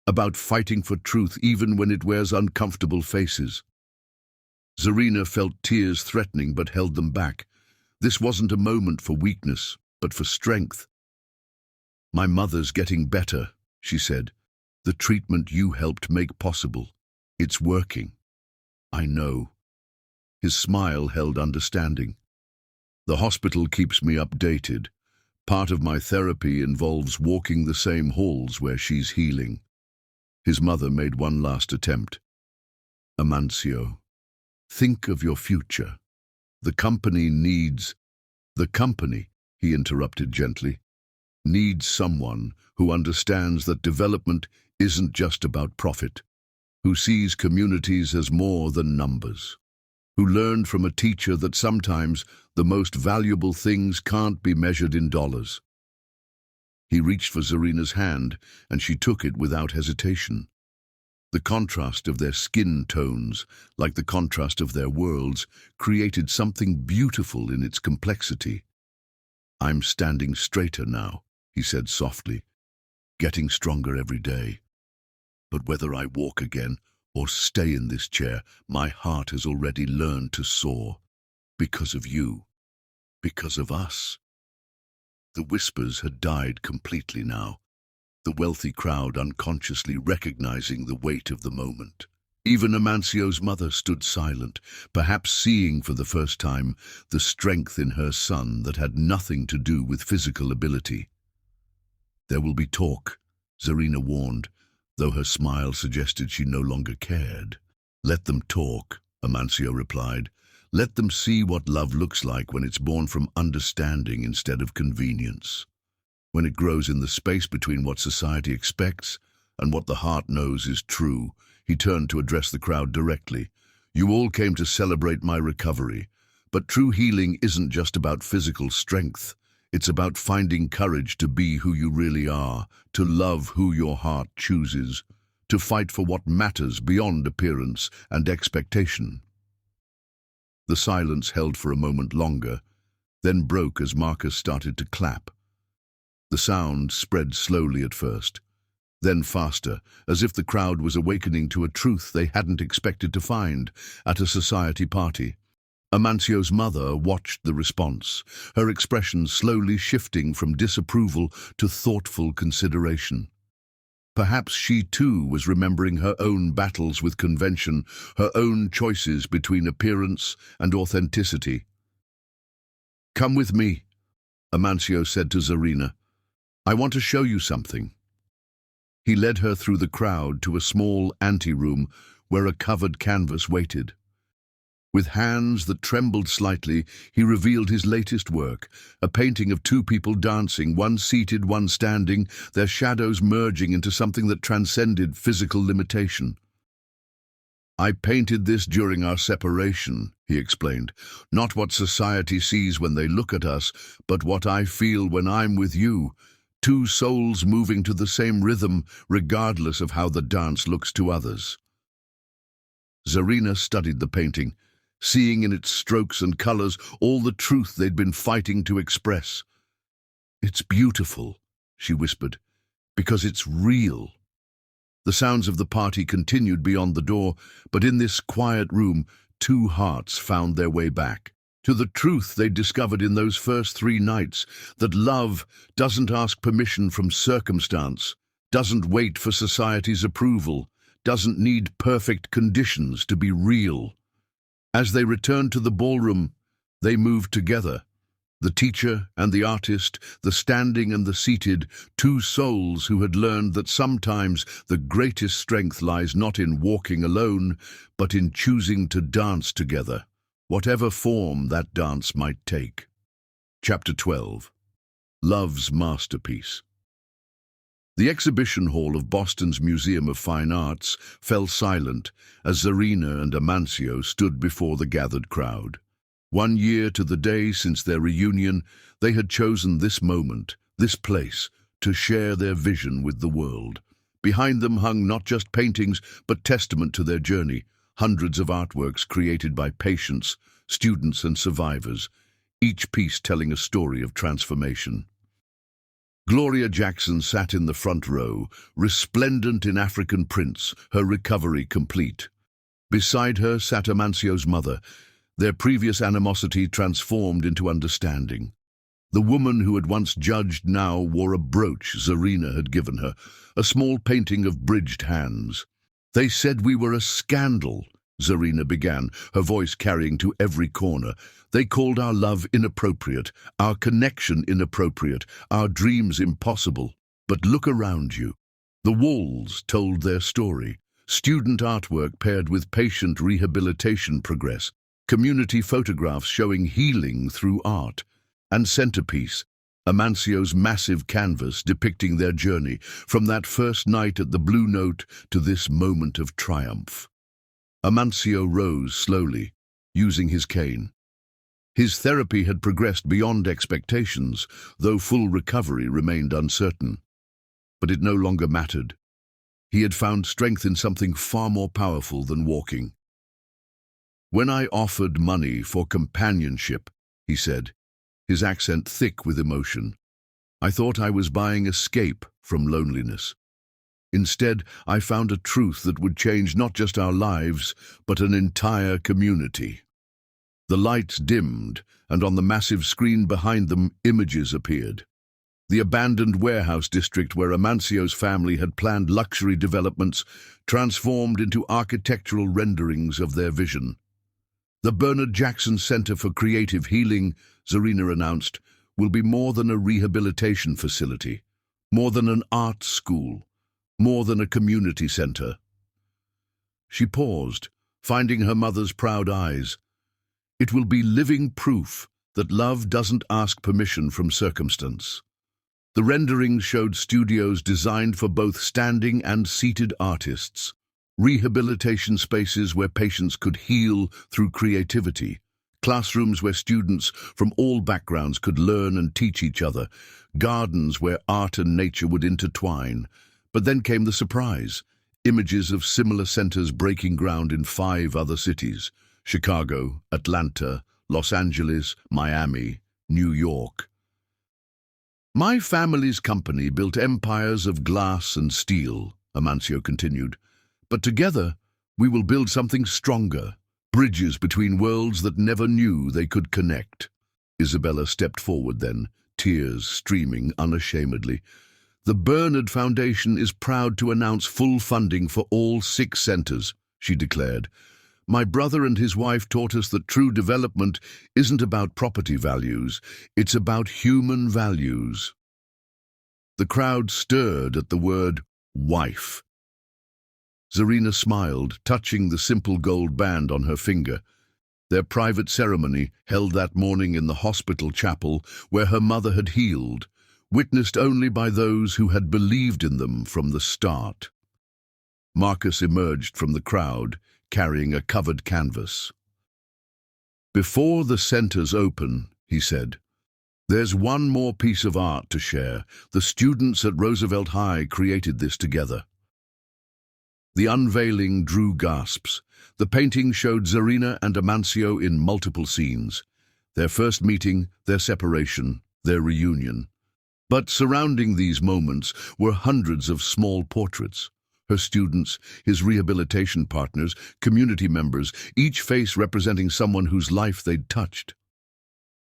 about fighting for truth even when it wears uncomfortable faces." Zarina felt tears threatening but held them back. This wasn't a moment for weakness, but for strength. "My mother's getting better," she said. "The treatment you helped make possible. It's working." "I know." His smile held understanding. "The hospital keeps me updated. Part of my therapy involves walking the same halls where she's healing." His mother made one last attempt. "Amancio, think of your future. The company needs—" "The company," he interrupted gently, "needs someone who understands that development isn't just about profit, who sees communities as more than numbers, who learned from a teacher that sometimes the most valuable things can't be measured in dollars." He reached for Zarina's hand, and she took it without hesitation. The contrast of their skin tones, like the contrast of their worlds, created something beautiful in its complexity. "I'm standing straighter now," he said softly, "getting stronger every day. But whether I walk again or stay in this chair, my heart has already learned to soar. Because of you. Because of us. The whispers had died completely now, the wealthy crowd unconsciously recognizing the weight of the moment. Even Amansio's mother stood silent, perhaps seeing for the first time the strength in her son that had nothing to do with physical ability. There will be talk, Zarina warned, though her smile suggested she no longer cared. Let them talk, Amancio replied. Let them see what love looks like when it's born from understanding instead of convenience. When it grows in the space between what society expects and what the heart knows is true. He turned to address the crowd directly. You all came to celebrate my recovery, but true healing isn't just about physical strength. It's about finding courage to be who you really are, to love who your heart chooses, to fight for what matters beyond appearance and expectation. The silence held for a moment longer, then broke as Marcus started to clap. The sound spread slowly at first, then faster, as if the crowd was awakening to a truth they hadn't expected to find at a society party. Amansio's mother watched the response, her expression slowly shifting from disapproval to thoughtful consideration. Perhaps she too was remembering her own battles with convention, her own choices between appearance and authenticity. Come with me, Amancio said to Zarina. I want to show you something. He led her through the crowd to a small anteroom where a covered canvas waited. With hands that trembled slightly, he revealed his latest work, a painting of two people dancing, one seated, one standing, their shadows merging into something that transcended physical limitation. I painted this during our separation, he explained. Not what society sees when they look at us, but what I feel when I'm with you. Two souls moving to the same rhythm, regardless of how the dance looks to others. Zarina studied the painting, seeing in its strokes and colors all the truth they'd been fighting to express. It's beautiful, she whispered, because it's real. The sounds of the party continued beyond the door, but in this quiet room, two hearts found their way back to the truth they'd discovered in those first 3 nights, that love doesn't ask permission from circumstance, doesn't wait for society's approval, doesn't need perfect conditions to be real. As they returned to the ballroom, they moved together. The teacher and the artist, the standing and the seated, two souls who had learned that sometimes the greatest strength lies not in walking alone, but in choosing to dance together, whatever form that dance might take. Chapter 12. Love's Masterpiece. The exhibition hall of Boston's Museum of Fine Arts fell silent as Zarina and Amancio stood before the gathered crowd. 1 year to the day since their reunion, they had chosen this moment, this place, to share their vision with the world. Behind them hung not just paintings, but testament to their journey, hundreds of artworks created by patients, students and survivors, each piece telling a story of transformation. Gloria Jackson sat in the front row, resplendent in African prints, her recovery complete. Beside her sat Amancio's mother, their previous animosity transformed into understanding. The woman who had once judged now wore a brooch Zarina had given her, a small painting of bridged hands. They said we were a scandal, Zarina began, her voice carrying to every corner. They called our love inappropriate, our connection inappropriate, our dreams impossible. But look around you. The walls told their story. Student artwork paired with patient rehabilitation progress, community photographs showing healing through art, and centerpiece, Amancio's massive canvas depicting their journey, from that first night at the Blue Note to this moment of triumph. Amancio rose slowly, using his cane. His therapy had progressed beyond expectations, though full recovery remained uncertain. But it no longer mattered. He had found strength in something far more powerful than walking. When I offered money for companionship, he said, his accent thick with emotion, I thought I was buying escape from loneliness. Instead, I found a truth that would change not just our lives, but an entire community. The lights dimmed, and on the massive screen behind them, images appeared. The abandoned warehouse district where Amancio's family had planned luxury developments transformed into architectural renderings of their vision. The Bernard Jackson Center for Creative Healing, Zarina announced, will be more than a rehabilitation facility, more than an art school, more than a community center. She paused, finding her mother's proud eyes. It will be living proof that love doesn't ask permission from circumstance. The renderings showed studios designed for both standing and seated artists, rehabilitation spaces where patients could heal through creativity, classrooms where students from all backgrounds could learn and teach each other, gardens where art and nature would intertwine. But then came the surprise: images of similar centers breaking ground in 5 other cities: Chicago, Atlanta, Los Angeles, Miami, New York. My family's company built empires of glass and steel, Amancio continued, but together we will build something stronger, bridges between worlds that never knew they could connect. Isabella stepped forward then, tears streaming unashamedly. The Bernard Foundation is proud to announce full funding for all 6 centers, she declared. My brother and his wife taught us that true development isn't about property values, it's about human values. The crowd stirred at the word wife. Zarina smiled, touching the simple gold band on her finger. Their private ceremony, held that morning in the hospital chapel where her mother had healed, witnessed only by those who had believed in them from the start. Marcus emerged from the crowd, carrying a covered canvas. Before the centers open, he said, there's one more piece of art to share. The students at Roosevelt High created this together. The unveiling drew gasps. The painting showed Zarina and Amancio in multiple scenes. Their first meeting, their separation, their reunion. But surrounding these moments were hundreds of small portraits. Her students, his rehabilitation partners, community members, each face representing someone whose life they'd touched.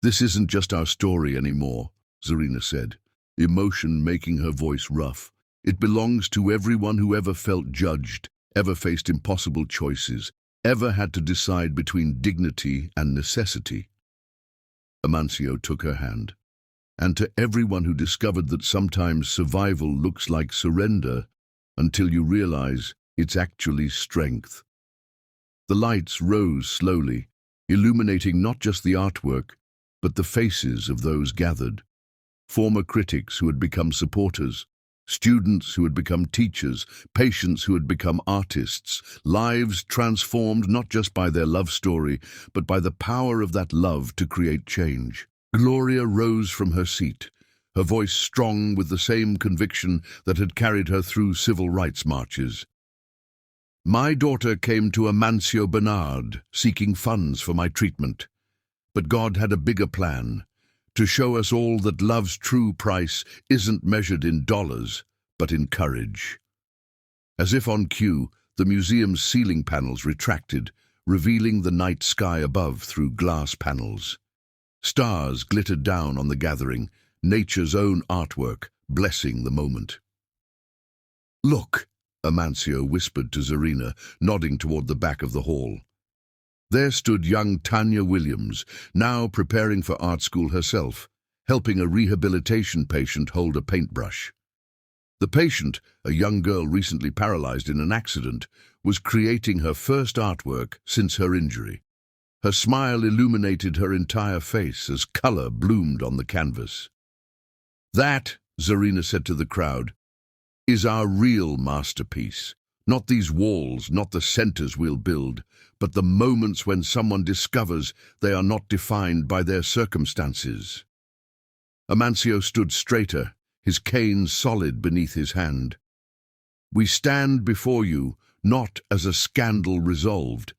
This isn't just our story anymore, Zarina said, emotion making her voice rough. It belongs to everyone who ever felt judged, ever faced impossible choices, ever had to decide between dignity and necessity. Amancio took her hand. And to everyone who discovered that sometimes survival looks like surrender until you realize it's actually strength. The lights rose slowly, illuminating not just the artwork, but the faces of those gathered. Former critics who had become supporters, students who had become teachers, patients who had become artists, lives transformed not just by their love story, but by the power of that love to create change. Gloria rose from her seat, her voice strong with the same conviction that had carried her through civil rights marches. My daughter came to Amancio Bernard, seeking funds for my treatment. But God had a bigger plan, to show us all that love's true price isn't measured in dollars, but in courage. As if on cue, the museum's ceiling panels retracted, revealing the night sky above through glass panels. Stars glittered down on the gathering, nature's own artwork, blessing the moment. Look, Amancio whispered to Zarina, nodding toward the back of the hall. There stood young Tanya Williams, now preparing for art school herself, helping a rehabilitation patient hold a paintbrush. The patient, a young girl recently paralyzed in an accident, was creating her first artwork since her injury. Her smile illuminated her entire face as color bloomed on the canvas. That, Zarina said to the crowd, is our real masterpiece. Not these walls, not the centers we'll build, but the moments when someone discovers they are not defined by their circumstances. Amancio stood straighter, his cane solid beneath his hand. We stand before you not as a scandal resolved,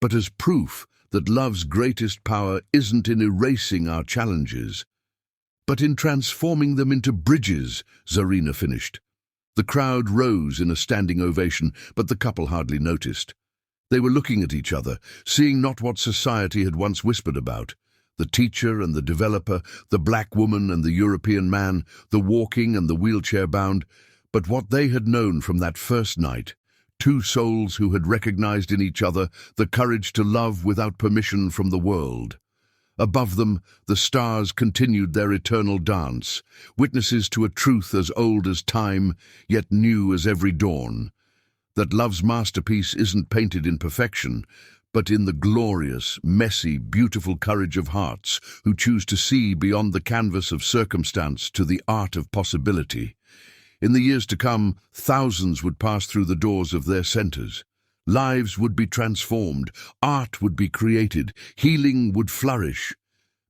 but as proof that love's greatest power isn't in erasing our challenges, but in transforming them into bridges, Zarina finished. The crowd rose in a standing ovation, but the couple hardly noticed. They were looking at each other, seeing not what society had once whispered about. The teacher and the developer, the black woman and the European man, the walking and the wheelchair-bound, but what they had known from that first night. Two souls who had recognized in each other the courage to love without permission from the world. Above them, the stars continued their eternal dance, witnesses to a truth as old as time, yet new as every dawn. That love's masterpiece isn't painted in perfection, but in the glorious, messy, beautiful courage of hearts who choose to see beyond the canvas of circumstance to the art of possibility. In the years to come, thousands would pass through the doors of their centers. Lives would be transformed, art would be created, healing would flourish.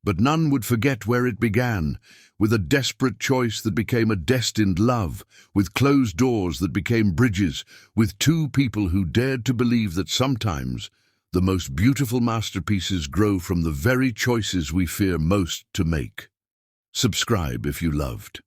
But none would forget where it began, with a desperate choice that became a destined love, with closed doors that became bridges, with two people who dared to believe that sometimes the most beautiful masterpieces grow from the very choices we fear most to make. Subscribe if you loved.